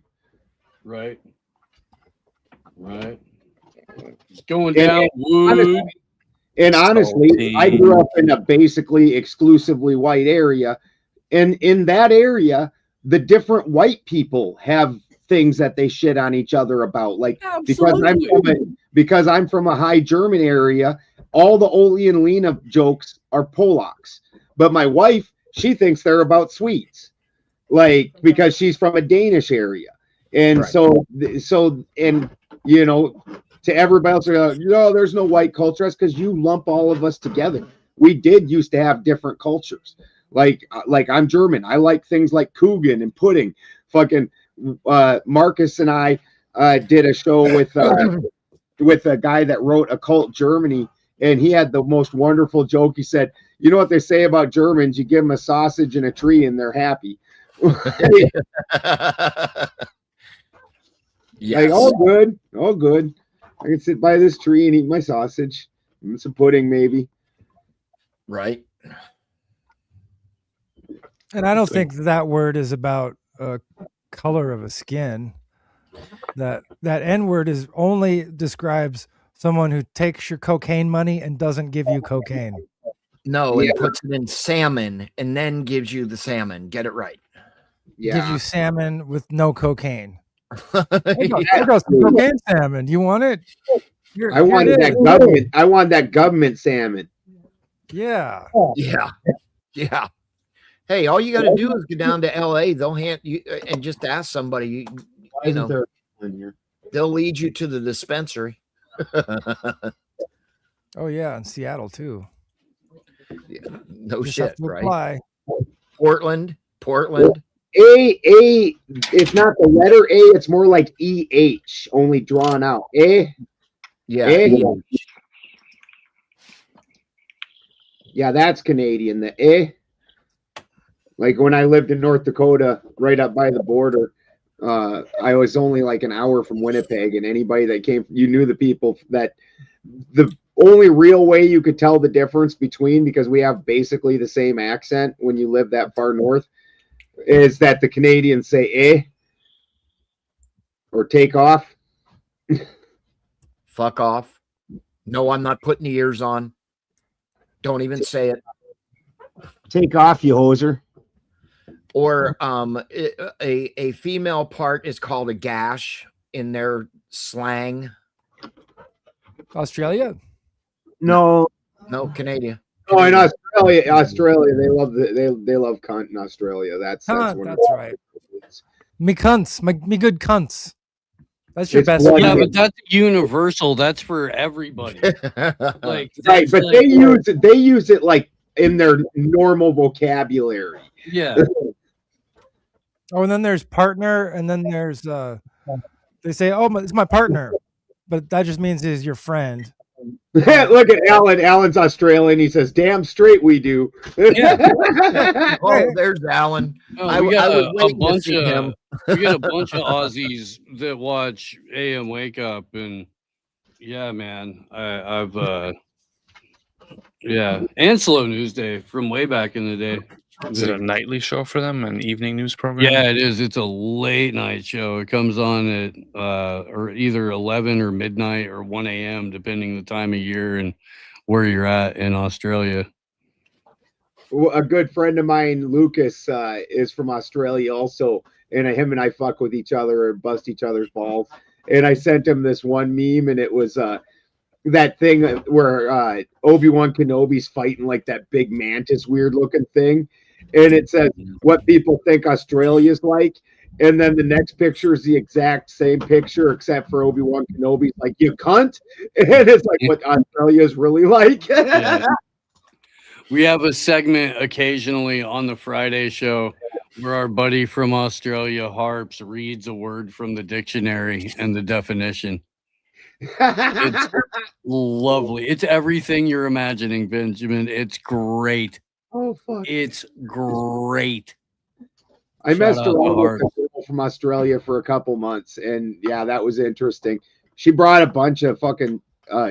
Right. It's going down wood. And honestly, I grew up in a basically exclusively white area. And in that area, the different white people have things that they shit on each other about. Like, because I'm from a high German area, all the Oli and Lena jokes are Polacks. But my wife, she thinks they're about Swedes. Like, because she's from a Danish area. And to everybody else, there's no white culture. That's because you lump all of us together. We did used to have different cultures. Like I'm German. I like things like Kuchen and pudding. Fucking Marcus and I did a show with a guy that wrote Occult Germany, and he had the most wonderful joke. He said, "You know what they say about Germans? You give them a sausage and a tree, and they're happy." Like, all good. I can sit by this tree and eat my sausage and some pudding, maybe. Right. And I don't think that word is about a color of a skin. That N-word is only describes someone who takes your cocaine money and doesn't give you cocaine. No, it puts it in salmon and then gives you the salmon. Get it right. Gives you salmon with no cocaine. Yeah. I got some cocaine salmon. You want it? I wanted that government. I want that government salmon. Yeah. Yeah. Yeah. Hey, all you got to do is go down to LA. They'll hand you and just ask somebody. You know, there one here? they'll lead you to the dispensary. Oh yeah, in Seattle too. Yeah, no Just have shit, to right? apply. Portland. It's not the letter A, it's more like EH, only drawn out. Yeah. Yeah, that's Canadian. The like when I lived in North Dakota, right up by the border, I was only like an hour from Winnipeg, and anybody that came, you knew the people that the only real way you could tell the difference between, because we have basically the same accent when you live that far north, is that the Canadians say or take off. Fuck off. No, I'm not putting the ears on. Don't even say it. Take off, you hoser. Or a female part is called a gash in their slang. Australia? No, Canada. Oh, in Australia, they love they love cunt in Australia. That's one. That's right. Me cunts, me good cunts. That's your best. Yeah, but that's universal. That's for everybody. Like right, but like, they use it like in their normal vocabulary. Yeah. Oh, and then there's partner, and then there's they say, "Oh, it's my partner," but that just means he's your friend. Look at Alan. Alan's Australian. He says, "Damn straight we do." Yeah. Oh, there's Alan. We got a bunch of Aussies that watch AM Wake Up, and yeah, man, I've and Slow News Day from way back in the day. Is it a nightly show for them, an evening news program? Yeah, it is. It's a late night show. It comes on at or either 11 or midnight or 1 a.m. depending the time of year and where you're at in Australia. A good friend of mine, Lucas, is from Australia also, and him and I fuck with each other and bust each other's balls. And I sent him this one meme, and it was that thing where Obi-Wan Kenobi's fighting like that big mantis weird looking thing. And it says what people think Australia's like. And then the next picture is the exact same picture, except for Obi-Wan Kenobi's like, you cunt. And it's like what Australia's really like. Yeah. We have a segment occasionally on the Friday show where our buddy from Australia, Harps, reads a word from the dictionary and the definition. It's lovely. It's everything you're imagining, Benjamin. It's great. Oh, fuck. It's great. I messed around with a girl from Australia for a couple months, and yeah, that was interesting. She brought a bunch of fucking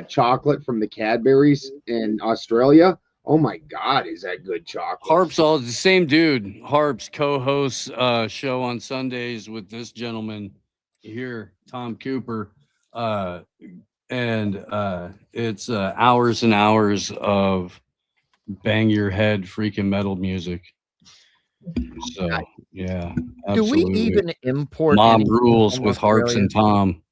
chocolate from the Cadburys in Australia. Oh my God, is that good chocolate? Harps, all the same dude. Harps co-hosts show on Sundays with this gentleman here, Tom Cooper. And it's hours and hours of bang your head freaking metal music. So yeah, absolutely. Do we even import Mom Rules with Harps and Tom?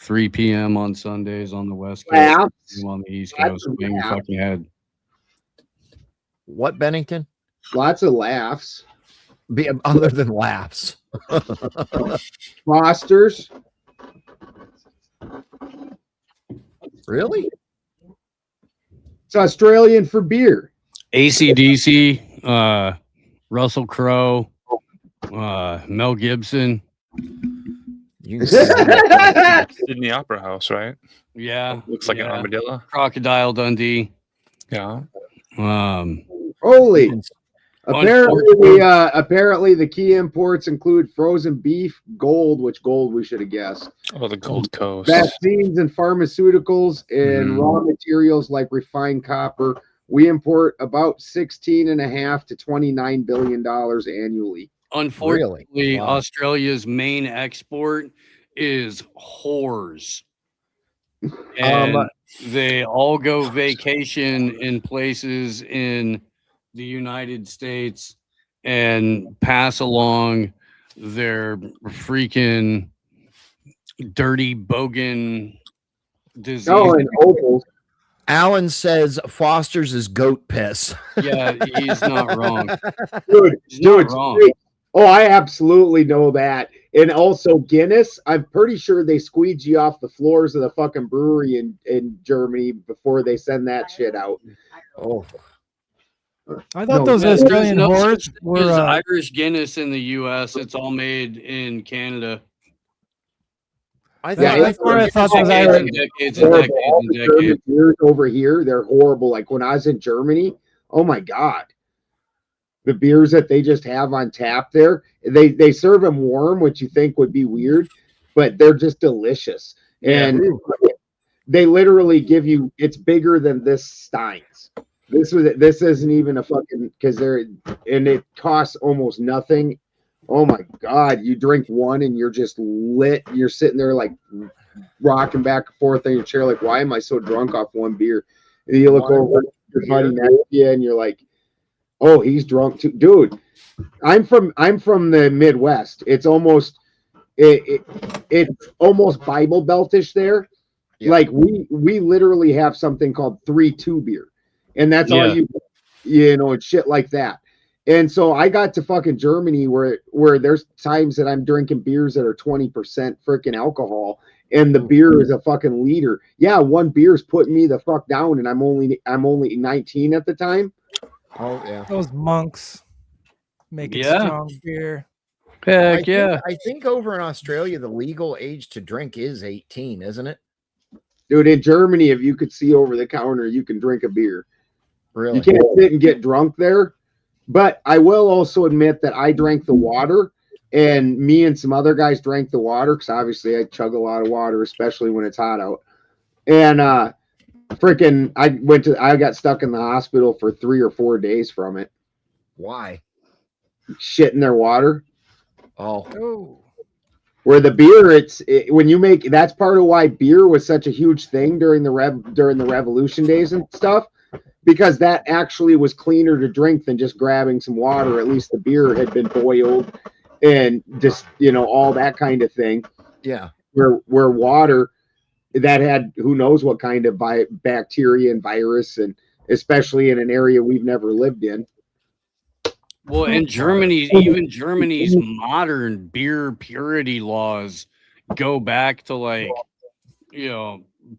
3 p.m. on Sundays on the West Coast, on the East Coast. Bang your fucking head. What, Bennington? Lots of laughs. Other than laughs. Foster's. Really? It's Australian for beer. AC/DC, Russell Crowe, Mel Gibson. Sydney Opera House, right? Yeah. Looks like an armadillo. Crocodile Dundee. Yeah. Holy. Apparently the key imports include frozen beef, gold, which gold we should have guessed. Oh, the Gold Coast. Vaccines and pharmaceuticals and raw materials like refined copper. We import about $16.5 to $29 billion annually. Unfortunately, really? Wow. Australia's main export is whores. And they all go vacation in places in the United States and pass along their freaking dirty bogan disease. Oh, and opals. Alan says Foster's is goat piss. Yeah, he's not wrong. Dude, He's not wrong. Oh, I absolutely know that. And also Guinness, I'm pretty sure they squeegee off the floors of the fucking brewery in Germany before they send that shit out. Oh, I thought those Australian whores were Irish Guinness in the U.S. It's all made in Canada. I thought those Irish decades and decades and decades. Beers over here, they're horrible. Like when I was in Germany, oh my God. The beers that they just have on tap there, they serve them warm, which you think would be weird, but they're just delicious. And they literally give you, it's bigger than this Stein's. This isn't even a fucking, because and it costs almost nothing. Oh my God, you drink one and you're just lit. You're sitting there like rocking back and forth in your chair, like, why am I so drunk off one beer? And you look over at your buddy next to you and you're like, oh, he's drunk too. Dude, I'm from the Midwest. It's almost it's almost Bible Beltish there. Yeah. Like we literally have something called 3-2 beer. And that's all you know, it's shit like that. And so I got to fucking Germany where there's times that I'm drinking beers that are 20% freaking alcohol and the beer is a fucking liter. Yeah, one beer is putting me the fuck down and I'm only 19 at the time. Oh yeah, those monks make it strong beer. Heck I think over in Australia the legal age to drink is 18, isn't it? Dude, in Germany, if you could see over the counter, you can drink a beer. Really? You can't sit and get drunk there. But I will also admit that I drank the water, and me and some other guys drank the water because obviously I chug a lot of water, especially when it's hot out. And I got stuck in the hospital for 3 or 4 days from it. Why? Shit in their water. Oh. Where the beer, when you make, that's part of why beer was such a huge thing during the revolution days and stuff, because that actually was cleaner to drink than just grabbing some water. At least the beer had been boiled and just, all that kind of thing. Yeah. Where water that had who knows what kind of bacteria and virus, and especially in an area we've never lived in. Well, in even Germany's modern beer purity laws go back to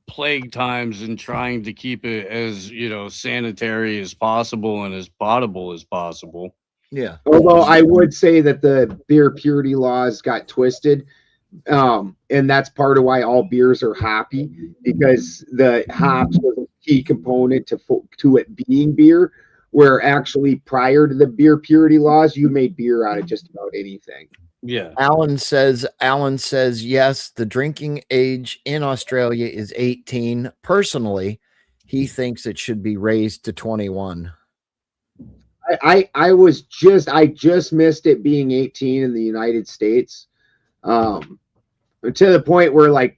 plague times and trying to keep it as, sanitary as possible and as potable as possible. Yeah. Although I would say that the beer purity laws got twisted. And that's part of why all beers are hoppy, because the hops was a key component to it being beer. Where actually prior to the beer purity laws, you made beer out of just about anything. Yeah. Alan says, yes, the drinking age in Australia is 18. Personally, he thinks it should be raised to 21. I just missed it being 18 in the United States. To the point where, like,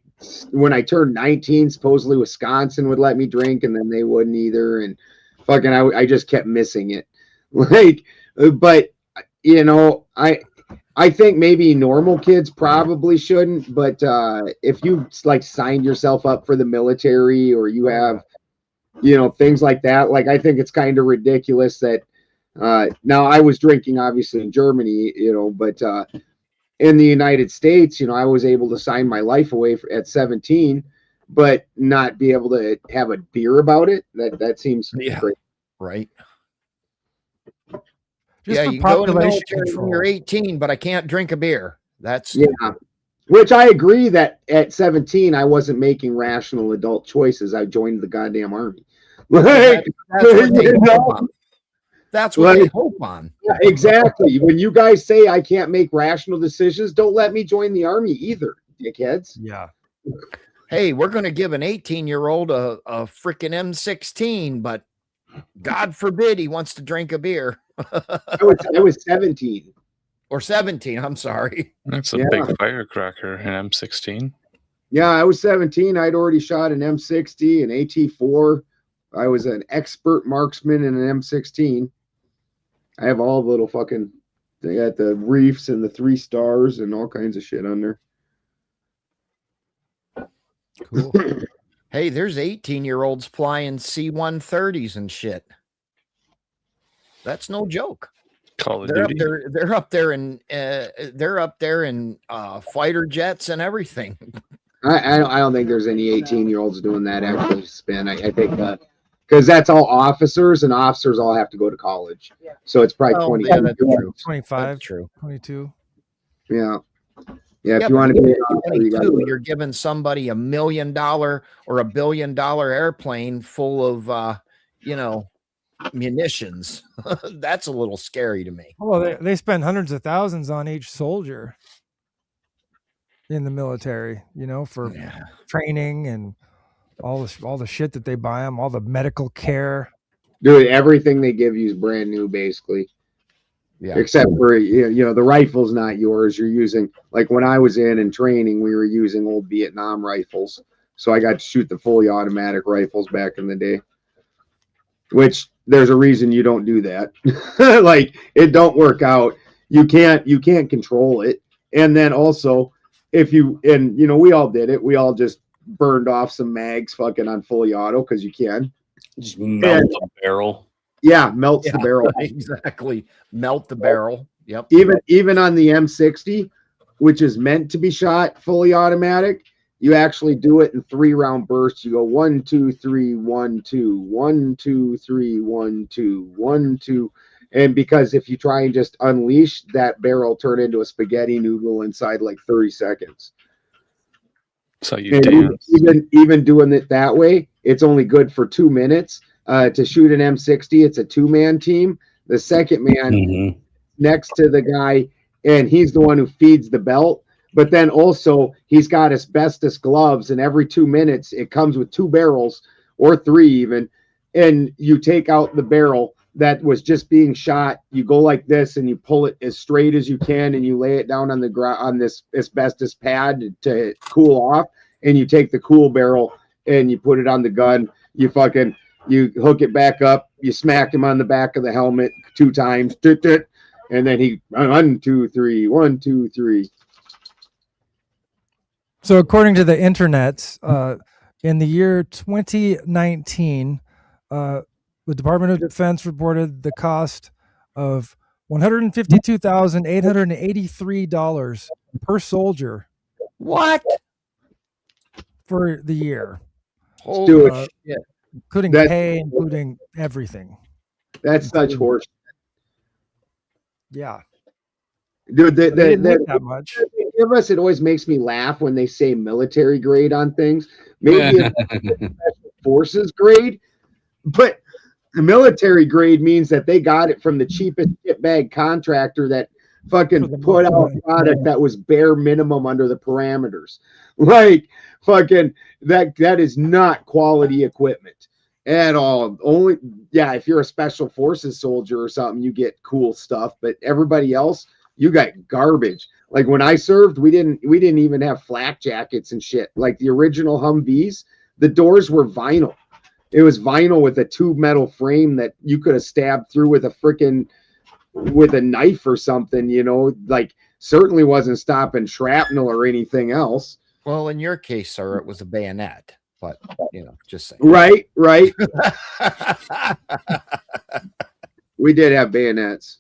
when I turned 19, supposedly Wisconsin would let me drink, and then they wouldn't either. And fucking, I just kept missing it. But I think maybe normal kids probably shouldn't. But if you signed yourself up for the military, or you have, things like that, I think it's kind of ridiculous that. Now I was drinking obviously in Germany, but in the United States, I was able to sign my life away at 17. But not be able to have a beer about it, that seems crazy. Right. Just you go to the military when you're 18, but I can't drink a beer. That's Which I agree that at 17 I wasn't making rational adult choices. I joined the goddamn army. That's what they hope on. Yeah, exactly. When you guys say I can't make rational decisions, don't let me join the army either, dickheads. Yeah. Hey, we're going to give an 18-year-old a freaking M16, but God forbid he wants to drink a beer. I was 17. Or 17, I'm sorry. That's a big firecracker, an M16. Yeah, I was 17. I'd already shot an M60, an AT4. I was an expert marksman in an M16. I have all the little fucking. They got the reefs and the 3 stars and all kinds of shit on there. Cool. Hey, there's 18-year-olds flying C-130s and shit. That's no joke. Call of They're Duty. up there in fighter jets and everything. I don't think there's any 18-year-olds doing that actually spin. I think because that's all officers, and officers all have to go to college. Yeah. So it's probably 20. Yeah, that's true. 25, That's true. 22. Yeah. Yeah, if you want to be 22, you're giving somebody $1 million or $1 billion airplane full of munitions. That's a little scary to me. Well, they spend hundreds of thousands on each soldier in the military, for training and all the shit that they buy them, all the medical care. Dude, everything they give you is brand new, basically. Yeah. Except for the rifle's not yours. You're using, like when I was in training, we were using old Vietnam rifles. So I got to shoot the fully automatic rifles back in the day. Which there's a reason you don't do that. Like it don't work out. You can't control it. And then also we all did it. We all just burned off some mags fucking on fully auto because you can. Just melt the barrel. Yeah, melts the barrel. Exactly. Melt the barrel. Yep. Even on the M60, which is meant to be shot fully automatic, you actually do it in 3-round bursts. You go 1, 2, 3, 1, 2, 1, 2, 3, 1, 2, 1, 2. And because if you try and just unleash, that barrel turn into a spaghetti noodle inside like 30 seconds. So you dance. Even doing it that way, it's only good for 2 minutes. To shoot an M60, it's a 2-man team. The second man next to the guy, and he's the one who feeds the belt. But then also he's got asbestos gloves, and every 2 minutes it comes with 2 barrels or 3 even, and you take out the barrel that was just being shot. You go like this and you pull it as straight as you can, and you lay it down on the ground on this asbestos pad to cool off, and you take the cool barrel and you put it on the gun. You hook it back up, you smack him on the back of the helmet 2 times, and then he 1, 2, 3, 1, 2, 3. So according to the internet, in the year 2019, the Department of Defense reported the cost of $152,883 per soldier. What? For the year. Holy shit. Including pay, including everything. That's such horse. Yeah. Dude, that much. Give us, it always makes me laugh when they say military grade on things. Maybe it's special forces grade, but the military grade means that they got it from the cheapest shitbag contractor that fucking put out a product that was bare minimum under the parameters. Like fucking that is not quality equipment at all. Only if you're a special forces soldier or something, you get cool stuff, but everybody else, you got garbage. Like when I served, we didn't even have flak jackets and shit. Like the original Humvees, the doors were vinyl. It was vinyl with a tube metal frame that you could have stabbed through with a knife or something, like certainly wasn't stopping shrapnel or anything else. Well, in your case, sir, it was a bayonet, but just saying. Right. We did have bayonets.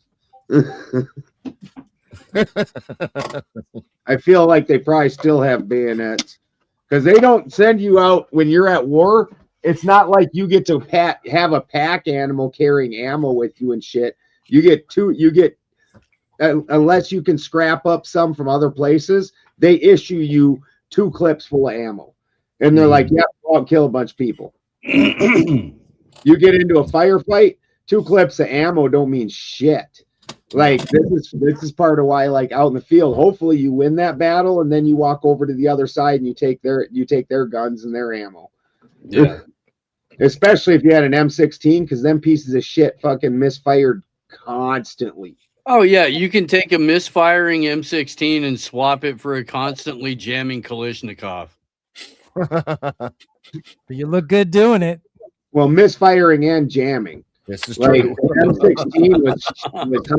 I feel like they probably still have bayonets because they don't send you out when you're at war. It's not like you get to have a pack animal carrying ammo with you and shit. You get unless you can scrap up some from other places, they issue you 2 clips full of ammo. And they're like, go out, kill a bunch of people. You get into a firefight, 2 clips of ammo don't mean shit. Like this is part of why, like out in the field, hopefully you win that battle and then you walk over to the other side and you take their guns and their ammo. Yeah. Especially if you had an M16, because them pieces of shit fucking misfired constantly. Oh yeah, you can take a misfiring M16 and swap it for a constantly jamming Kalashnikov. You look good doing it. Well, misfiring and jamming. This is Like true. M16 was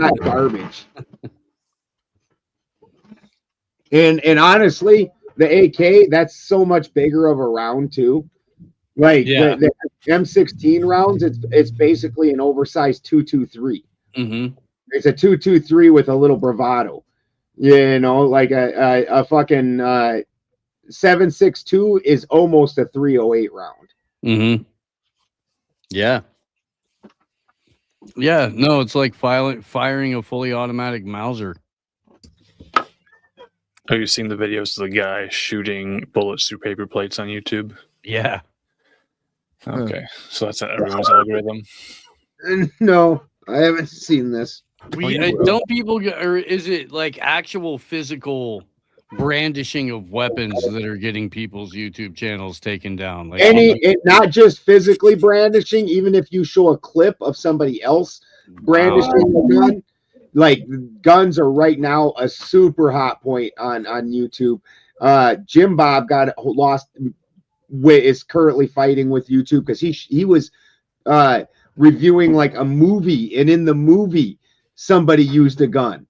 hot garbage. And honestly, the AK, that's so much bigger of a round too. Like the M16 rounds, it's basically an oversized 223. Mm-hmm. It's a 223 with a little bravado. You know, like a fucking 7.62 is almost a 308 round. Mm-hmm. Yeah. Yeah. No, it's like firing a fully automatic Mauser. Have you seen the videos of the guy shooting bullets through paper plates on YouTube? Yeah. Okay, so that's everyone's algorithm. No, I haven't seen this. Don't people get, or is it like actual physical brandishing of weapons that are getting people's YouTube channels taken down? Like not just physically brandishing, even if you show a clip of somebody else brandishing a gun, like guns are right now a super hot point on YouTube. Jim Bob is currently fighting with YouTube because he was reviewing like a movie, and in the movie somebody used a gun.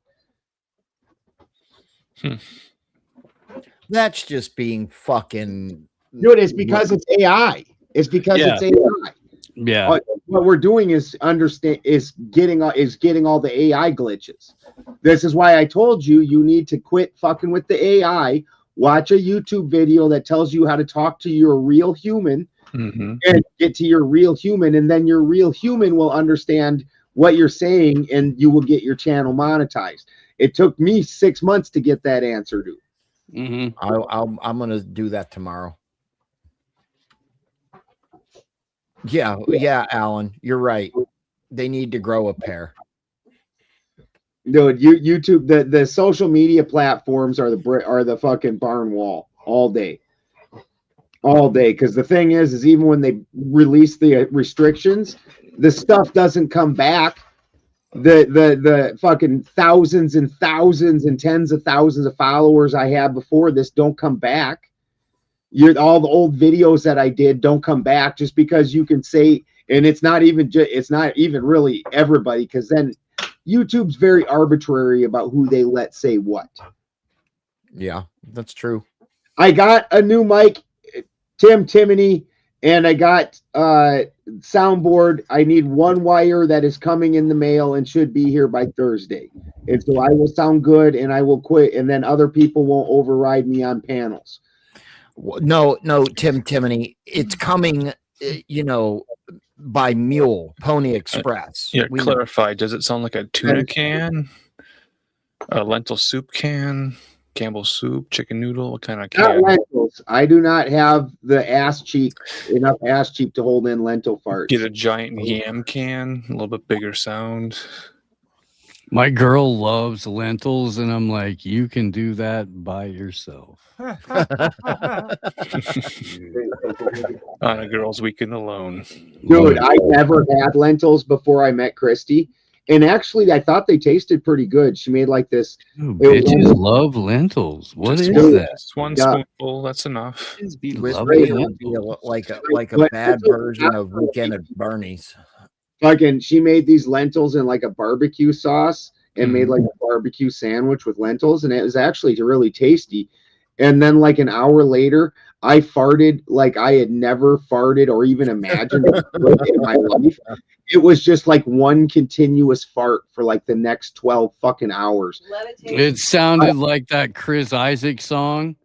That's just being fucking. Dude, it's because it's AI. It's because it's AI. Yeah. What we're doing is getting all the AI glitches. This is why I told you need to quit fucking with the AI. Watch a YouTube video that tells you how to talk to your real human and get to your real human, and then your real human will understand what you're saying, and you will get your channel monetized. It took me 6 months to get that answer, dude. Mm-hmm. I'm gonna do that tomorrow. Yeah, Alan, you're right. They need to grow a pair. Dude, YouTube, the social media platforms are the fucking barn wall all day. Because the thing is even when they release the restrictions, the stuff doesn't come back. The fucking thousands and thousands and tens of thousands of followers I had before this don't come back. All the old videos that I did don't come back just because you can say, and it's not even really everybody, because then YouTube's very arbitrary about who they let say what. Yeah, that's true. I got a new mic, Timony, and I got soundboard. I need one wire that is coming in the mail and should be here by Thursday. And so I will sound good, and I will quit, and then other people won't override me on panels. No, Timony, it's coming, by mule, Pony Express. Clarify. Does it sound like a tuna can, a lentil soup can, Campbell's soup, chicken noodle? What kind of can? Not lentils. I do not have enough ass cheek to hold in lentil farts. Get a giant yam can, a little bit bigger sound. My girl loves lentils, and I'm like, you can do that by yourself. On a girl's weekend alone. Dude, I never had lentils before I met Christy. And actually, I thought they tasted pretty good. She made like this. Dude, bitches love lentils. What is that? Just one spoonful. That's enough. Like a bad version of Weekend at Bernie's. Fucking, she made these lentils in like a barbecue sauce and made like a barbecue sandwich with lentils, and it was actually really tasty. And then like an hour later, I farted like I had never farted or even imagined in my life. It was just like one continuous fart for like the next 12 fucking hours. It sounded like that Chris Isaac song.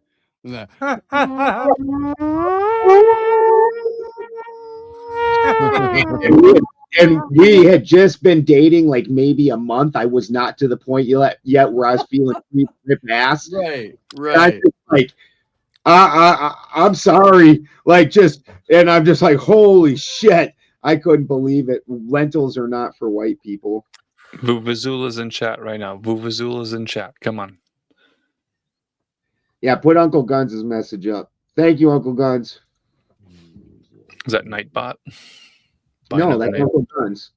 And we had just been dating like maybe a month. I was not to the point yet where I was feeling rip ass. Right. I just, like, I'm sorry. And I'm just like, holy shit. I couldn't believe it. Lentils are not for white people. Vuvuzela's in chat right now. Vuvuzela's in chat. Come on. Yeah, put Uncle Guns' message up. Thank you, Uncle Guns. Is that Nightbot? No, that's Uncle Guns.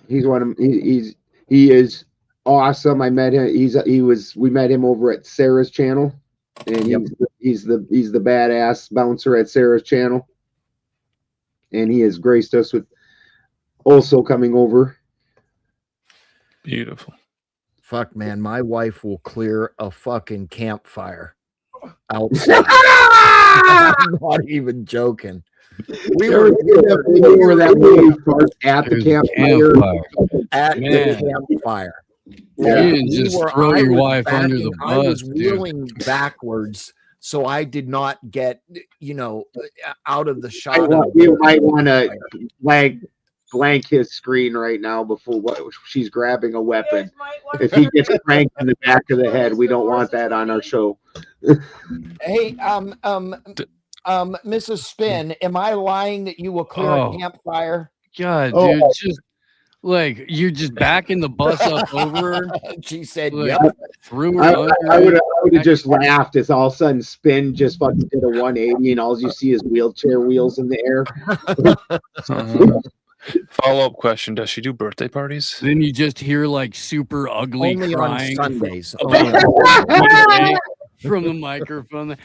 He's one of he is awesome. I met him. We met him over at Sarah's channel, and he's the badass bouncer at Sarah's channel. and he has graced us with also coming over. Beautiful. Fuck, man, my wife will clear a fucking campfire outside. I'm not even joking. We were that way at the campfire. At the campfire. Yeah. You didn't just throw your wife under the bus. I was wheeling backwards, so I did not get, out of the shot. You might want to blank his screen right now before she's grabbing a weapon. If he gets cranked in the back of the head, we don't want that on our show. Hey, Mrs. Spin, am I lying that you will clear a campfire? God, dude, just like you're just backing the bus up over her. She said, like, "Yep." Threw her I would have just laughed as all of a sudden Spin just fucking did a 180 and all you see is wheelchair wheels in the air. Follow-up question: does she do birthday parties? Then you just hear like super ugly Only crying on Sundays. from the microphone.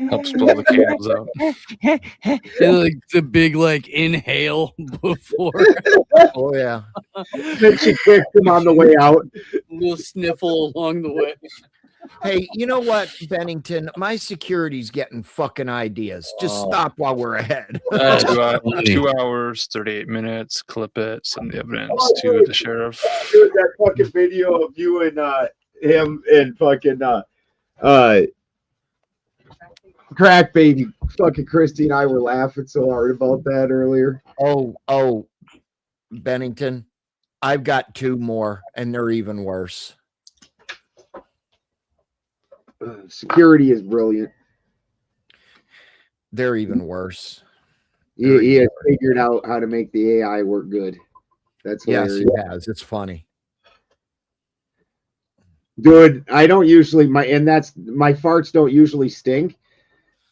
Helps blow the candles out. And like the big like inhale before. Oh yeah. Then she kicked him on the way out. We'll sniffle along the way. Hey, you know what, Bennington? My security's getting fucking ideas. Just stop while we're ahead. 2 hours, 38 minutes. Clip it. Send the evidence to the sheriff. Dude, that fucking video of you and him and fucking Crack Baby. Fucking Christy and I were laughing so hard about that earlier. Oh, Bennington, I've got 2 more, and they're even worse. Security is brilliant. They're even worse. He has figured out how to make the AI work good. That's hilarious. Yes, he has. It's funny. Dude, I don't usually my farts don't usually stink.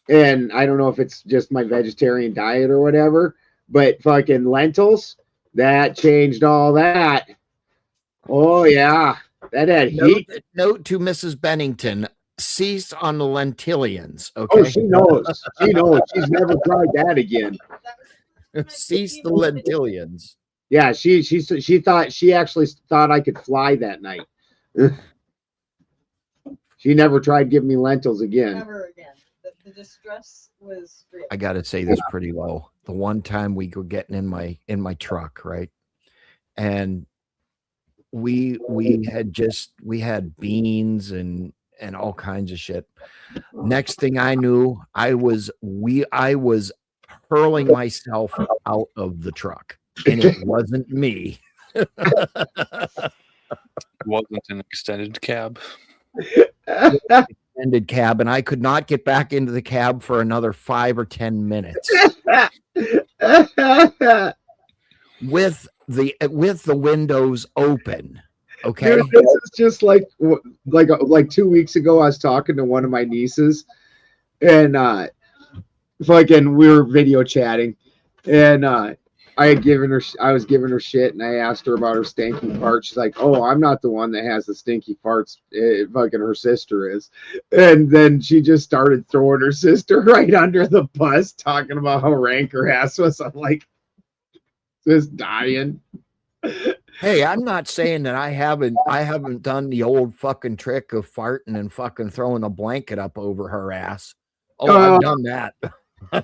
And I don't know if it's just my vegetarian diet or whatever, but fucking lentils, that changed all that. Oh yeah. That had heat. Note to Mrs. Bennington, cease on the lentillions. Okay. Oh, she knows. She knows. She's never tried that again. Cease the lentillions. Yeah, she actually thought I could fly that night. She never tried giving me lentils again. Never again. The distress was real. I gotta say this pretty low. The one time we were getting in my truck, right? And we had beans and all kinds of shit. Next thing I knew, I was hurling myself out of the truck, and it wasn't me. Wasn't an extended cab. Extended cab, and I could not get back into the cab for another 5 or 10 minutes. with the windows open. Okay. Dude, this is just like 2 weeks ago, I was talking to one of my nieces, and fucking we were video chatting, and I was giving her shit, and I asked her about her stinky farts. She's like, "Oh, I'm not the one that has the stinky farts. Fucking her sister is." And then she just started throwing her sister right under the bus, talking about how rank her ass was. I'm like, just dying. Hey, I'm not saying that I haven't done the old fucking trick of farting and fucking throwing a blanket up over her ass. Oh, I've done that.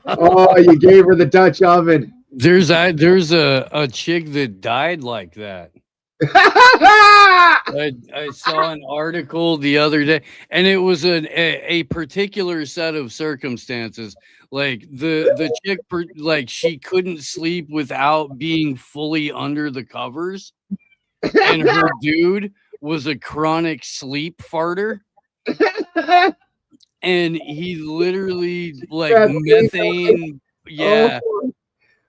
Oh, you gave her the Dutch oven. There's a chick that died like that. I saw an article the other day, and it was a particular set of circumstances. Like the chick, like she couldn't sleep without being fully under the covers, and her dude was a chronic sleep farter. And he literally like methane. Yeah.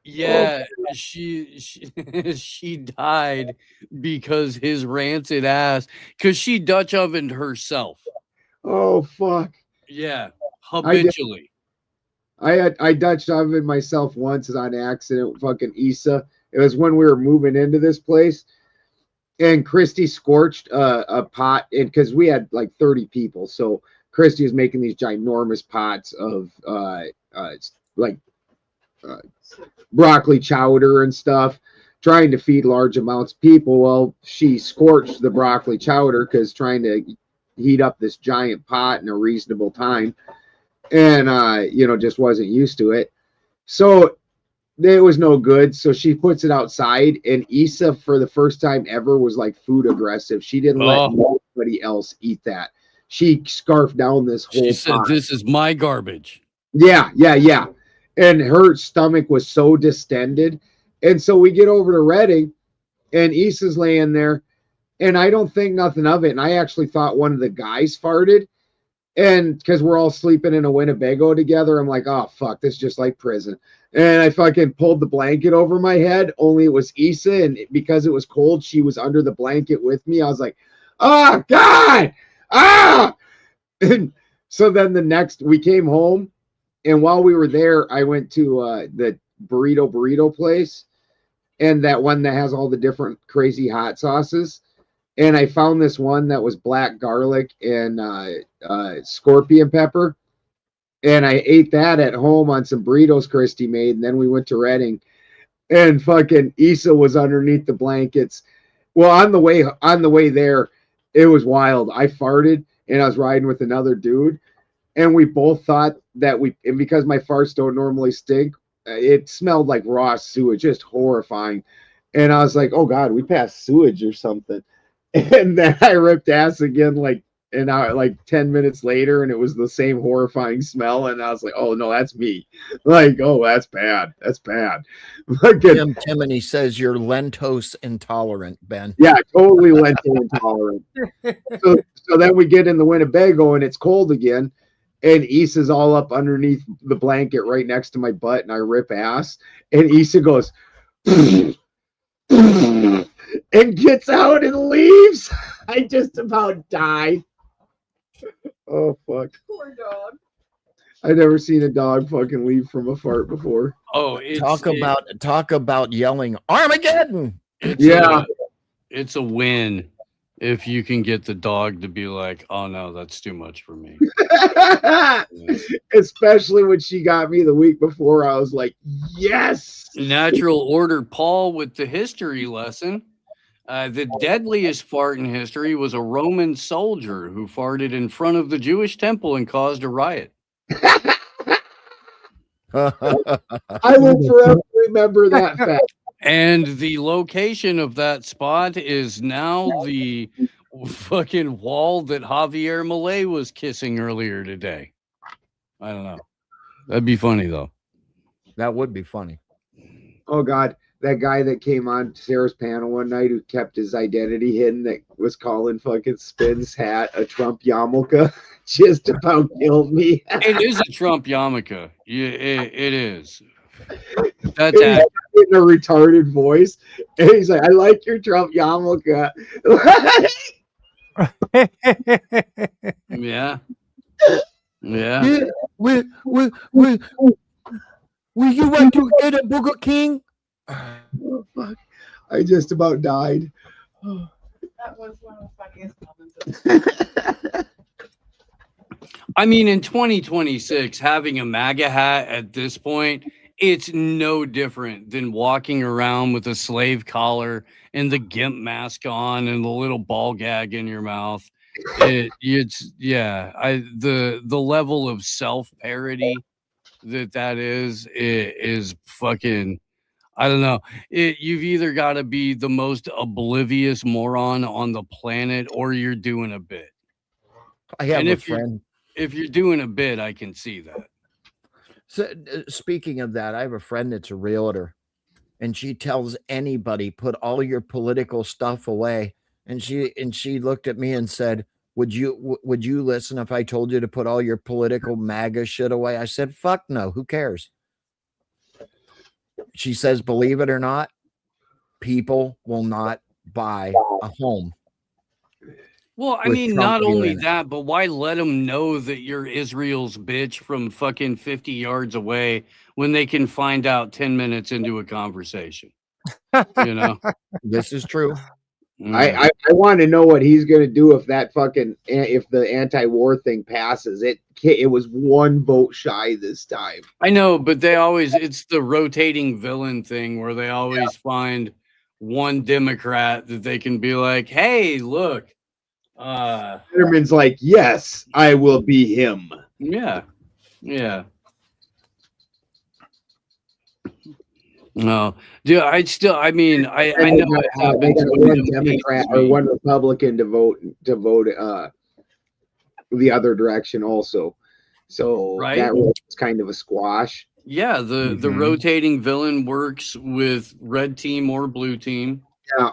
Yeah, she died because his rancid ass, because she Dutch ovened herself. Oh fuck. Yeah, habitually. I Dutch ovened myself once on accident. Fucking Issa. It was when we were moving into this place, and Christy scorched a pot, and because we had like 30 people, so Christy was making these ginormous pots of like broccoli chowder and stuff, trying to feed large amounts of people. Well, she scorched the broccoli chowder because trying to heat up this giant pot in a reasonable time, and just wasn't used to it. So it was no good. So she puts it outside, and Issa, for the first time ever, was like food aggressive. She didn't let nobody else eat that. She scarfed down this whole She said, pot. "This is my garbage." Yeah. And her stomach was so distended. And so we get over to Reading, and Issa's laying there, and I don't think nothing of it. And I actually thought one of the guys farted. And because we're all sleeping in a Winnebago together, I'm like, oh, fuck, this is just like prison. And I fucking pulled the blanket over my head, only it was Issa. And because it was cold, she was under the blanket with me. I was like, oh, God. Ah. And so then we came home. And while we were there, I went to the burrito place, and that one that has all the different crazy hot sauces. And I found this one that was black garlic and scorpion pepper. And I ate that at home on some burritos Christy made. And then we went to Reading, and fucking Issa was underneath the blankets. Well, on the way there, it was wild. I farted, and I was riding with another dude. And we both thought that and because my farts don't normally stink, it smelled like raw sewage, just horrifying. And I was like, oh God, we passed sewage or something. And then I ripped ass again, like 10 minutes later, and it was the same horrifying smell. And I was like, oh no, that's me. Like, oh, that's bad. That's bad. Jim Timoney says you're lactose intolerant, Ben. Yeah, totally lactose intolerant. So then we get in the Winnebago, and it's cold again. And Issa's all up underneath the blanket right next to my butt, and I rip ass. And Issa goes, and gets out and leaves. I just about died. Oh, fuck. Poor dog. I've never seen a dog fucking leave from a fart before. Oh, talk about yelling Armageddon. It's a win if you can get the dog to be like, oh no, that's too much for me. Especially when she got me the week before, I was like, yes. Natural order Paul with the history lesson. The deadliest fart in history was a Roman soldier who farted in front of the Jewish temple and caused a riot. I will forever remember that fact. And the location of that spot is now the fucking wall that Javier Milei was kissing earlier today. I don't know. That'd be funny, though. That would be funny. Oh, God. That guy that came on Sarah's panel one night who kept his identity hidden, that was calling fucking Spin's hat a Trump yarmulke, just about killed me. It is a Trump yarmulke. Yeah, it is. That's in a retarded voice. And he's like, I like your Trump yarmulke. Yeah. Will you want to get a Burger King? Oh, fuck. I just about died. That was one of the funniest moments. I mean, in 2026, having a MAGA hat at this point, it's no different than walking around with a slave collar and the GIMP mask on and the little ball gag in your mouth. The level of self-parody that is fucking, I don't know. You've either got to be the most oblivious moron on the planet, or you're doing a bit. I have a friend. If you're doing a bit, I can see that. So, speaking of that, I have a friend that's a realtor, and she tells anybody, put all your political stuff away. And she looked at me and said, would you listen if I told you to put all your political MAGA shit away? I said, fuck no. Who cares? She says, believe it or not, people will not buy a home. Well, I mean, not only that, but why let them know that you're Israel's bitch from fucking 50 yards away when they can find out 10 minutes into a conversation? You know, this is true. I want to know what he's going to do if that fucking if the anti-war thing passes. It was one vote shy this time. I know, but it's the rotating villain thing where they always find one Democrat that they can be like, hey, look. Fetterman's like, yes, I will be him. Yeah. Yeah. No, dude, I know what happens. One Democrat or one Republican to vote the other direction also. So right? That was kind of a squash. Yeah, the rotating villain works with red team or blue team. Yeah.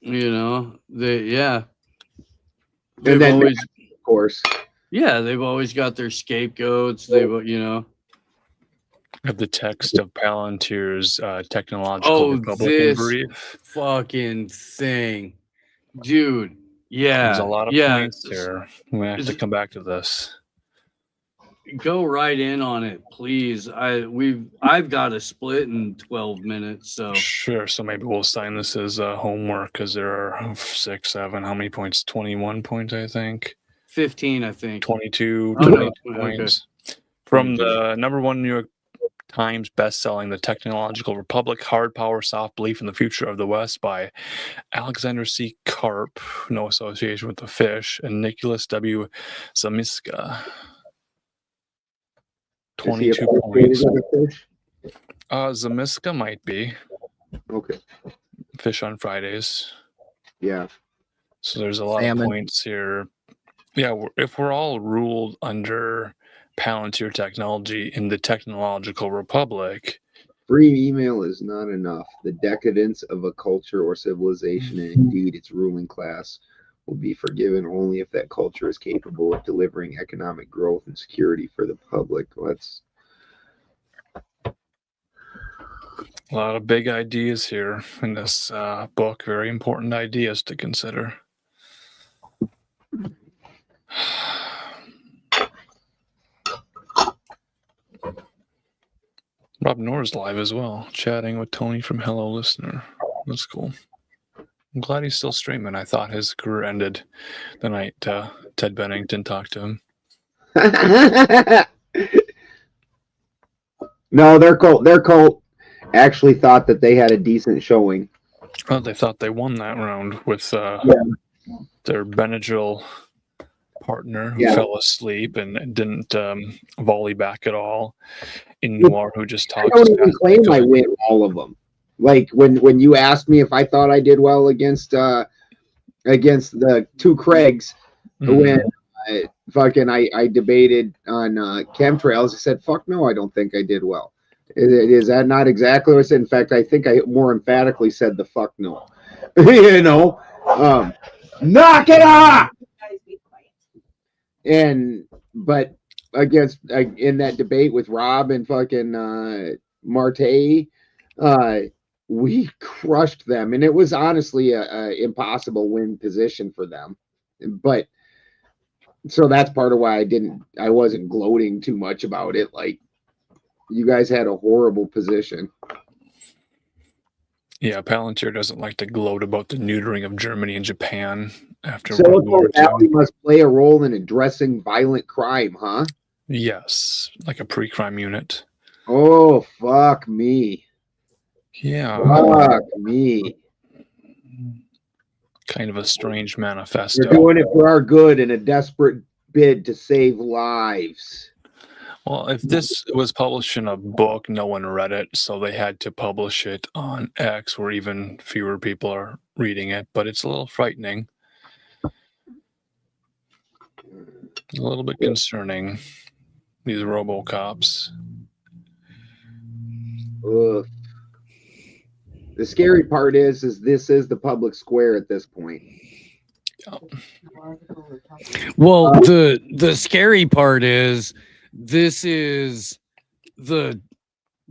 You know, and then always, of course. Yeah, they've always got their scapegoats. Have the text of Palantir's technological Republican brief. Fucking thing, dude. Yeah, there's a lot of points here. We have to come back to this. Go right in on it, please. I've got a split in 12 minutes, so sure. So maybe we'll sign this as homework because there are 6, 7. How many points? 21 points, I think. 15, I think. 22 points. Okay. From the #1 New York Times best-selling The Technological Republic, Hard Power, Soft Belief in the Future of the West by Alexander C. Karp, no association with the fish, and Nicholas W. Zamiska. 22 points. Zamiska might be. Okay. Fish on Fridays. Yeah. So there's a lot of points here. Yeah, if we're all ruled under Palantir technology in the technological republic, free email is not enough. The decadence of a culture or civilization, and indeed its ruling class, will be forgiven only if that culture is capable of delivering economic growth and security for the public. Let's a lot of big ideas here in this book. Very important ideas to consider. Rob Noor's live as well, chatting with Tony from Hello Listener. That's cool. I'm glad he's still streaming. I thought his career ended the night Ted Bennington talked to him. No, their cult actually thought that they had a decent showing. Oh, they thought they won that round with their Benadryl partner who fell asleep and didn't volley back at all. In Noir, who just talks. I don't even claim I win all of them. Like when you asked me if I thought I did well against the two Craigs, when I debated on chemtrails, I said, "Fuck no, I don't think I did well." Is that not exactly what I said? In fact, I think I more emphatically said the fuck no. You know, knock it off. But against in that debate with Rob and fucking Marte, we crushed them, and it was honestly a impossible win position for them. But so that's part of why I wasn't gloating too much about it. Like, you guys had a horrible position. Yeah, Palantir doesn't like to gloat about the neutering of Germany and Japan after World War II. Must play a role in addressing violent crime, huh? Yes, like a pre-crime unit. Oh, fuck me. Yeah. Fuck me. Kind of a strange manifesto. They're doing it for our good in a desperate bid to save lives. Well, if this was published in a book, no one read it, so they had to publish it on X, where even fewer people are reading it. But it's a little frightening. A little bit concerning, these RoboCops. Ugh. The scary part is this is the public square at this point. Well, the scary part is this is the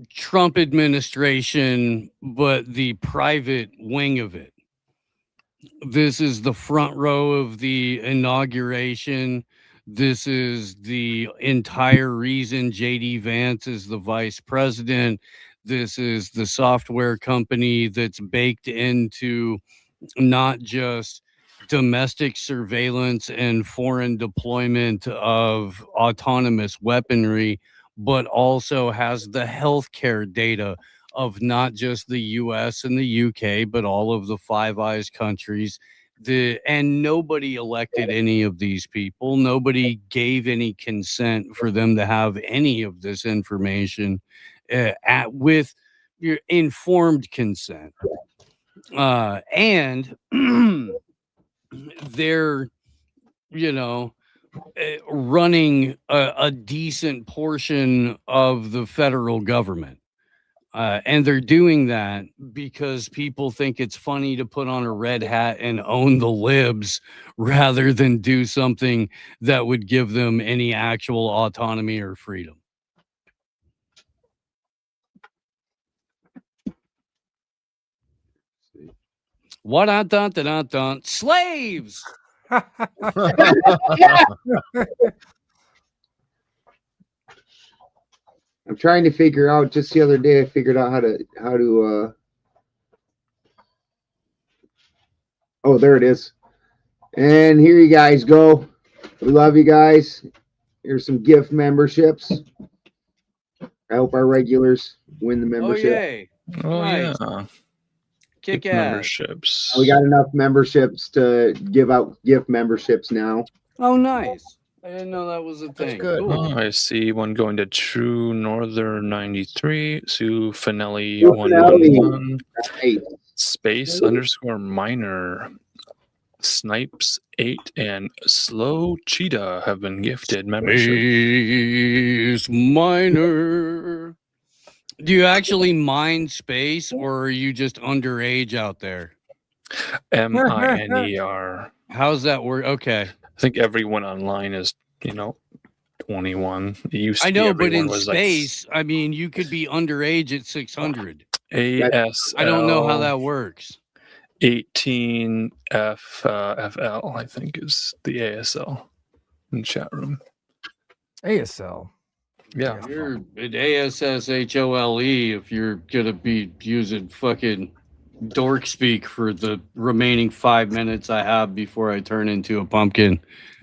Trump administration, but the private wing of it. This is the front row of the inauguration. This is the entire reason J.D. Vance is the vice president. This is the software company that's baked into not just domestic surveillance and foreign deployment of autonomous weaponry, but also has the healthcare data of not just the US and the UK, but all of the Five Eyes countries. And nobody elected any of these people. Nobody gave any consent for them to have any of this information with your informed consent. And they're, running a decent portion of the federal government. And they're doing that because people think it's funny to put on a red hat and own the libs rather than do something that would give them any actual autonomy or freedom. What slaves? I'm trying to figure out. Just the other day, I figured out how to. Oh, there it is. And here you guys go. We love you guys. Here's some gift memberships. I hope our regulars win the membership. Oh, yay. Oh, Nice. yeah. Kick Gift ass. memberships. We got enough memberships to give out gift memberships now. Oh, nice. I didn't know that was a thing. That's good. Cool. Oh, I see one going to True Northern 93, Sue Finelli Sue 111, Hey, Space _ Minor, Snipes 8, and Slow Cheetah have been gifted membership. Space Miner. Do you actually mine space, or are you just underage out there? MINER. How's that work? Okay. I think everyone online is, 21. It used to I be know, but everyone in was space, I mean, you could be underage at 600. ASL. I don't know how that works. 18 FL, I think, is the ASL in chat room. ASL. Yeah. You're at ASSHOLE if you're going to be using fucking dork speak for the remaining 5 minutes I have before I turn into a pumpkin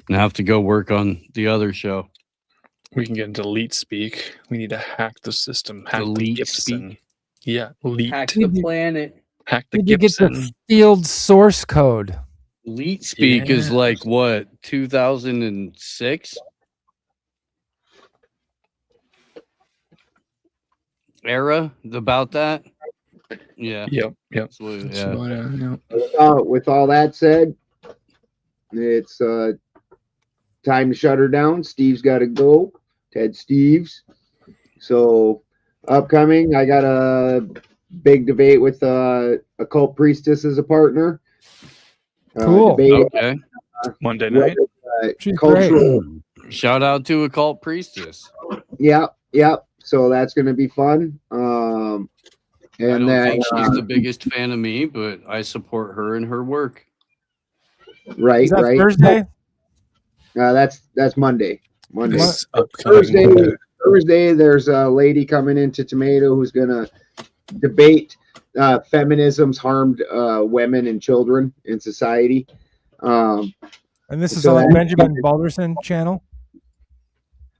and have to go work on the other show. We can get into leet speak. We need to hack the system. Hack the Delete Gibson. speak. Yeah, leet. Hack the planet. Hack the Did you get Gibson. the field source code? Leet speak is Yes. like what, 2006? Era about that? Yeah. Yep. That's what- That's yeah. about it, yep. with all that said, it's time to shut her down. Steve's got to go. Ted Steves. So upcoming, I got a big debate with Occult Priestess as a partner. Cool. Debate, Okay. Monday night. She's cultural. Shout out to Occult Priestess. Yeah. So that's going to be fun. I And don't then think she's the biggest fan of me, but I support her and her work. right. Is that Thursday? That's Monday. This upcoming Thursday. Monday. Thursday, there's a lady coming into Tomato who's going to debate feminism's harmed women and children in society. And this is So on that- Benjamin Balderson channel.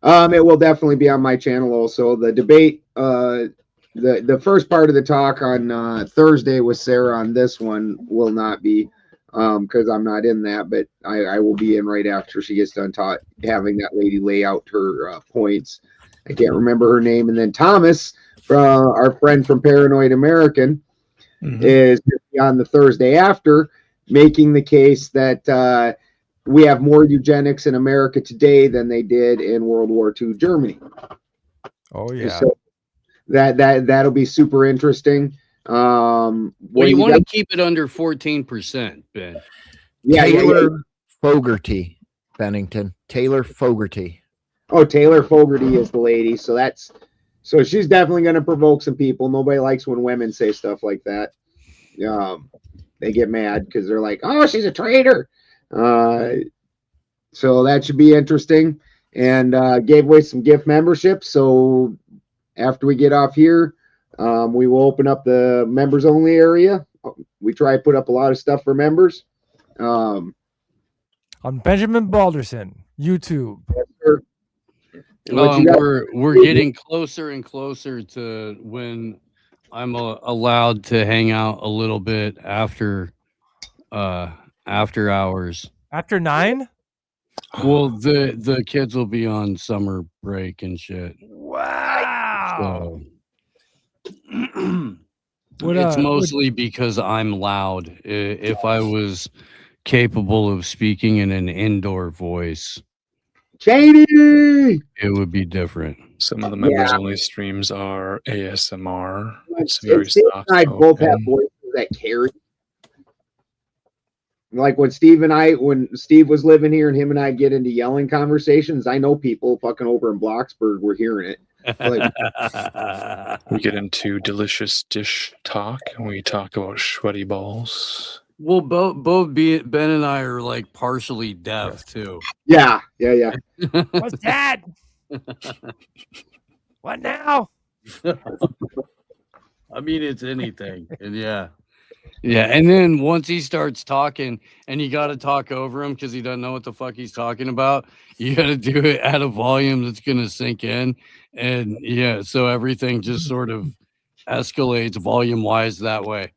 It will definitely be on my channel also. The debate, the first part of the talk on Thursday with Sarah on this one will not be because I'm not in that, but I will be in right after she gets done having that lady lay out her points. I can't remember her name. And then Thomas, our friend from Paranoid American, is on the Thursday after making the case that we have more eugenics in America today than they did in World War II Germany. Oh yeah. So that'll be super interesting. Well, you want to keep it under 14%, Ben. Taylor Fogarty, Bennington. Taylor Fogarty. Oh, Taylor Fogarty is the lady. So she's definitely going to provoke some people. Nobody likes when women say stuff like that. They get mad because they're like, "Oh, she's a traitor." So that should be interesting. And gave away some gift memberships. So after we get off here, we will open up the members only area we try to put up a lot of stuff for members. On Benjamin Balderson YouTube. We're getting closer and closer to when I'm allowed to hang out a little bit after hours. After 9? Well, the kids will be on summer break and shit. Wow. So, it's mostly because I'm loud. If I was capable of speaking in an indoor voice, Cheney, it would be different. Some of the members only streams are ASMR. It's and very Steve soft. and I both have voices that carry. Like when Steve was living here and him and I get into yelling conversations, I know people fucking over in Bloxburg were hearing it. Like, we get into delicious dish talk and we talk about sweaty balls. Well, both Ben and I are like partially deaf too. Yeah. What's that? What now? I mean, it's anything. And yeah. And then once he starts talking, and you got to talk over him because he doesn't know what the fuck he's talking about. You got to do it at a volume that's going to sink in, and so everything just sort of escalates volume wise that way.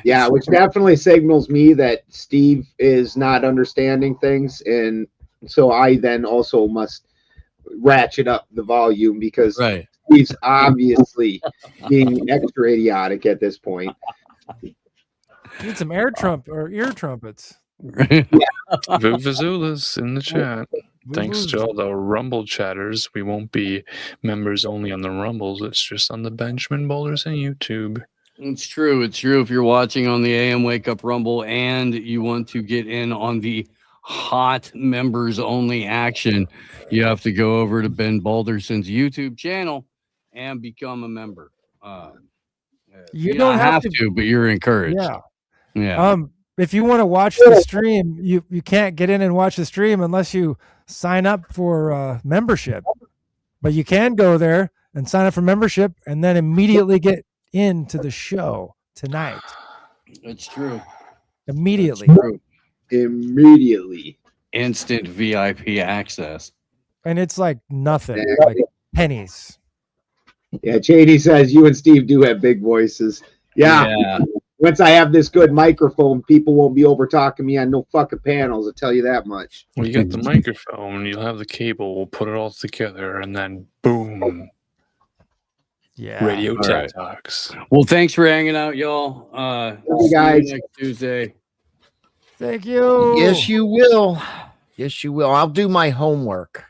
Yeah, which definitely signals me that Steve is not understanding things, and so I then also must ratchet up the volume because Steve's obviously being extra idiotic at this point. Need some ear trumpets. Vuvuzela's in the chat. Thanks to all the Rumble chatters, we won't be members only on the Rumbles. It's just on the Benjamin Balderson YouTube. It's true. It's true. If you're watching on the AM Wake Up Rumble and you want to get in on the hot members only action, you have to go over to Ben Balderson's YouTube channel and become a member. You don't have to, but you're encouraged. Yeah. If you want to watch the stream, you can't get in and watch the stream unless you sign up for membership. But you can go there and sign up for membership and then immediately get into the show tonight. It's true. Immediately. Immediately. Instant VIP access. And it's like nothing, like pennies. Yeah, Cheney says you and Steve do have big voices. Yeah. Once I have this good microphone, people won't be over talking me on no fucking panels. I'll tell you that much. Well, you got the microphone, you'll have the cable, we'll put it all together, and then boom. Yeah. Radio TED Talks. Well, thanks for hanging out, y'all. Hey guys. See you next Tuesday. Thank you. Yes, you will. Yes, you will. I'll do my homework.